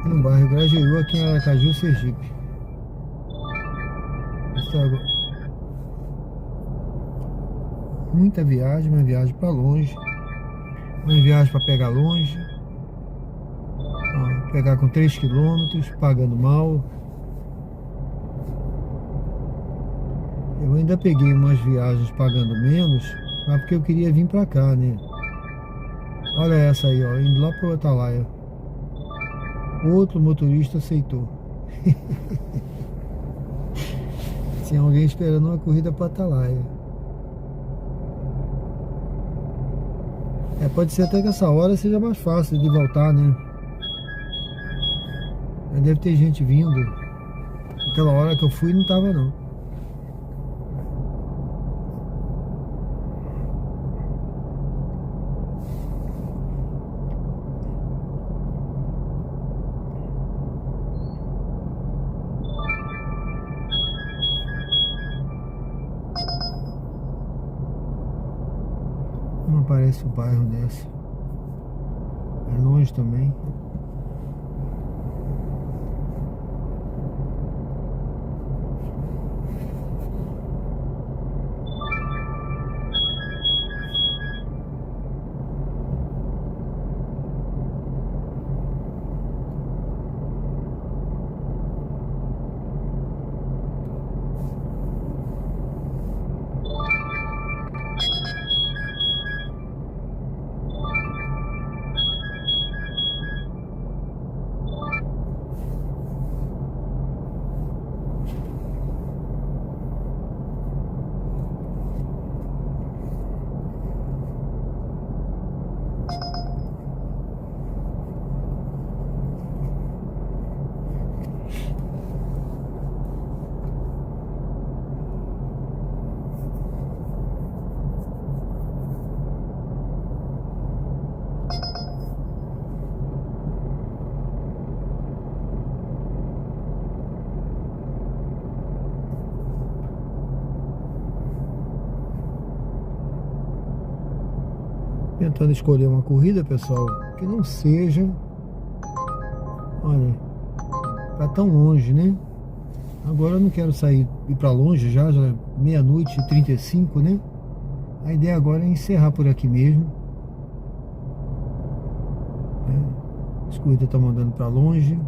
No bairro Grajeru, aqui em Aracaju, Sergipe. Muita viagem, uma viagem para longe. Uma viagem para pegar longe, pegar com 3 km, pagando mal. Eu ainda peguei umas viagens pagando menos, mas porque eu queria vir para cá, né? Olha essa aí, ó, indo lá para o Atalaia. Outro motorista aceitou. Tinha alguém esperando uma corrida para Atalaia. Pode ser até que essa hora seja mais fácil de voltar, né? Mas deve ter gente vindo. Aquela hora que eu fui não tava não. Não aparece o bairro nessa. É longe também. Tentando escolher uma corrida, pessoal, que não seja, olha, para tão longe, né? Agora eu não quero sair, ir para longe já é 00:35, né? A ideia agora é encerrar por aqui mesmo. As corridas estão mandando para longe.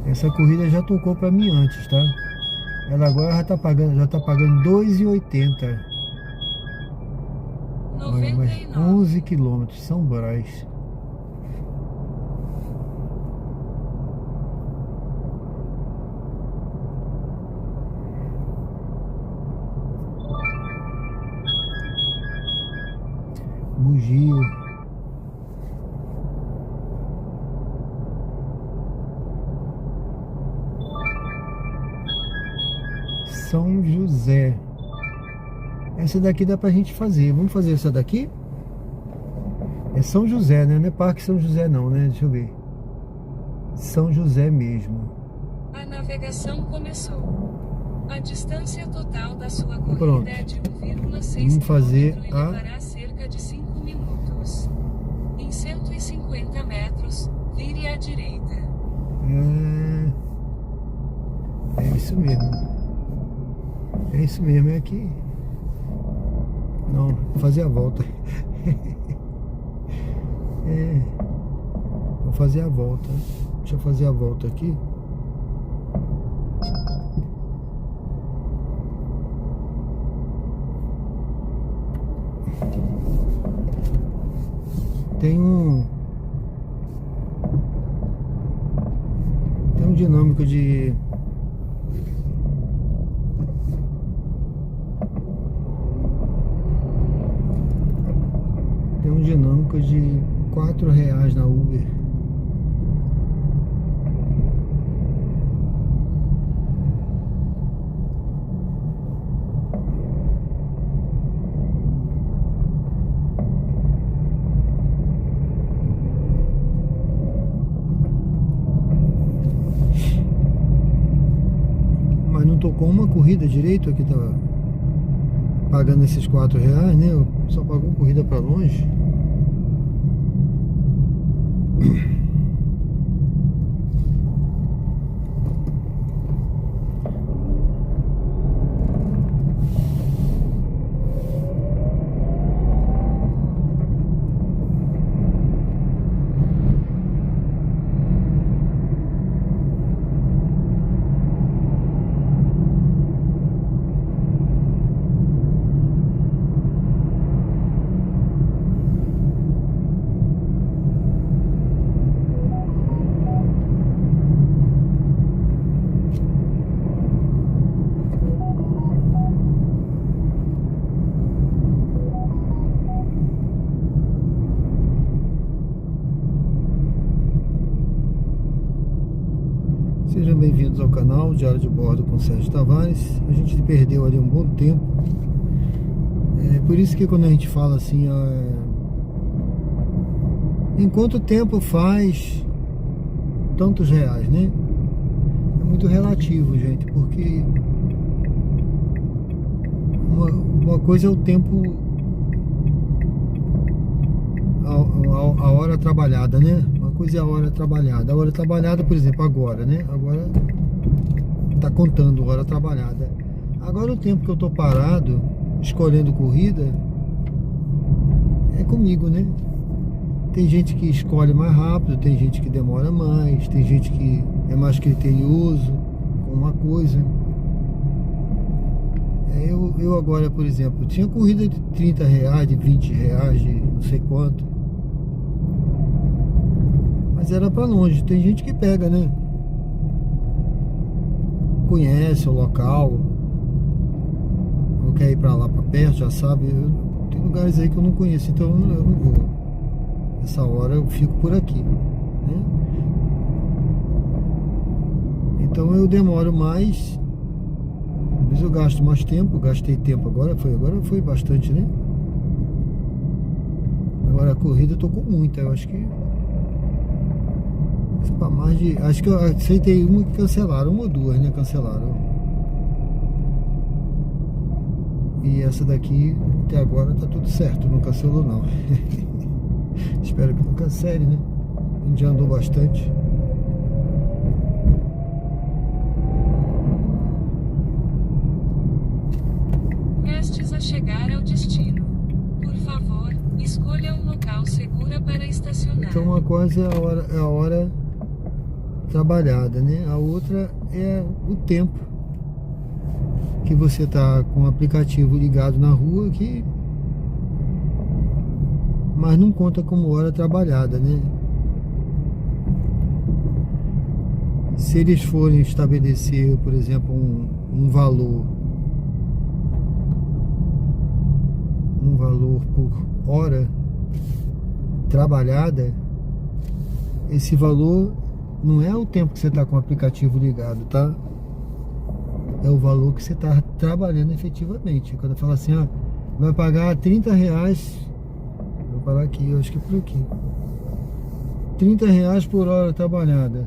Essa corrida já tocou para mim antes, tá? Ela agora já tá pagando R$2,80. Olha, mais 11 km, São Brás. Bugio. São José. Essa daqui dá pra gente fazer. Vamos fazer essa daqui? É São José, né? Não é Parque São José não, né? Deixa eu ver. São José mesmo.
A navegação começou. A distância total da sua corrida
Pronto.
é de 1,6
Vamos fazer
km e
a-
levará cerca de 5 minutos. Em 150 metros, vire à direita.
É isso mesmo. É isso mesmo, é aqui. Não, vou fazer a volta. Vou fazer a volta. Deixa eu fazer a volta aqui. Tem um dinâmico de R$4 na Uber. Mas não tocou uma corrida direito aqui, tava pagando esses R$4, né? Só pagou corrida pra longe. Sejam bem-vindos ao canal Diário de Bordo com Sérgio Tavares. A gente perdeu ali um bom tempo. É por isso que quando a gente fala assim, em quanto tempo faz tantos reais, né? É muito relativo, gente, porque uma coisa é o tempo, a hora trabalhada, né? Uma coisa é a hora trabalhada. A hora trabalhada, por exemplo, agora, né? Agora tá contando hora trabalhada. Agora o tempo que eu tô parado escolhendo corrida é comigo, né? Tem gente que escolhe mais rápido, tem gente que demora mais, tem gente que é mais criterioso com uma coisa. Eu agora, por exemplo, tinha corrida de R$30, de R$20, de não sei quanto. Mas era pra longe, tem gente que pega, né? Conhece o local, ou quer ir pra lá, pra perto, já sabe. Tem lugares aí que eu não conheço, então eu não vou. Essa hora eu fico por aqui, né? Então eu demoro mais, mas eu gasto mais tempo, gastei tempo agora foi bastante, né? Agora a corrida eu tô com muita, eu acho que para mais de, acho que eu aceitei uma que cancelaram, uma ou duas, né? Cancelaram. E essa daqui até agora tá tudo certo, não cancelou não. Espero que não cancele, né? A gente já andou bastante.
Prestes a chegar ao destino. Por favor, escolha um local seguro para estacionar.
Então uma coisa é a hora trabalhada, né? A outra é o tempo que você tá com o aplicativo ligado na rua, que mas não conta como hora trabalhada, né? Se eles forem estabelecer, por exemplo, um valor por hora trabalhada, esse valor não é o tempo que você está com o aplicativo ligado, tá? É o valor que você está trabalhando efetivamente. Quando eu falo assim, vai pagar R$30, vou parar aqui, eu acho que é por aqui, R$30 por hora trabalhada.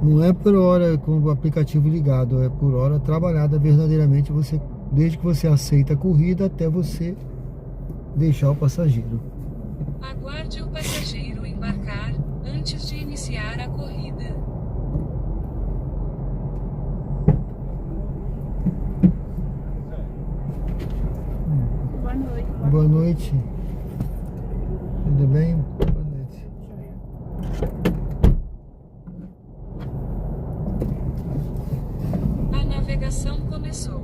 Não é por hora com o aplicativo ligado, é por hora trabalhada verdadeiramente, você, desde que você aceita a corrida até você deixar o passageiro.
Aguarde o passageiro embarcar antes de iniciar a corrida.
Boa noite.
Boa noite. Tudo bem? Boa noite.
A navegação começou.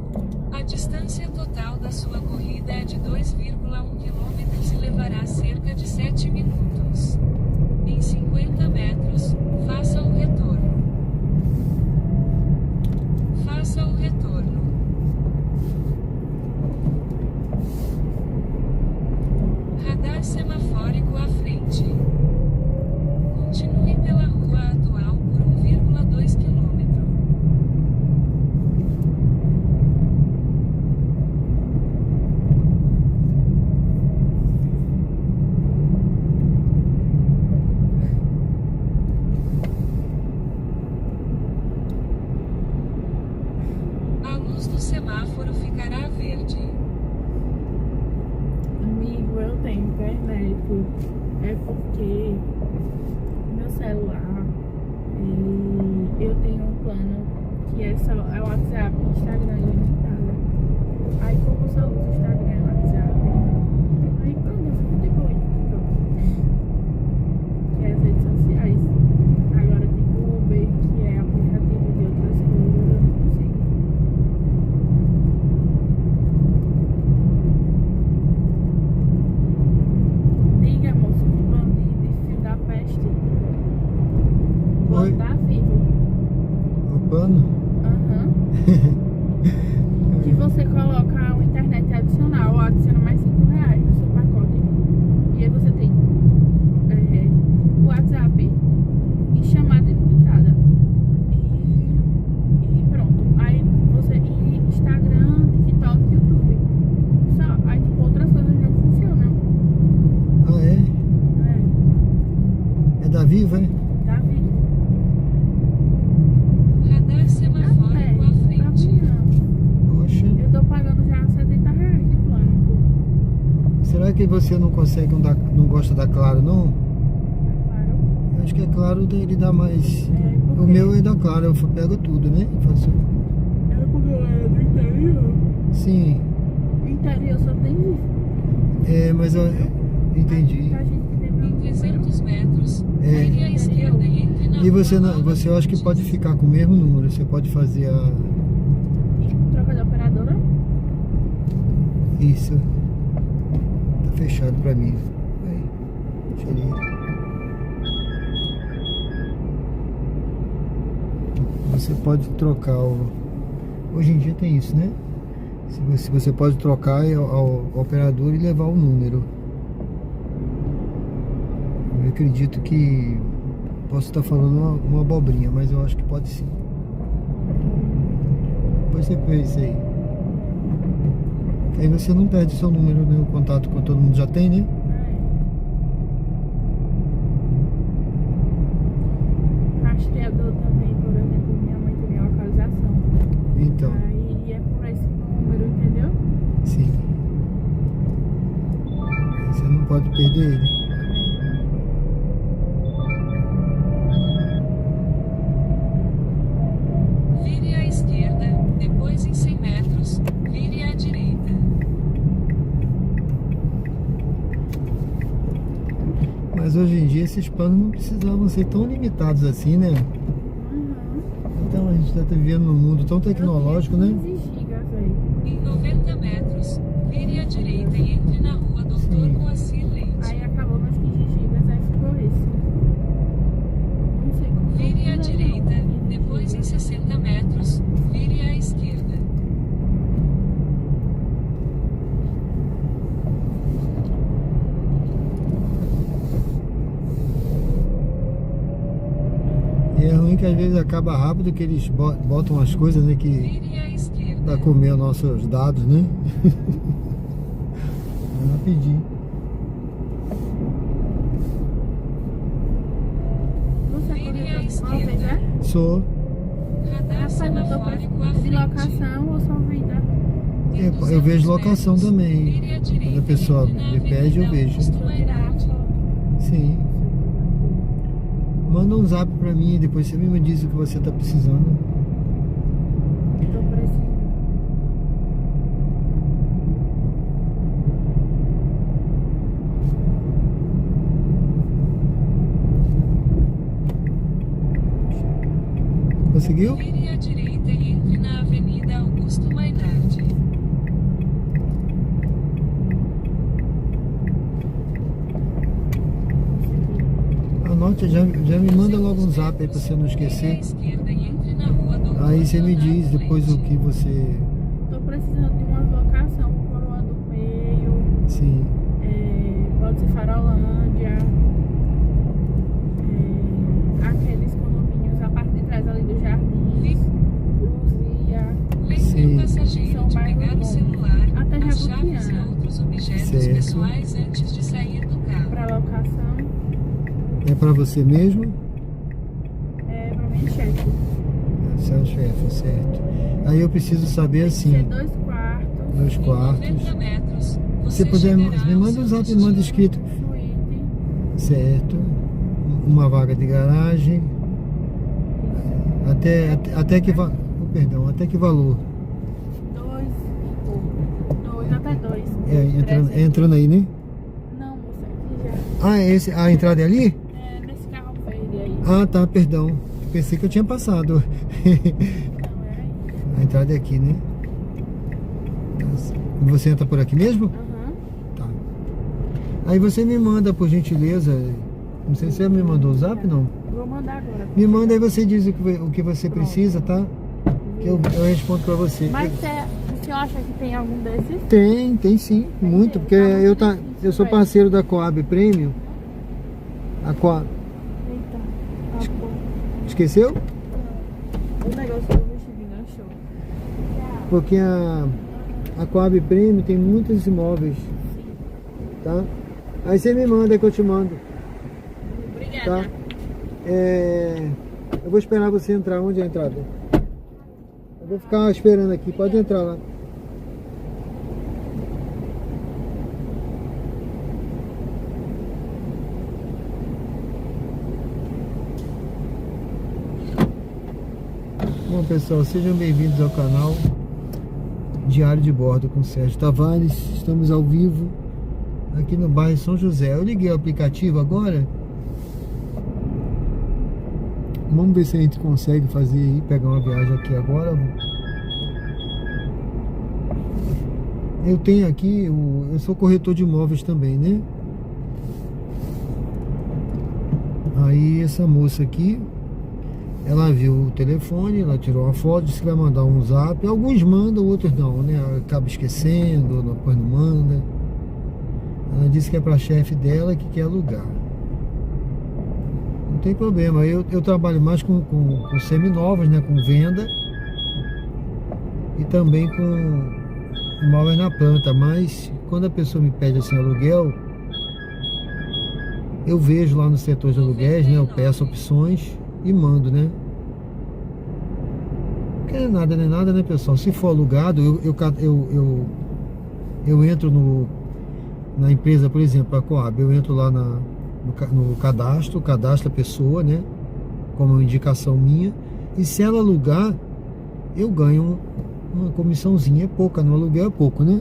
A distância total da sua corrida é de 2,1 km e levará cerca de 7 minutos. Em 50 metros, faça o retorno. Faça o retorno. Radar semafórico à frente. Continue pela rua atual por 1,2 km. A luz do semáforo ficará verde.
Amigo, eu tenho internet. É porque meu celular, eu tenho um plano que é só o WhatsApp, Instagram ilimitado. Aí como eu só uso Instagram e WhatsApp, aí quando eu fico de boa, então, que é as redes sociais. Agora tipo o Uber, que é aplicativo de outras coisas, eu não consigo. Diga, moço, que bando de fio da peste.
Oi.
Tá vivo.
O pano?
Aham. Que você coloca a internet adicional, ou adiciona mais R$5 no seu pacote. E aí você tem o WhatsApp e chamada ilimitada. E pronto. Aí você. E Instagram, TikTok, YouTube. Só. Aí tipo, outras coisas não funcionam.
Ah, é?
É.
É da Viva, é?
Tá vivo.
Radar semafórico à frente.
Poxa.
Eu tô pagando já R$70 de plano.
Será que você não consegue, não gosta da Claro, não?
Claro.
Eu acho que é Claro, ele dá mais...
É, porque
O meu é da Claro, eu pego tudo, né? Faço...
é porque é do interior.
Sim,
Interior só tem isso.
mas eu entendi.
A gente tem
Em 300 metros,
É.
vire à esquerda e entre na
E você,
rua
não, você eu acho que pode ficar com o mesmo número, você pode fazer a...
Troca de operadora?
Isso. Tá fechado pra mim. Aí, deixa eu ir. Você pode trocar o... Hoje em dia tem isso, né? Se você pode trocar ao operador e levar o número. Eu acredito que... Posso estar falando uma abobrinha, mas eu acho que pode sim. Depois você vê isso aí. Aí você não perde seu número, né? O contato que todo mundo já tem, né?
Rastreador também, por exemplo, minha mãe tem minha localização.
Então,
Aí é por esse número, entendeu?
sim. Você não pode perder ele.
Vire à esquerda, depois em 100 metros, vire à direita.
Mas hoje em dia esses planos não precisavam ser tão limitados assim, né? Então a gente está vivendo num mundo tão tecnológico, né?
15 gigas, velho.
Em 90 metros, vire à direita e entre na rua Dr.
Sim.
Moacir Leite.
Aí acabou meus 15 gigas, aí ficou esse. Não sei como.
Vire à
não,
direita,
15
depois em
gigas.
60 metros, vire à esquerda.
E é ruim que às vezes acaba rápido, que eles botam as coisas, né? Que
Vire à esquerda.
pra comer os nossos dados, né? É rapidinho.
Você
Vire à
Uma vez, né?
Sou.
Radar semafórico à
De
frente.
locação ou só venda?
Eu vejo locação também.
Vire à direita
Quando a pessoa
e entre na
me pede, eu
Avenida
vejo.
Augusto Mayrati.
Sim. Manda um zap pra mim, depois você me diz o que você tá precisando.
Tô precisando.
Conseguiu?
Vire à direita e entre na Avenida Augusto Maynard.
Anote, já me manda logo um zap aí pra você não
Vire à
esquecer.
esquerda e entre na Rua Doutor
Aí você me diz
Leonardo
depois o
Leite.
que você...
Tô precisando de umas locação, Coroa do Meio,
Sim.
pode ser Farolândia, aqueles condomínios a parte de trás ali do Jardim, Luzia,
Lembre
Sim.
o passageiro
São
de
bairros
pegar o
bons.
celular,
Até
as chaves e
Jabutiana.
outros objetos
Certo.
pessoais antes de sair do carro.
pra locação,
É pra você mesmo?
pra minha chefe.
Seu chefe, certo. Aí eu preciso saber
Ser
assim,
2 quartos,
2
Em
quartos.
90 metros,
Se
você
puder,
chegará
me
ao
manda
seu
um zap,
destino.
manda escrito.
suíte,
Certo. Uma vaga de garagem. Até que perdão, até que valor?
2 até 2.
Entrando aí, né?
Não, moça, aqui já.
A entrada é ali?
Nesse carro verde aí.
Ah, tá, perdão. Pensei que eu tinha passado.
Não, é aí.
A entrada é aqui, né? Você entra por aqui mesmo?
Aham.
Tá. Aí você me manda, por gentileza. Não sei se você me mandou o zap, não.
Vou mandar agora.
Me manda aí, você diz o que você precisa, tá? Que eu respondo pra você.
Mas o senhor acha que tem algum desses?
Tem sim, muito, porque eu sou parceiro da Coab Premium. A Coab.
Eita, tá bom.
Esqueceu?
O negócio do vestidinho achou.
Porque a Coab Premium tem muitos imóveis, tá? Aí você me manda que eu te mando,
Obrigada.
tá? Eu vou esperar você entrar. Onde é a entrada? Eu vou ficar esperando aqui, pode entrar lá. Bom, pessoal, sejam bem-vindos ao canal Diário de Bordo com Sérgio Tavares. Estamos ao vivo aqui no bairro São José. Eu liguei o aplicativo agora. Vamos ver se a gente consegue fazer aí, pegar uma viagem aqui agora. Eu tenho aqui, eu sou corretor de imóveis também, né? Aí essa moça aqui, ela viu o telefone, ela tirou uma foto, disse que vai mandar um zap. Alguns mandam, outros não, né? Acaba esquecendo, depois não manda. Ela disse que é para chefe dela que quer alugar. Não tem problema, eu trabalho mais com seminovas, né? Com venda. E também com imóveis na planta. Mas quando a pessoa me pede assim aluguel, eu vejo lá no setor de aluguéis, né? Eu peço opções e mando, né? Porque não é nada, né, pessoal? Se for alugado, eu entro na empresa, por exemplo, a Coab, eu entro lá no cadastro a pessoa, né? Como uma indicação minha. E se ela alugar, eu ganho uma comissãozinha, é pouca, no aluguel é pouco, né?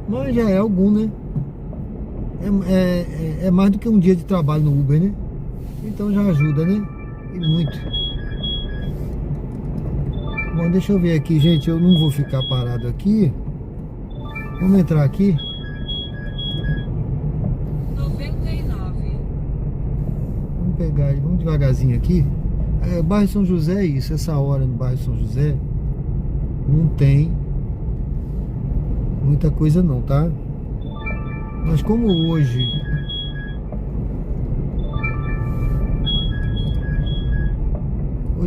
Mas já é algum, né? É mais do que um dia de trabalho no Uber, né? Então já ajuda, né? E muito. Bom, deixa eu ver aqui, gente. Eu não vou ficar parado aqui. Vamos entrar aqui.
99.
Vamos pegar, vamos devagarzinho aqui. Bairro São José é isso. Essa hora no bairro São José não tem muita coisa não, tá? Mas como hoje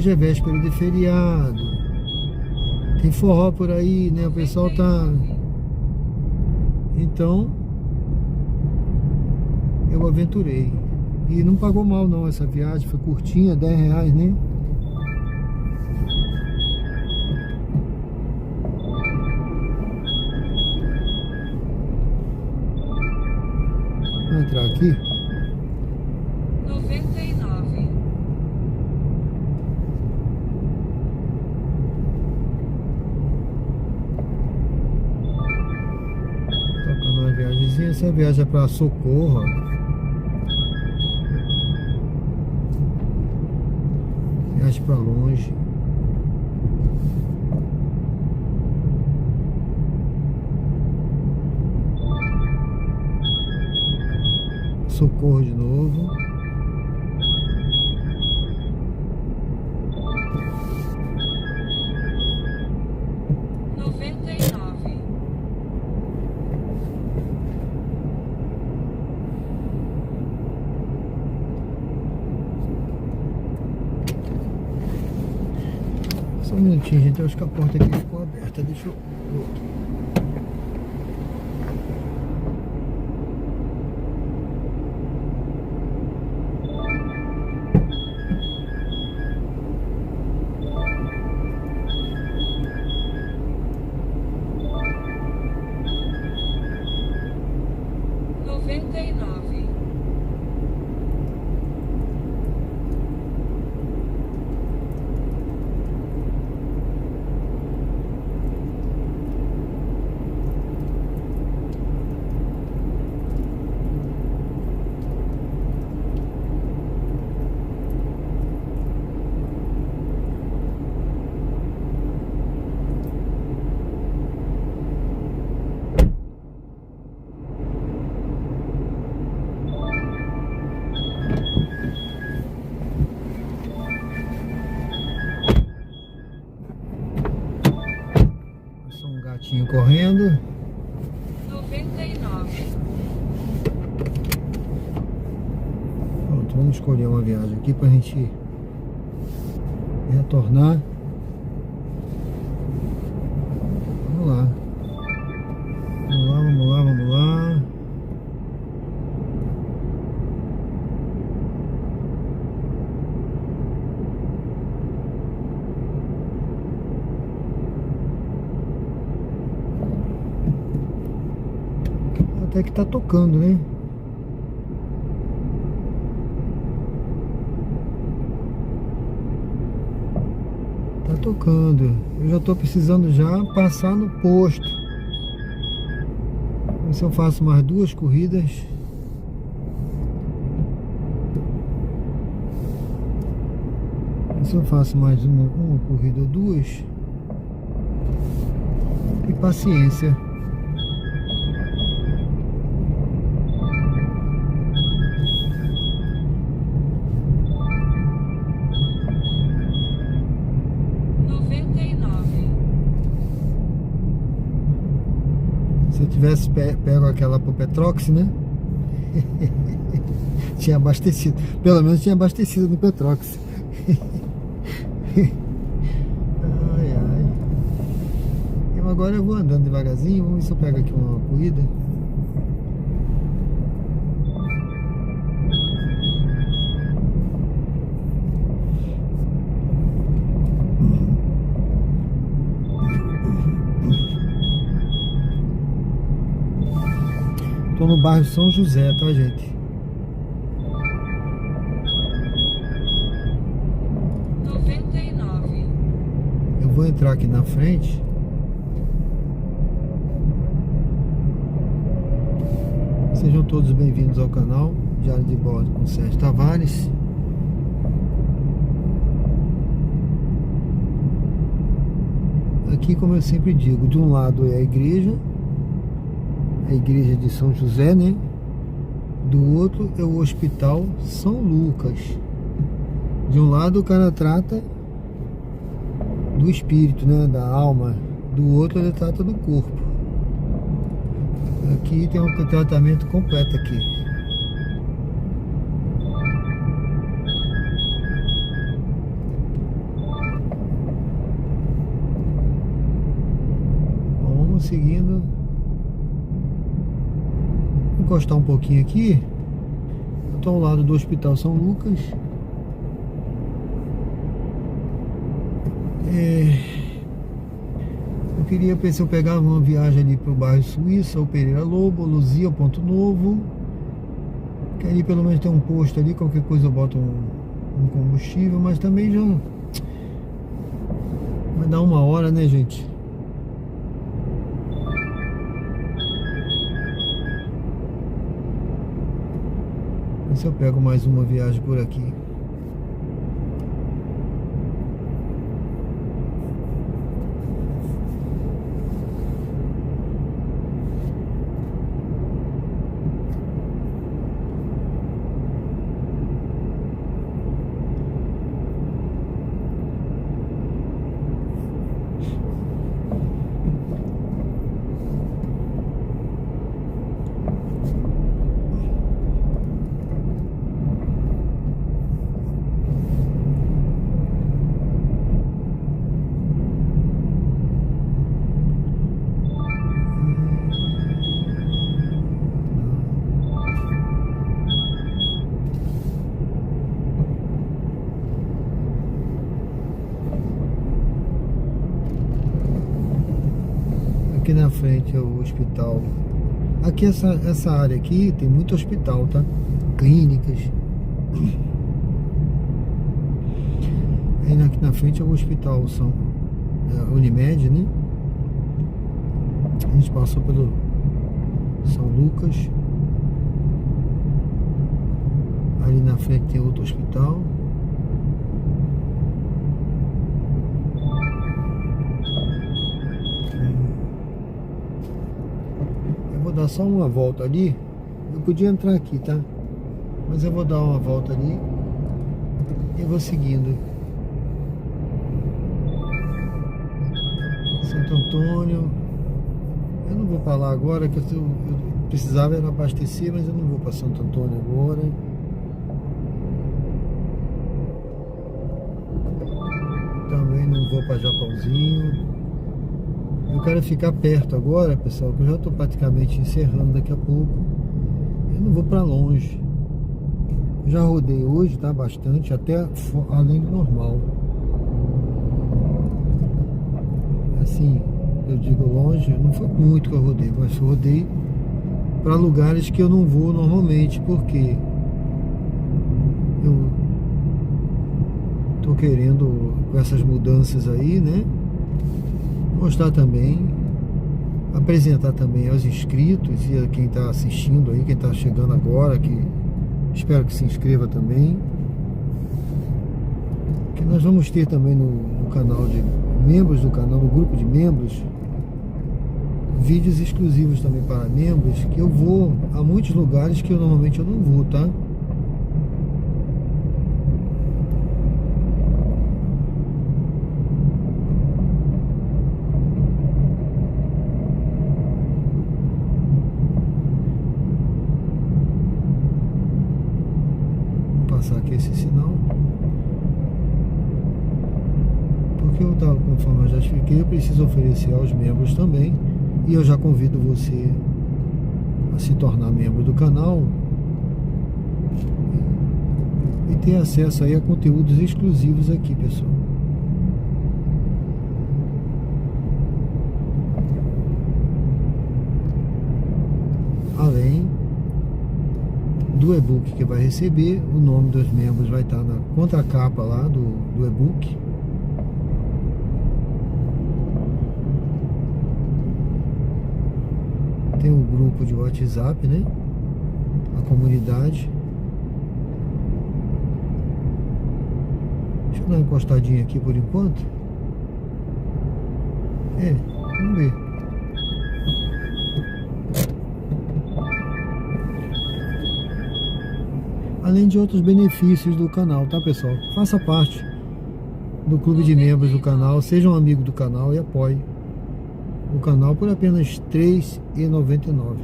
é véspera de feriado, tem forró por aí, né? O pessoal tá... Então eu aventurei. E não pagou mal não essa viagem, foi curtinha, R$10, né? Vou entrar aqui.
99.
Tocando uma viagemzinha. Essa viagem é pra Socorro, ó. Viagem pra longe. Socorro de novo. Só um minutinho, gente. Eu acho que a porta aqui ficou aberta. Deixa eu... Correndo.
99.
Pronto, vamos escolher uma viagem aqui pra gente retornar. Vamos lá. Vamos lá, vamos lá, vamos lá. Até que tá tocando, né? Tá tocando. Eu já tô precisando já passar no posto. Ver se eu faço mais 2 corridas. Ver se eu faço mais uma corrida ou 2. E paciência. Se eu tivesse pego aquela pro Petrox, né? Tinha abastecido. Pelo menos tinha abastecido no Petrox. Ai, ai. Eu agora eu vou andando devagarzinho. Vamos ver se eu pego aqui uma corrida. Tô no bairro São José, tá, gente? Eu vou entrar aqui na frente. Sejam todos bem-vindos ao canal Diário de Bordo com Sérgio Tavares. Aqui, como eu sempre digo, de um lado é a igreja de São José, né? Do outro é o Hospital São Lucas. De um lado o cara trata do espírito, né? Da alma. Do outro ele trata do corpo. Aqui tem um tratamento completo aqui. Vamos seguindo. Vou encostar um pouquinho aqui. Estou ao lado do Hospital São Lucas. Eu queria ver se eu pegava uma viagem ali para o bairro Suíça, ou Pereira Lobo, Luzia, Ponto Novo. Que ali pelo menos tem um posto ali, qualquer coisa eu boto um combustível, mas também já vai dar 1 hora, né, gente? Ver se eu pego mais uma viagem por aqui. Aqui na frente é o hospital. Aqui essa área aqui tem muito hospital, tá? Clínicas. Aí aqui na frente é o hospital Unimed, né? A gente passou pelo São Lucas. Ali na frente tem outro hospital. Vou dar só uma volta ali. Eu podia entrar aqui, tá? Mas eu vou dar uma volta ali e vou seguindo. Santo Antônio. Eu não vou para lá agora, que eu precisava era abastecer, mas eu não vou para Santo Antônio agora. Também não vou para Japãozinho. Eu quero ficar perto agora, pessoal, que eu já estou praticamente encerrando daqui a pouco. Eu não vou para longe. Eu já rodei hoje, tá? Bastante, até além do normal. Assim, eu digo longe, não foi muito que eu rodei, mas eu rodei para lugares que eu não vou normalmente, porque eu tô querendo, com essas mudanças aí, né? Mostrar também, apresentar também aos inscritos e a quem está assistindo aí, quem está chegando agora, que espero que se inscreva também, que nós vamos ter também no canal de membros do canal, no grupo de membros, vídeos exclusivos também para membros, que eu vou a muitos lugares que normalmente eu não vou, tá? Aqui esse sinal, porque conforme eu já expliquei, eu preciso oferecer aos membros também, e eu já convido você a se tornar membro do canal e ter acesso aí a conteúdos exclusivos aqui, pessoal. Além do e-book que vai receber, o nome dos membros vai estar na contracapa lá do e-book. Tem o grupo de WhatsApp, né? A comunidade. Deixa eu dar uma encostadinha aqui por enquanto. Vamos ver. Além de outros benefícios do canal, tá, pessoal? Faça parte do clube de membros do canal, seja um amigo do canal e apoie o canal por apenas R$ 3,99.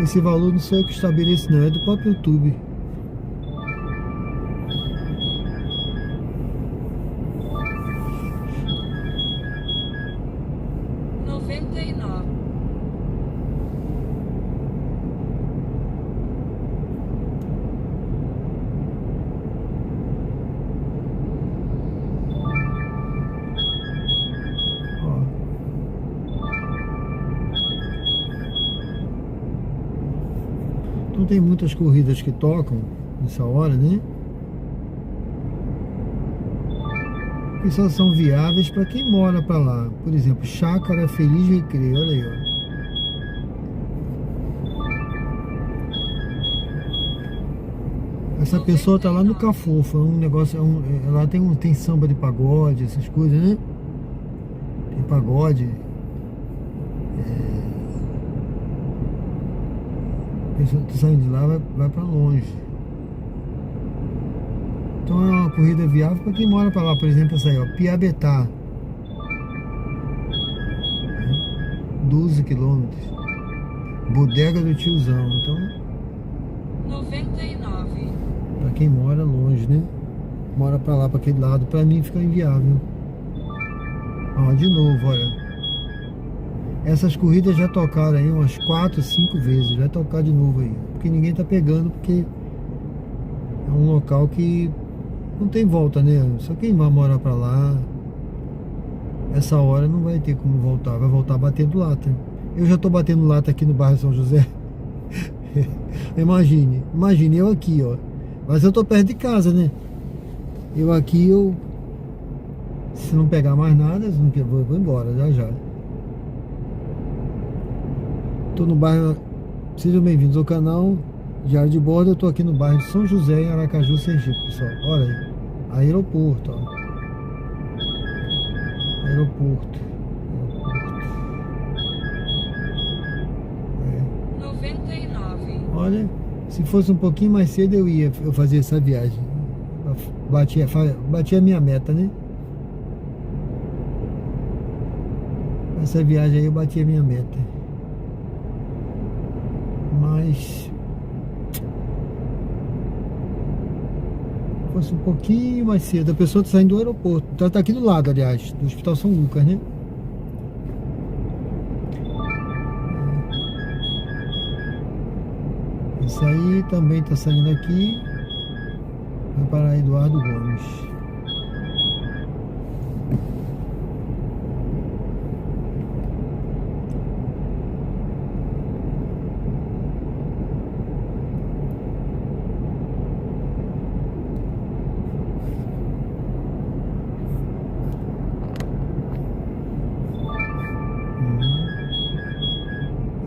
Esse valor não sou eu que estabeleço, não, é do próprio YouTube. tem muitas corridas que tocam nessa hora, né? Que só são viáveis para quem mora para lá. Por exemplo, Chácara Feliz Recreio, olha aí, ó. Essa pessoa tá lá no Cafofo, é um negócio, lá tem samba de pagode, essas coisas, né? Tem pagode. A pessoa tá saindo de lá, vai para longe. Então é uma corrida viável para quem mora para lá. Por exemplo, essa aí, ó, Piabetá, 12 quilômetros. Bodega do Tiozão. Então,
99.
para quem mora longe, né? Mora para lá, para aquele lado, para mim fica inviável. Ó, de novo, olha. Essas corridas já tocaram aí umas 4, 5 vezes. Vai tocar de novo aí. Porque ninguém tá pegando, porque é um local que não tem volta, né? Só quem vai morar pra lá, essa hora não vai ter como voltar. Vai voltar batendo lata. Eu já tô batendo lata aqui no bairro São José. Imagine eu aqui, ó. Mas eu tô perto de casa, né? Eu aqui, se não pegar mais nada, eu vou embora, já. Tô no bairro, sejam bem-vindos ao canal Diário de Bordo. Eu tô aqui no bairro de São José, em Aracaju, Sergipe, pessoal. Olha aí, aeroporto, ó. Aeroporto.
99.
Olha, se fosse um pouquinho mais cedo eu fazia essa viagem. Bati a minha meta, né? Essa viagem aí eu bati a minha meta. Mas se fosse um pouquinho mais cedo, a pessoa está saindo do aeroporto. Ela está aqui do lado, aliás, do Hospital São Lucas, né? Isso aí também está saindo aqui. Vai para Eduardo Gomes.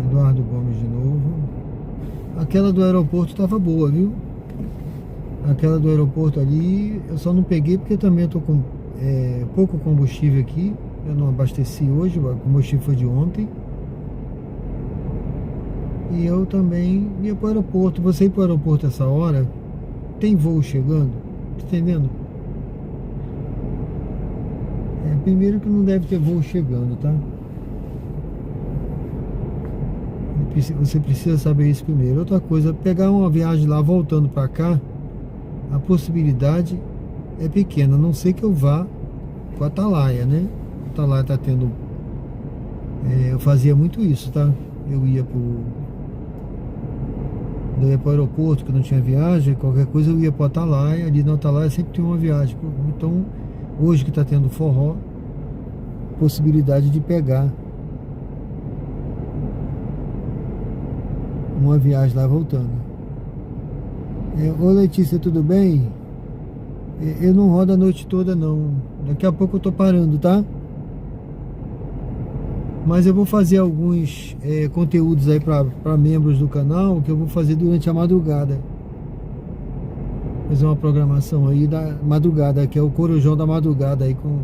Eduardo Gomes de novo. Aquela do aeroporto estava boa, viu? Aquela do aeroporto ali eu só não peguei porque também eu tô com pouco combustível aqui. Eu não abasteci hoje, o combustível foi de ontem. E eu também ia para o aeroporto. Você ir para o aeroporto essa hora, tem voo chegando, tá entendendo? Primeiro que não deve ter voo chegando, tá? Você precisa saber isso primeiro. Outra coisa, pegar uma viagem lá voltando para cá, a possibilidade é pequena, a não ser que eu vá com a Atalaia, né? A Atalaia tá tendo... eu fazia muito isso, tá? Eu ia pro aeroporto, que não tinha viagem, qualquer coisa eu ia pro Atalaia. Ali na Atalaia sempre tinha uma viagem. Então, hoje que tá tendo forró, possibilidade de pegar uma viagem lá voltando. Ô Letícia, tudo bem? Eu não rodo a noite toda não. Daqui a pouco eu tô parando, tá? Mas eu vou fazer alguns conteúdos aí para membros do canal, que eu vou fazer durante a madrugada. Fazer uma programação aí da madrugada, que é o Corujão da Madrugada aí com...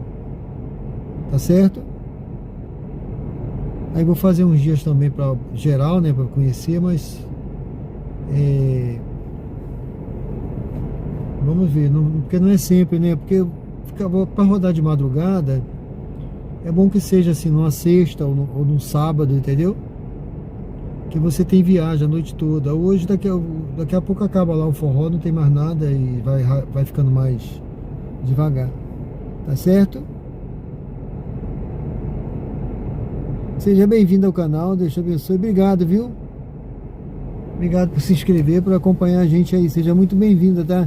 Tá certo? Aí vou fazer uns dias também para geral, né, para conhecer, mas vamos ver, porque não é sempre, né? Porque para rodar de madrugada é bom que seja assim numa sexta ou num sábado, entendeu? Que você tem viagem a noite toda. Hoje daqui a pouco acaba lá o forró, não tem mais nada e vai ficando mais devagar. Tá certo? Seja bem-vindo ao canal, Deus te abençoe. Obrigado, viu? Obrigado por se inscrever, por acompanhar a gente aí. Seja muito bem-vinda, tá?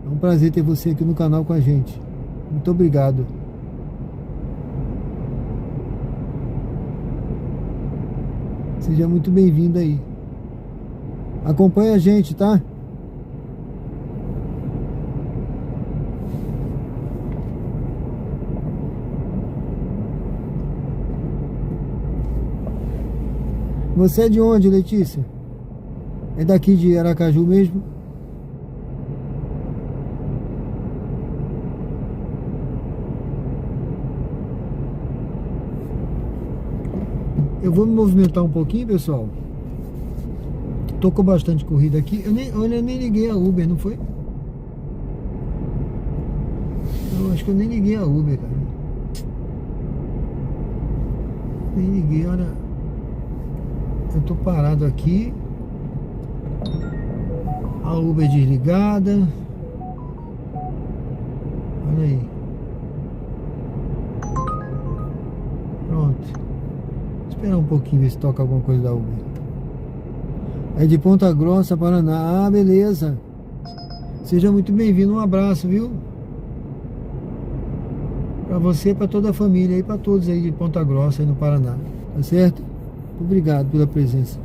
É um prazer ter você aqui no canal com a gente. Muito obrigado. Seja muito bem-vindo aí. Acompanha a gente, tá? Você é de onde, Letícia? É daqui de Aracaju mesmo? Eu vou me movimentar um pouquinho, pessoal. Tô com bastante corrida aqui. Eu nem liguei a Uber, não foi? Eu acho que eu nem liguei a Uber, cara. Nem liguei, olha. Eu tô parado aqui. A Uber desligada. Olha aí. Pronto. Esperar um pouquinho, ver se toca alguma coisa da Uber. É de Ponta Grossa, Paraná. Ah, beleza. Seja muito bem-vindo. Um abraço, viu? Pra você, pra toda a família e pra todos aí de Ponta Grossa, aí no Paraná. Tá certo? Obrigado pela presença.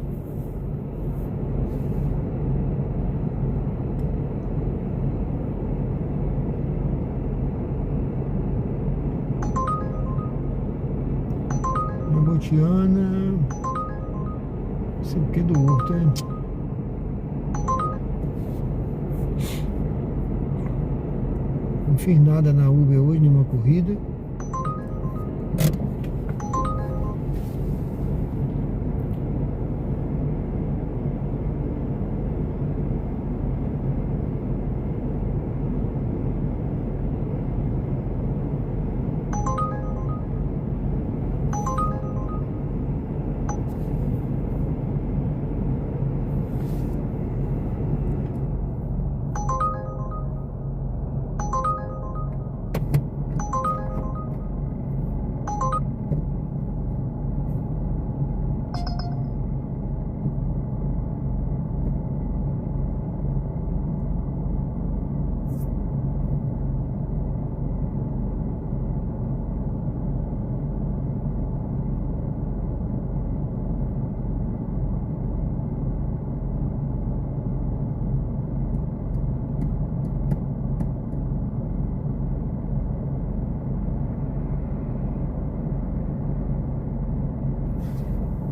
Botiana, não sei o que do Horto, hein? Não fiz nada na Uber hoje, nenhuma corrida.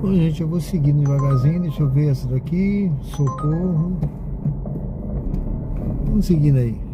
Bom, gente, eu vou seguindo devagarzinho. Deixa eu ver essa daqui. Socorro. Vamos seguindo aí.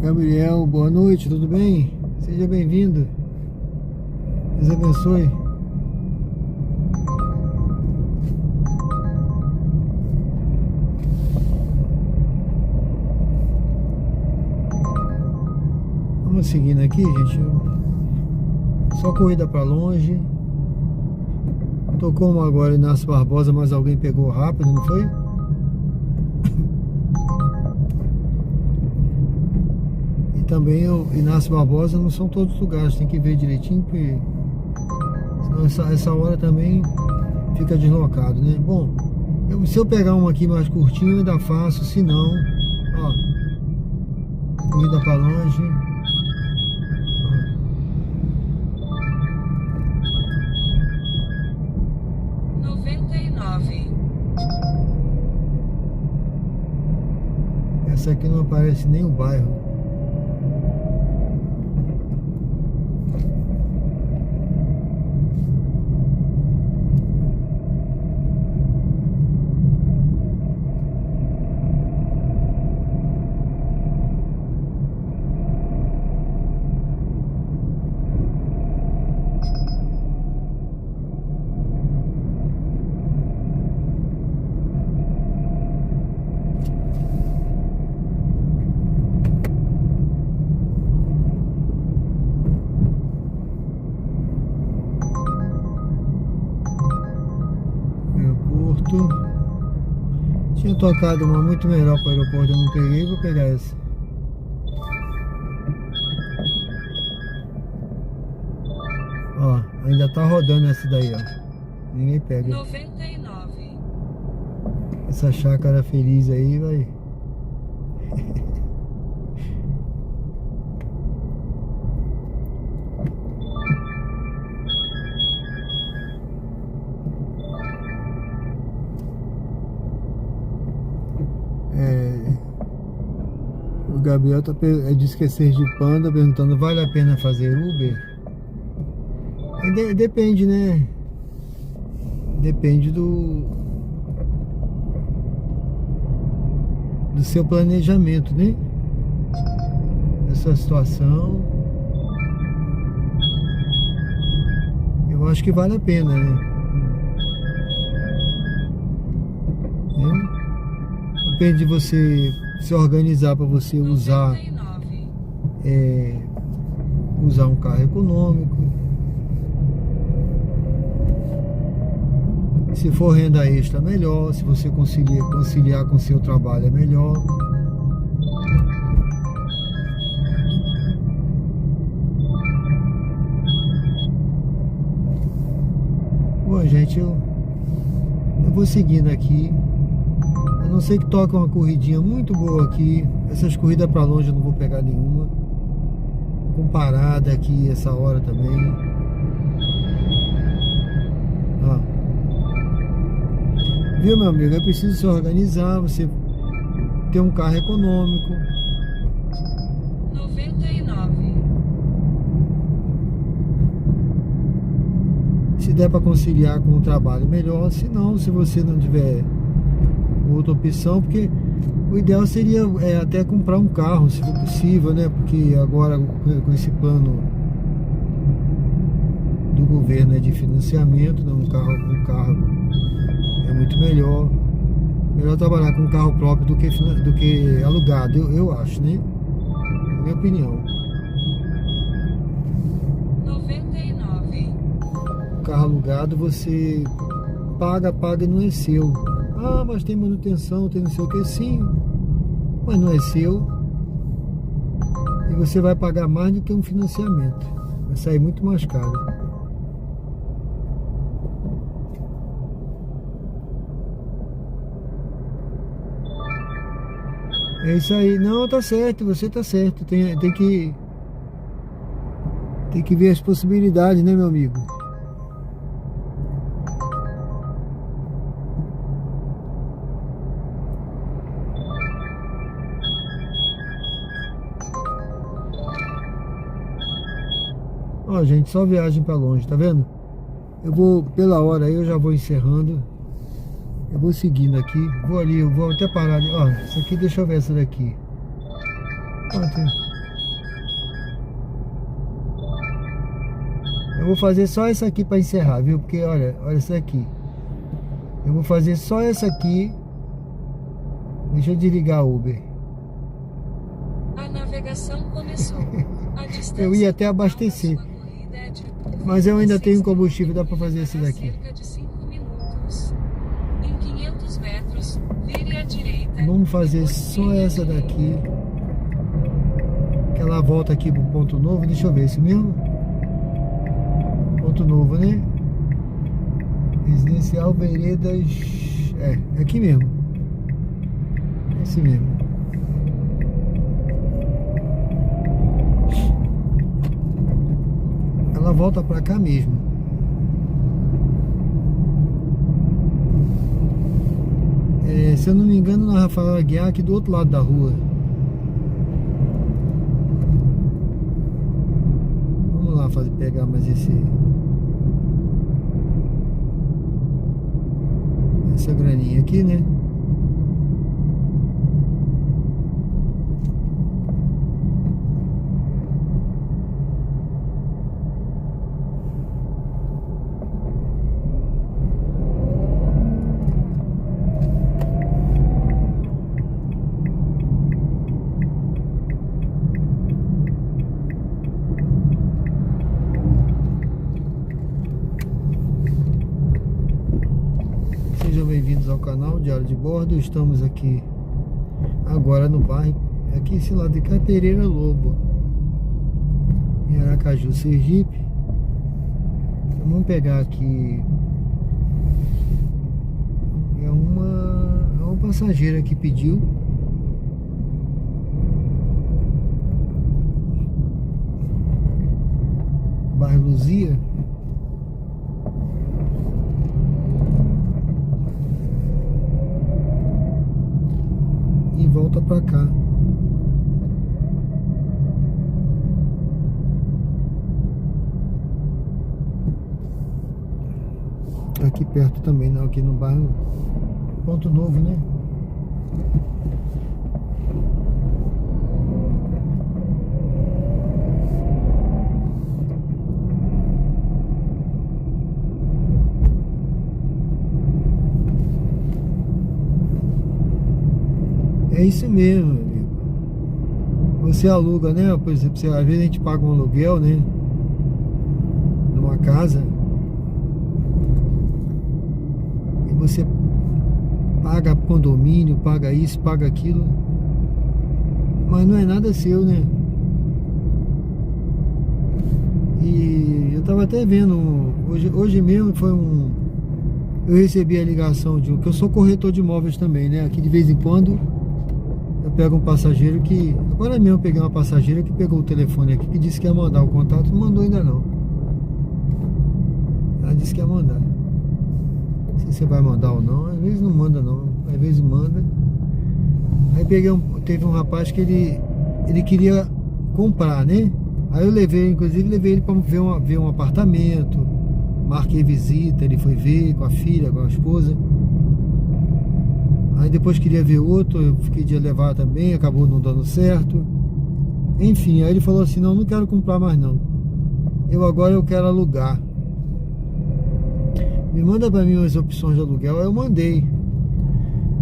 Gabriel, boa noite, tudo bem? Seja bem-vindo. Deus abençoe. Vamos seguindo aqui, gente. Só corrida pra longe. Tocou uma agora, Inácio Barbosa, mas alguém pegou rápido, não foi? Também o Inácio Barbosa não são todos os lugares, tem que ver direitinho, porque senão essa hora também fica deslocado, né? Bom, se eu pegar um aqui mais curtinho ainda faço, se não, ó, corrida pra longe.
Ó. 99.
Essa aqui não aparece nem o bairro. Tinha tocado uma muito melhor para o aeroporto, eu não peguei, vou pegar essa. Ó, ainda tá rodando essa daí, ó. Ninguém pega.
99.
Essa chácara feliz aí, vai. O Gabriel é de esquecer de Panda, perguntando, vale a pena fazer Uber? Depende, né? Depende do seu planejamento, né? Da sua situação. Eu acho que vale a pena, né? Depende de você se organizar para você usar um carro econômico. Se for renda extra, melhor. Se você conciliar com o seu trabalho, é melhor. Bom, gente, eu vou seguindo aqui. A não ser que toque uma corridinha muito boa aqui. Essas corridas pra longe eu não vou pegar nenhuma. Com parada aqui essa hora também. Ó. Viu, meu amigo? É preciso se organizar, você ter um carro econômico.
99.
Se der para conciliar com o trabalho, melhor. Se não, se você não tiver outra opção, porque o ideal seria até comprar um carro, se for possível, né? Porque agora com esse plano do governo de financiamento, né? Um carro é muito melhor. Melhor trabalhar com um carro próprio do que alugado, eu acho, né? Na minha opinião.
99.
Carro alugado você paga e não é seu. Ah, mas tem manutenção, tem não sei o que, sim, mas não é seu. E você vai pagar mais do que um financiamento. Vai sair muito mais caro. É isso aí. Não, tá certo, você tá certo. Tem que ver as possibilidades, né, meu amigo? Ó, gente, só viagem pra longe, tá vendo? Eu vou, pela hora aí, eu já vou encerrando. Eu vou seguindo aqui. Vou ali, eu vou até parar ali. Ó, isso aqui, deixa eu ver essa daqui. Eu vou fazer só essa aqui pra encerrar, viu? Porque, olha essa aqui. Eu vou fazer só essa aqui. Deixa eu desligar o Uber.
A navegação começou. A distância
Eu ia até abastecer. Mas eu ainda tenho combustível, dá pra fazer esse daqui.
Cerca de 5 minutos. Em 500 metros, vire à direita.
Vamos fazer só essa daqui. Que ela volta aqui pro ponto novo. Deixa eu ver, esse mesmo? Ponto novo, né? Residencial Veredas. É aqui mesmo. Esse mesmo. Ela volta pra cá mesmo. Se eu não me engano, na Rafael Aguiar, aqui do outro lado da rua. Vamos lá pegar mais essa graninha aqui, né? Sejam bem-vindos ao canal Diário de bordo. Estamos aqui agora no bairro, aqui esse lado de Pereira Lobo, em Aracaju, Sergipe. Então, vamos pegar aqui, é uma passageira que pediu. Bairro Luzia. E volta pra cá. Aqui perto também, não, aqui no bairro Ponto Novo, né? É isso mesmo, amigo. Você aluga, né? Por exemplo, às vezes a gente paga um aluguel, né? Numa casa. E você paga condomínio, paga isso, paga aquilo. Mas não é nada seu, né? E eu tava até vendo, hoje mesmo foi eu recebi a ligação que eu sou corretor de imóveis também, né? Aqui de vez em quando eu pego um passageiro que... Agora mesmo eu peguei uma passageira que pegou o telefone aqui, que disse que ia mandar o contato, não mandou ainda não. Ela disse que ia mandar. Não sei se você vai mandar ou não, às vezes não manda não, às vezes manda. Aí teve um rapaz que ele queria comprar, né? Aí eu inclusive levei ele para ver um apartamento, marquei visita, ele foi ver com a filha, com a esposa. Aí depois queria ver outro, eu fiquei de levar também, acabou não dando certo. Enfim, aí ele falou assim, não quero comprar mais não. Agora eu quero alugar. Me manda para mim as opções de aluguel. Aí eu mandei.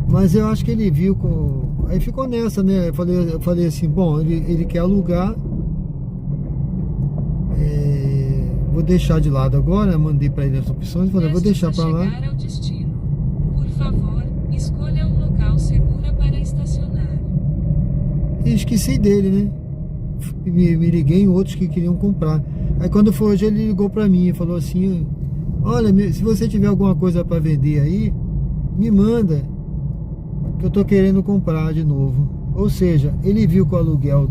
Mas eu acho que ele viu Aí ficou nessa, né? Eu falei assim, bom, ele quer alugar. Vou deixar de lado agora, mandei para ele as opções, falei, vou deixar para lá.
Chegar ao destino. Por favor, escolha um local seguro para estacionar.
E esqueci dele, né? Me liguei em outros que queriam comprar. Aí quando foi hoje, ele ligou para mim e falou assim, olha, se você tiver alguma coisa para vender aí, me manda, que eu tô querendo comprar de novo. Ou seja, ele viu que o aluguel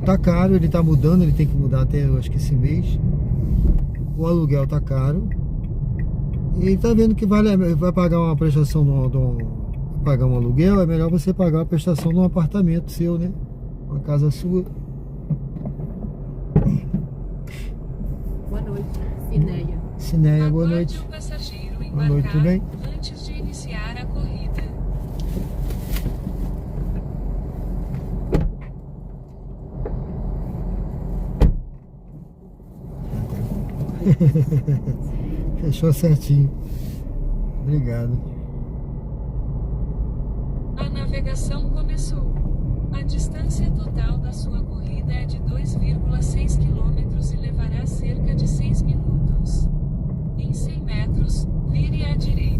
tá caro, ele tá mudando, ele tem que mudar até, eu acho que esse mês. O aluguel tá caro. E ele tá vendo que vai pagar uma prestação pagar um aluguel, é melhor você pagar a prestação de um apartamento seu, né? Uma casa sua.
Boa noite, Cineia.
Cineia, boa
Aguarde
noite.
o passageiro
Boa noite, tudo bem?
antes de iniciar a corrida.
Fechou certinho. Obrigado.
A navegação começou. A distância total da sua corrida é de 2,6 km e levará cerca de 6 minutos. Em 100 metros, vire à direita.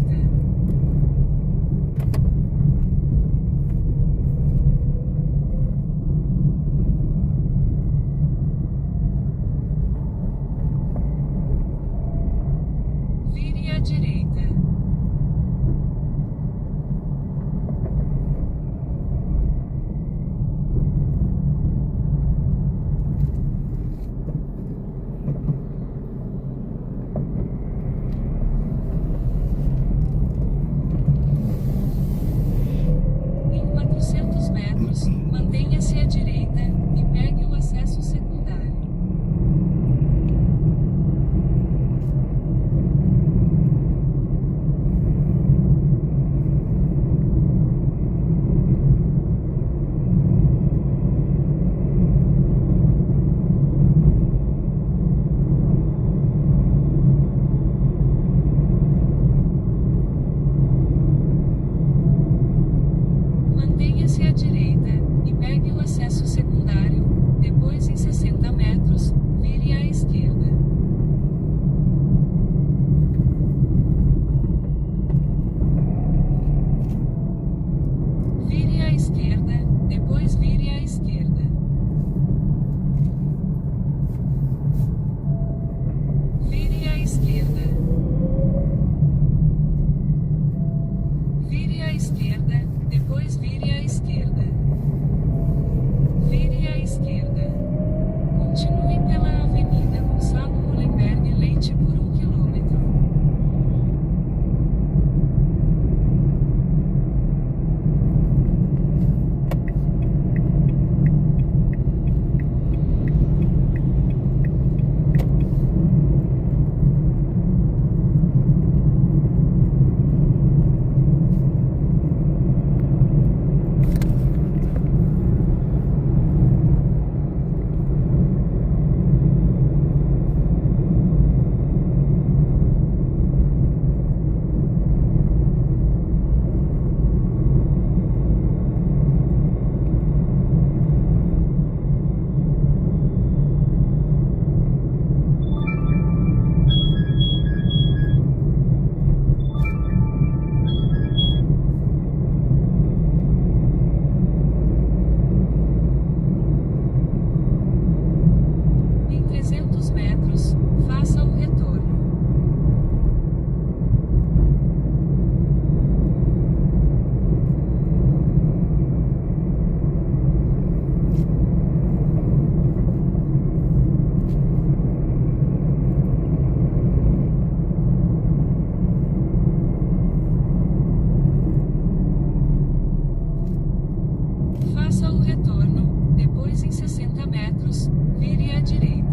Vire à direita. esquerda, depois vire à esquerda. Vire à esquerda. Continue pela Avenida Gonçalo Mullenberg Leite por 1 quilômetro. Em 300 metros, faça o retorno. Faça o retorno, depois em 60 metros, vire à direita.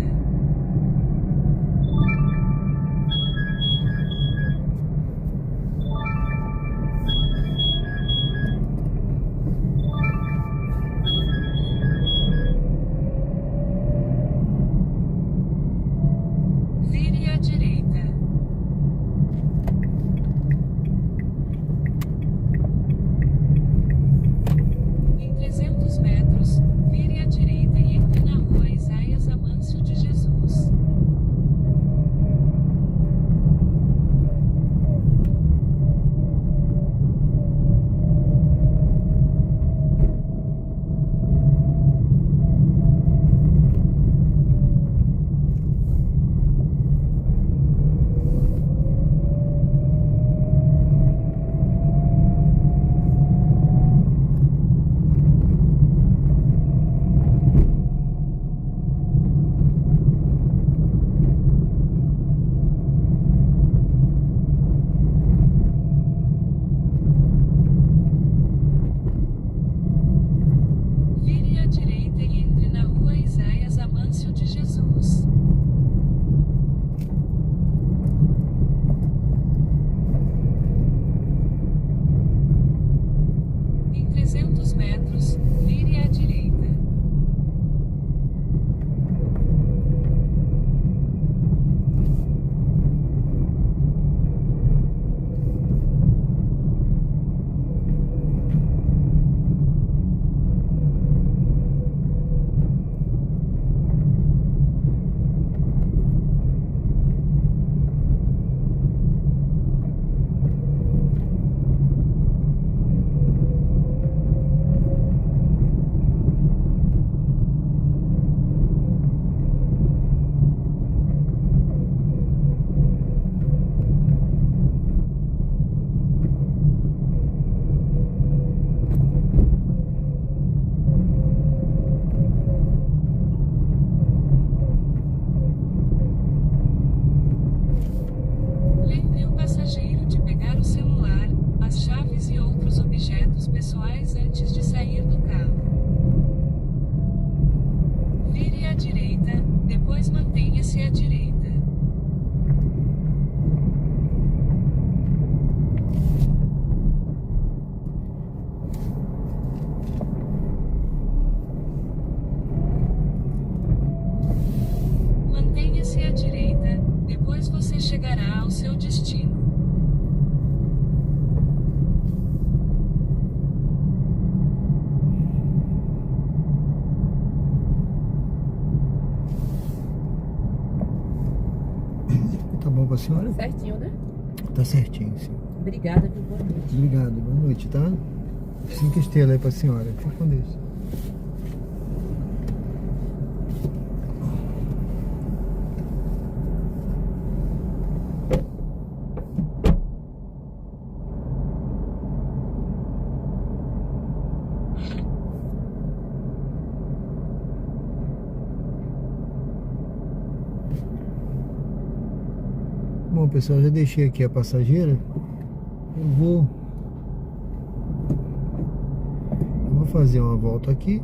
Vire à direita. Em 300 metros, vire à direita e entre na rua Isaías Amâncio de Jesus. Vire à direita e entre na rua Isaías Amâncio de Jesus. Em 300 metros, vire à direita. Lembre o passageiro de pegar o celular, as chaves e outros objetos pessoais antes de sair do carro. Vire à direita, depois mantenha-se à direita. Mantenha-se à direita, depois você chegará ao seu destino.
Tá bom pra senhora?
Certinho, né?
Tá certinho, sim.
Obrigada, viu? Boa noite.
Obrigado, boa noite, tá? 5 estrelas aí pra senhora. Fique com Deus. Bom, pessoal, já deixei aqui a passageira. Eu vou fazer uma volta aqui.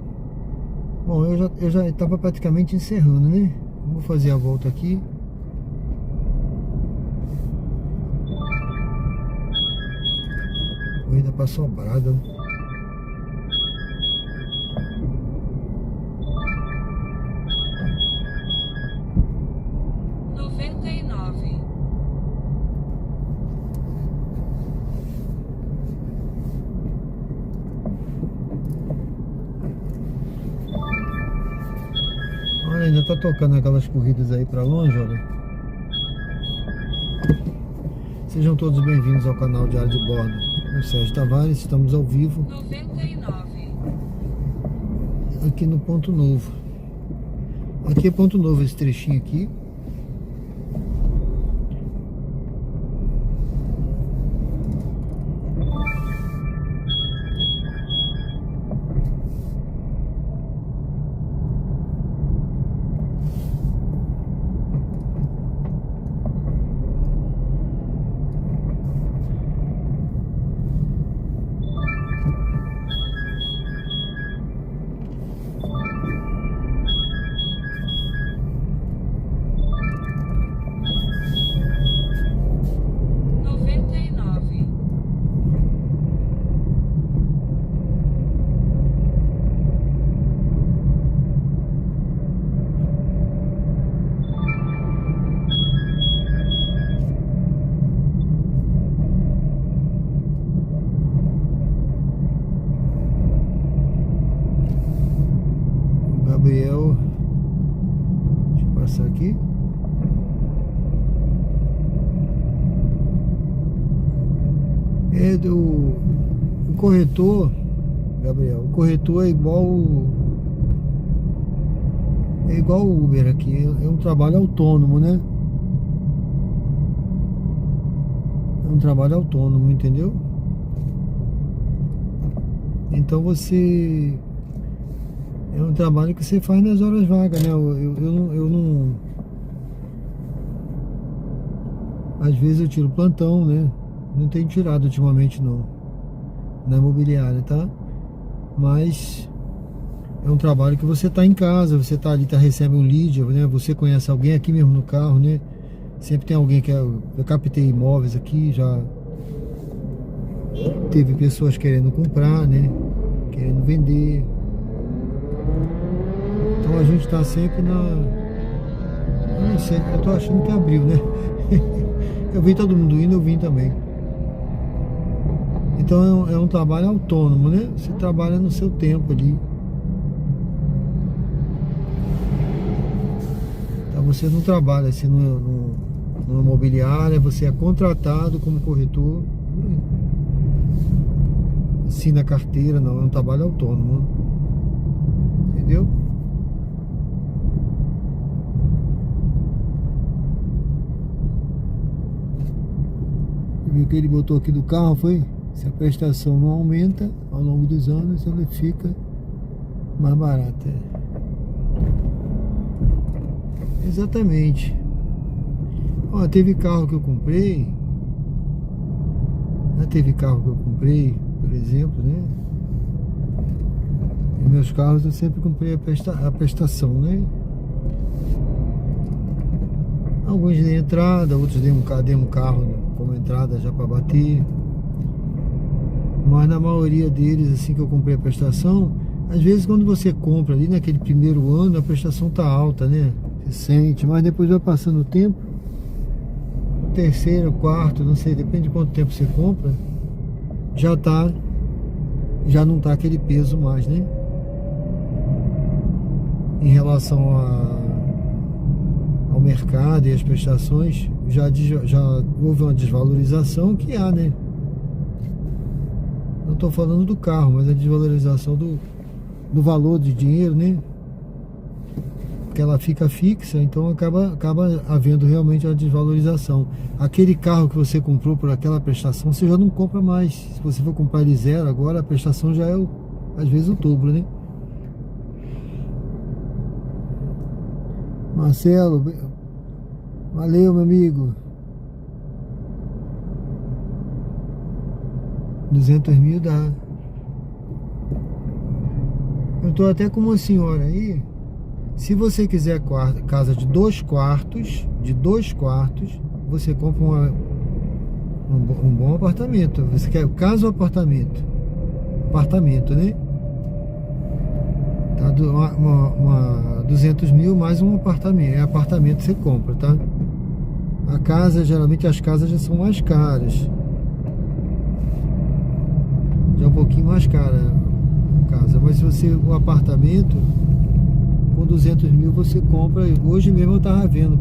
Bom, eu já estava praticamente encerrando, né? Vou fazer a volta aqui. Corrida para Sobrada. Olha, ainda tá tocando aquelas corridas aí pra longe, olha. Sejam todos bem-vindos ao canal Diário de Bordo. Eu sou Sérgio Tavares, estamos ao vivo
99.
aqui no Ponto Novo. Aqui é Ponto Novo, esse trechinho aqui. Gabriel, deixa eu passar aqui. O corretor, Gabriel, o corretor é igual o Uber aqui, é um trabalho autônomo, né? É um trabalho autônomo, entendeu? Então você... é um trabalho que você faz nas horas vagas, né? Eu não... Às vezes eu tiro plantão, né? Não tenho tirado ultimamente, não. Na imobiliária, tá? Mas... é um trabalho que você tá em casa, você tá ali, recebe um lead, né? Você conhece alguém aqui mesmo no carro, né? Sempre tem alguém que... Eu captei imóveis aqui, já... teve pessoas querendo comprar, né? Querendo vender... Então a gente tá sempre na... eu não sei, eu tô achando que abriu, né? Eu vi todo mundo indo, eu vim também. Então é um trabalho autônomo, né? Você trabalha no seu tempo ali. Então você não trabalha assim numa imobiliária, você é contratado como corretor. Assina a carteira, não, é um trabalho autônomo. Entendeu? O que ele botou aqui do carro foi: se a prestação não aumenta ao longo dos anos, ela fica mais barata. Exatamente. Ó, teve carro que eu comprei. Por exemplo, né? E meus carros eu sempre comprei a prestação, né? Alguns dei entrada, outros dei um carro como entrada já para bater. Mas na maioria deles, assim que eu comprei a prestação, às vezes quando você compra ali naquele primeiro ano, a prestação tá alta, né? Você sente, mas depois vai passando o tempo, terceiro, quarto, não sei, depende de quanto tempo você compra, já não tá aquele peso mais, né? Em relação ao mercado e as prestações, já houve uma desvalorização que há, né? Não estou falando do carro, mas a desvalorização do valor de dinheiro, né? Porque ela fica fixa, então acaba havendo realmente a desvalorização. Aquele carro que você comprou por aquela prestação, você já não compra mais. Se você for comprar ele zero, agora a prestação já é às vezes o dobro, né? Marcelo, valeu, meu amigo. 200 mil dá. Eu tô até com uma senhora aí. Se você quiser casa de 2 quartos, você compra um bom apartamento. Você quer casa ou apartamento? Apartamento, né? Tá, uma 200 mil mais um apartamento. É apartamento que você compra, tá? A casa, geralmente as casas já são mais caras. Já é um pouquinho mais cara a casa. Mas se você, o apartamento, com 200 mil você compra. Hoje mesmo eu tava vendo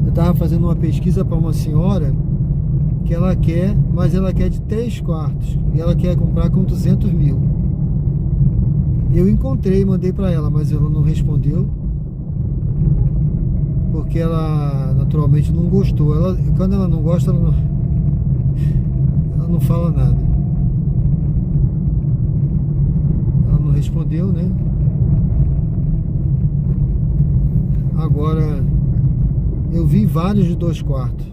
eu tava fazendo uma pesquisa para uma senhora que ela quer, mas ela quer de 3 quartos. E ela quer comprar com 200 mil. Eu encontrei, mandei para ela, mas ela não respondeu. Porque ela naturalmente não gostou. Quando ela não gosta, ela não fala nada. Ela não respondeu, né? Agora, eu vi vários de 2 quartos.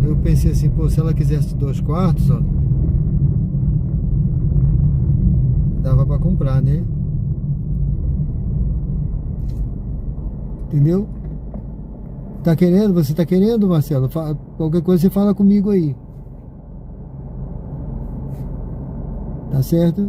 Eu pensei assim, pô, se ela quisesse de 2 quartos, ó, dava pra comprar, né? Entendeu? Tá querendo? Você tá querendo, Marcelo? Qualquer coisa você fala comigo aí. Tá certo?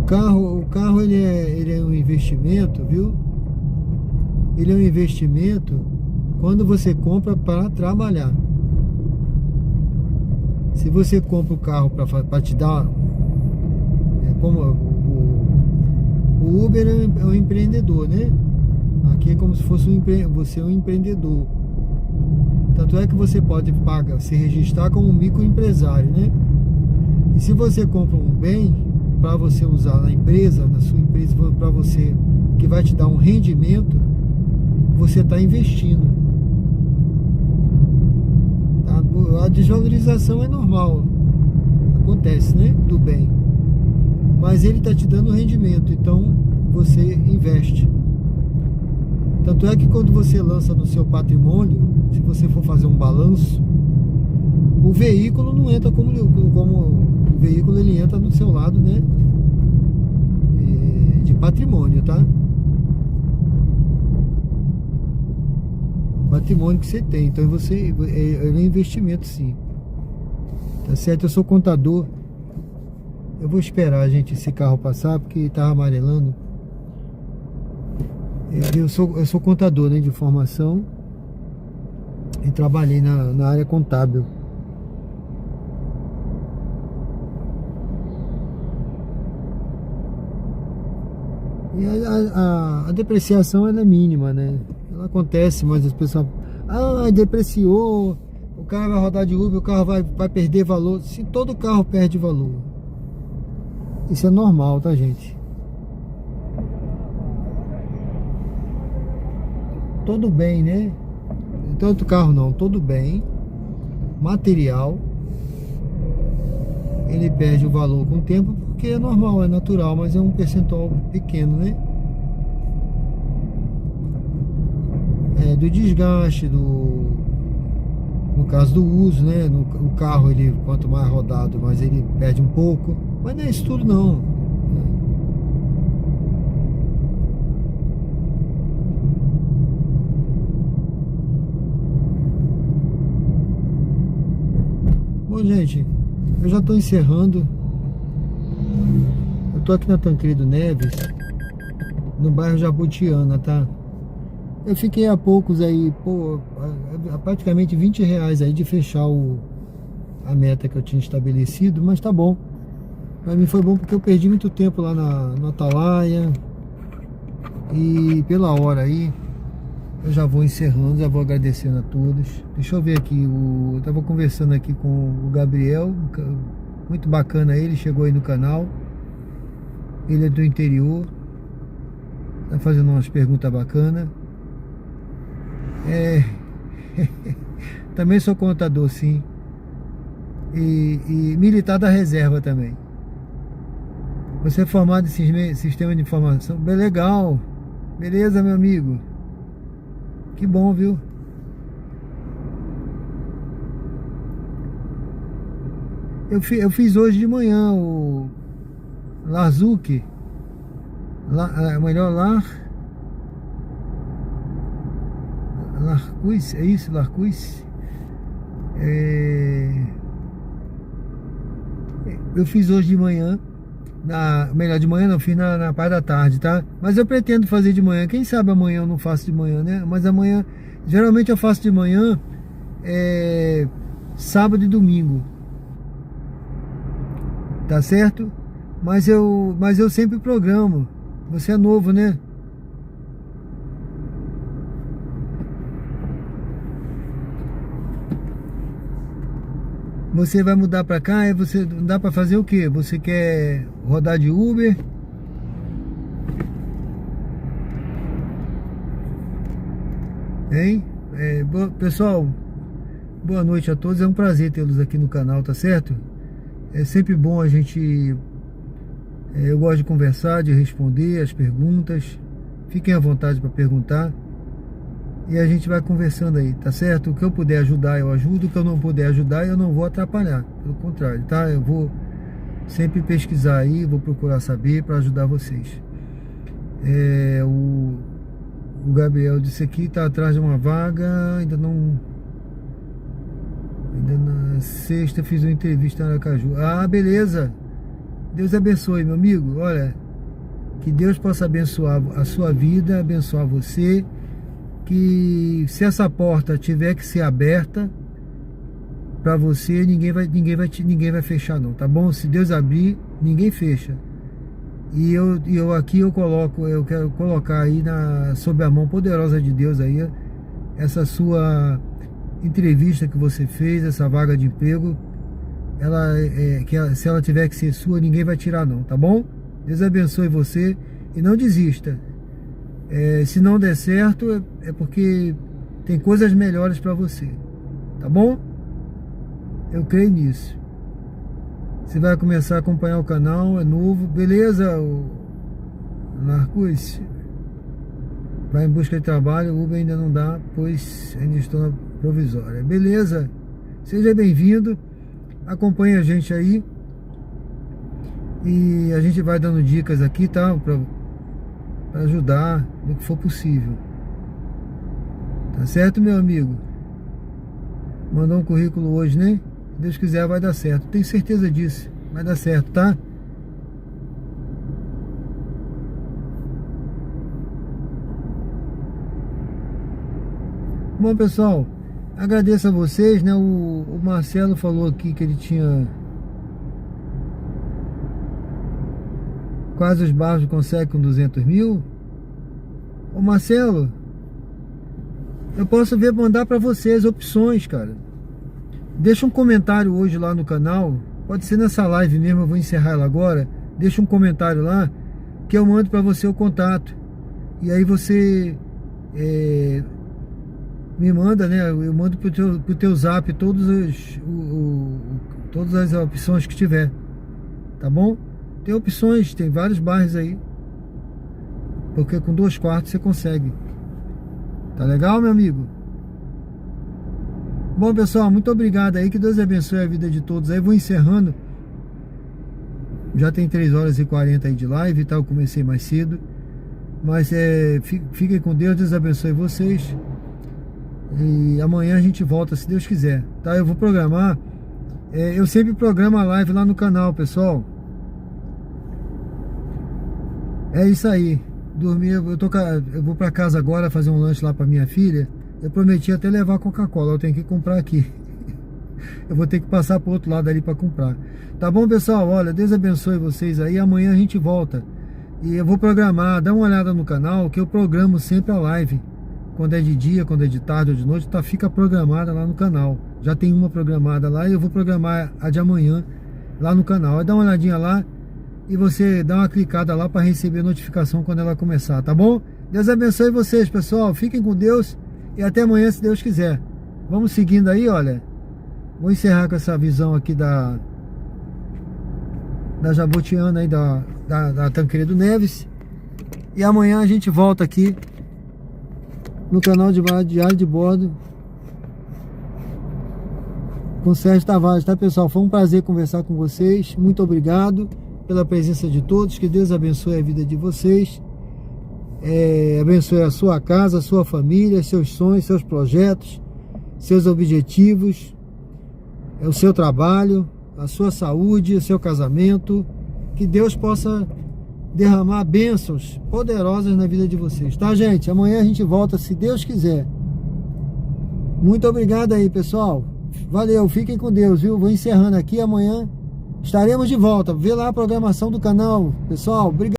O carro ele é um investimento, viu? Ele é um investimento quando você compra para trabalhar. Se você compra o carro para te dar, como o Uber é um empreendedor, né? Aqui é como se fosse você é um empreendedor. Tanto é que você pode se registrar como um microempresário, né? E se você compra um bem para você usar na empresa, na sua empresa, para você, que vai te dar um rendimento, você está investindo. Tá? A desvalorização é normal, acontece, né? Do bem. Mas ele está te dando rendimento, então você investe. Tanto é que quando você lança no seu patrimônio, se você for fazer um balanço, o veículo não entra como o veículo, ele entra no seu lado, né, de patrimônio, tá? Patrimônio que você tem. Então é um investimento, sim. Tá certo? Eu sou contador. Eu vou esperar, gente, esse carro passar, porque tava amarelando. Eu sou contador, né, de formação, e trabalhei na área contábil. E a depreciação ela é mínima, né? Ela acontece, mas as pessoas... depreciou, o carro vai rodar de Uber, o carro vai perder valor. Se todo carro perde valor, isso é normal, tá, gente? Todo bem, né? Tanto carro não, todo bem material, ele perde o valor com o tempo, porque é normal, é natural, mas é um percentual pequeno, né? Do desgaste, no caso do uso, né? O carro, ele, quanto mais rodado, mais ele perde um pouco, mas não é isso tudo não. Bom, gente, eu já estou encerrando. Eu tô aqui na Tancredo Neves, no bairro Jabutiana, tá? Eu fiquei há poucos aí, praticamente R$20 aí de fechar a meta que eu tinha estabelecido, mas tá bom. Pra mim foi bom porque eu perdi muito tempo lá na Atalaia. E pela hora aí, eu já vou encerrando, já vou agradecendo a todos. Deixa eu ver aqui, eu tava conversando aqui com o Gabriel, muito bacana ele, chegou aí no canal. Ele é do interior, tá fazendo umas perguntas bacanas. Também sou contador, sim. E militar da reserva também. Você é formado em sistema de informação? Bem legal. Beleza, meu amigo. Que bom, viu? Eu fiz hoje de manhã o Larzuki. Melhor Larcus, é isso? Larcus? Eu fiz hoje de manhã. Melhor de manhã não, fiz na parte da tarde, tá? Mas eu pretendo fazer de manhã. Quem sabe amanhã eu não faço de manhã, né? Mas amanhã, geralmente eu faço de manhã, sábado e domingo. Tá certo? Mas eu sempre programo. Você é novo, né? Você vai mudar pra cá e você dá pra fazer o quê? Você quer rodar de Uber? Hein? Pessoal, boa noite a todos. É um prazer tê-los aqui no canal, tá certo? É sempre bom a gente... eu gosto de conversar, de responder as perguntas. Fiquem à vontade para perguntar. E a gente vai conversando aí, tá certo? O que eu puder ajudar, eu ajudo. O que eu não puder ajudar, eu não vou atrapalhar. Pelo contrário, tá? Eu vou sempre pesquisar aí, vou procurar saber para ajudar vocês. O Gabriel disse aqui, tá atrás de uma vaga. Ainda na sexta fiz uma entrevista na Aracaju. Ah, beleza. Deus abençoe, meu amigo. Olha, que Deus possa abençoar a sua vida, abençoar você. Que se essa porta tiver que ser aberta para você, ninguém vai fechar não, tá bom? Se Deus abrir, ninguém fecha. E eu aqui eu quero colocar aí sob a mão poderosa de Deus aí essa sua entrevista que você fez, essa vaga de emprego, se ela tiver que ser sua, ninguém vai tirar não, tá bom? Deus abençoe você e não desista. Se não der certo, é porque tem coisas melhores para você, tá bom? Eu creio nisso. Você vai começar a acompanhar o canal, é novo, beleza? Marcos, vai em busca de trabalho, o Uber ainda não dá, pois ainda estou na provisória, beleza? Seja bem-vindo, acompanhe a gente aí e a gente vai dando dicas aqui, tá? Para ajudar no que for possível. Tá certo, meu amigo? Mandou um currículo hoje, né? Se Deus quiser vai dar certo. Tenho certeza disso. Vai dar certo, tá? Bom, pessoal, agradeço a vocês, né? O Marcelo falou aqui que ele tinha quase os Barros consegue com 200 mil. Ô Marcelo, eu posso mandar para vocês opções, cara. Deixa um comentário hoje lá no canal. Pode ser nessa live mesmo, eu vou encerrar ela agora. Deixa um comentário lá que eu mando para você o contato. E aí você me manda, né? Eu mando pro teu zap todas as opções que tiver. Tá bom? Tem opções, tem vários bairros aí. Porque com 2 quartos você consegue. Tá legal, meu amigo? Bom, pessoal, muito obrigado aí. Que Deus abençoe a vida de todos aí. Vou encerrando. Já tem 3h40 aí de live, tá? Eu comecei mais cedo. Mas fiquem com Deus. Deus abençoe vocês. E amanhã a gente volta, se Deus quiser. Tá? Eu vou programar. Eu sempre programo a live lá no canal, pessoal. É isso aí. Dormir, eu vou pra casa agora fazer um lanche lá pra minha filha. Eu prometi até levar Coca-Cola, eu tenho que comprar aqui. Eu vou ter que passar pro outro lado ali pra comprar. Tá bom, pessoal? Olha, Deus abençoe vocês aí. Amanhã a gente volta. E eu vou programar, dá uma olhada no canal, que eu programo sempre a live. Quando é de dia, quando é de tarde ou de noite, tá, fica programada lá no canal. Já tem uma programada lá e eu vou programar a de amanhã lá no canal. Aí dá uma olhadinha lá. E você dá uma clicada lá para receber notificação quando ela começar, tá bom? Deus abençoe vocês, pessoal. Fiquem com Deus e até amanhã, se Deus quiser. Vamos seguindo aí, olha. Vou encerrar com essa visão aqui da Jabotiana aí, da Tancredo Neves. E amanhã a gente volta aqui no canal de Diário de Bordo com Sérgio Tavares, tá, pessoal? Foi um prazer conversar com vocês. Muito obrigado pela presença de todos. Que Deus abençoe a vida de vocês. Abençoe a sua casa, a sua família, seus sonhos, seus projetos, seus objetivos, o seu trabalho, a sua saúde, o seu casamento. Que Deus possa derramar bênçãos poderosas na vida de vocês, tá, gente? Amanhã a gente volta, se Deus quiser. Muito obrigado aí, pessoal. Valeu, fiquem com Deus, viu? Vou encerrando aqui, amanhã estaremos de volta. Vê lá a programação do canal, pessoal. Obrigado.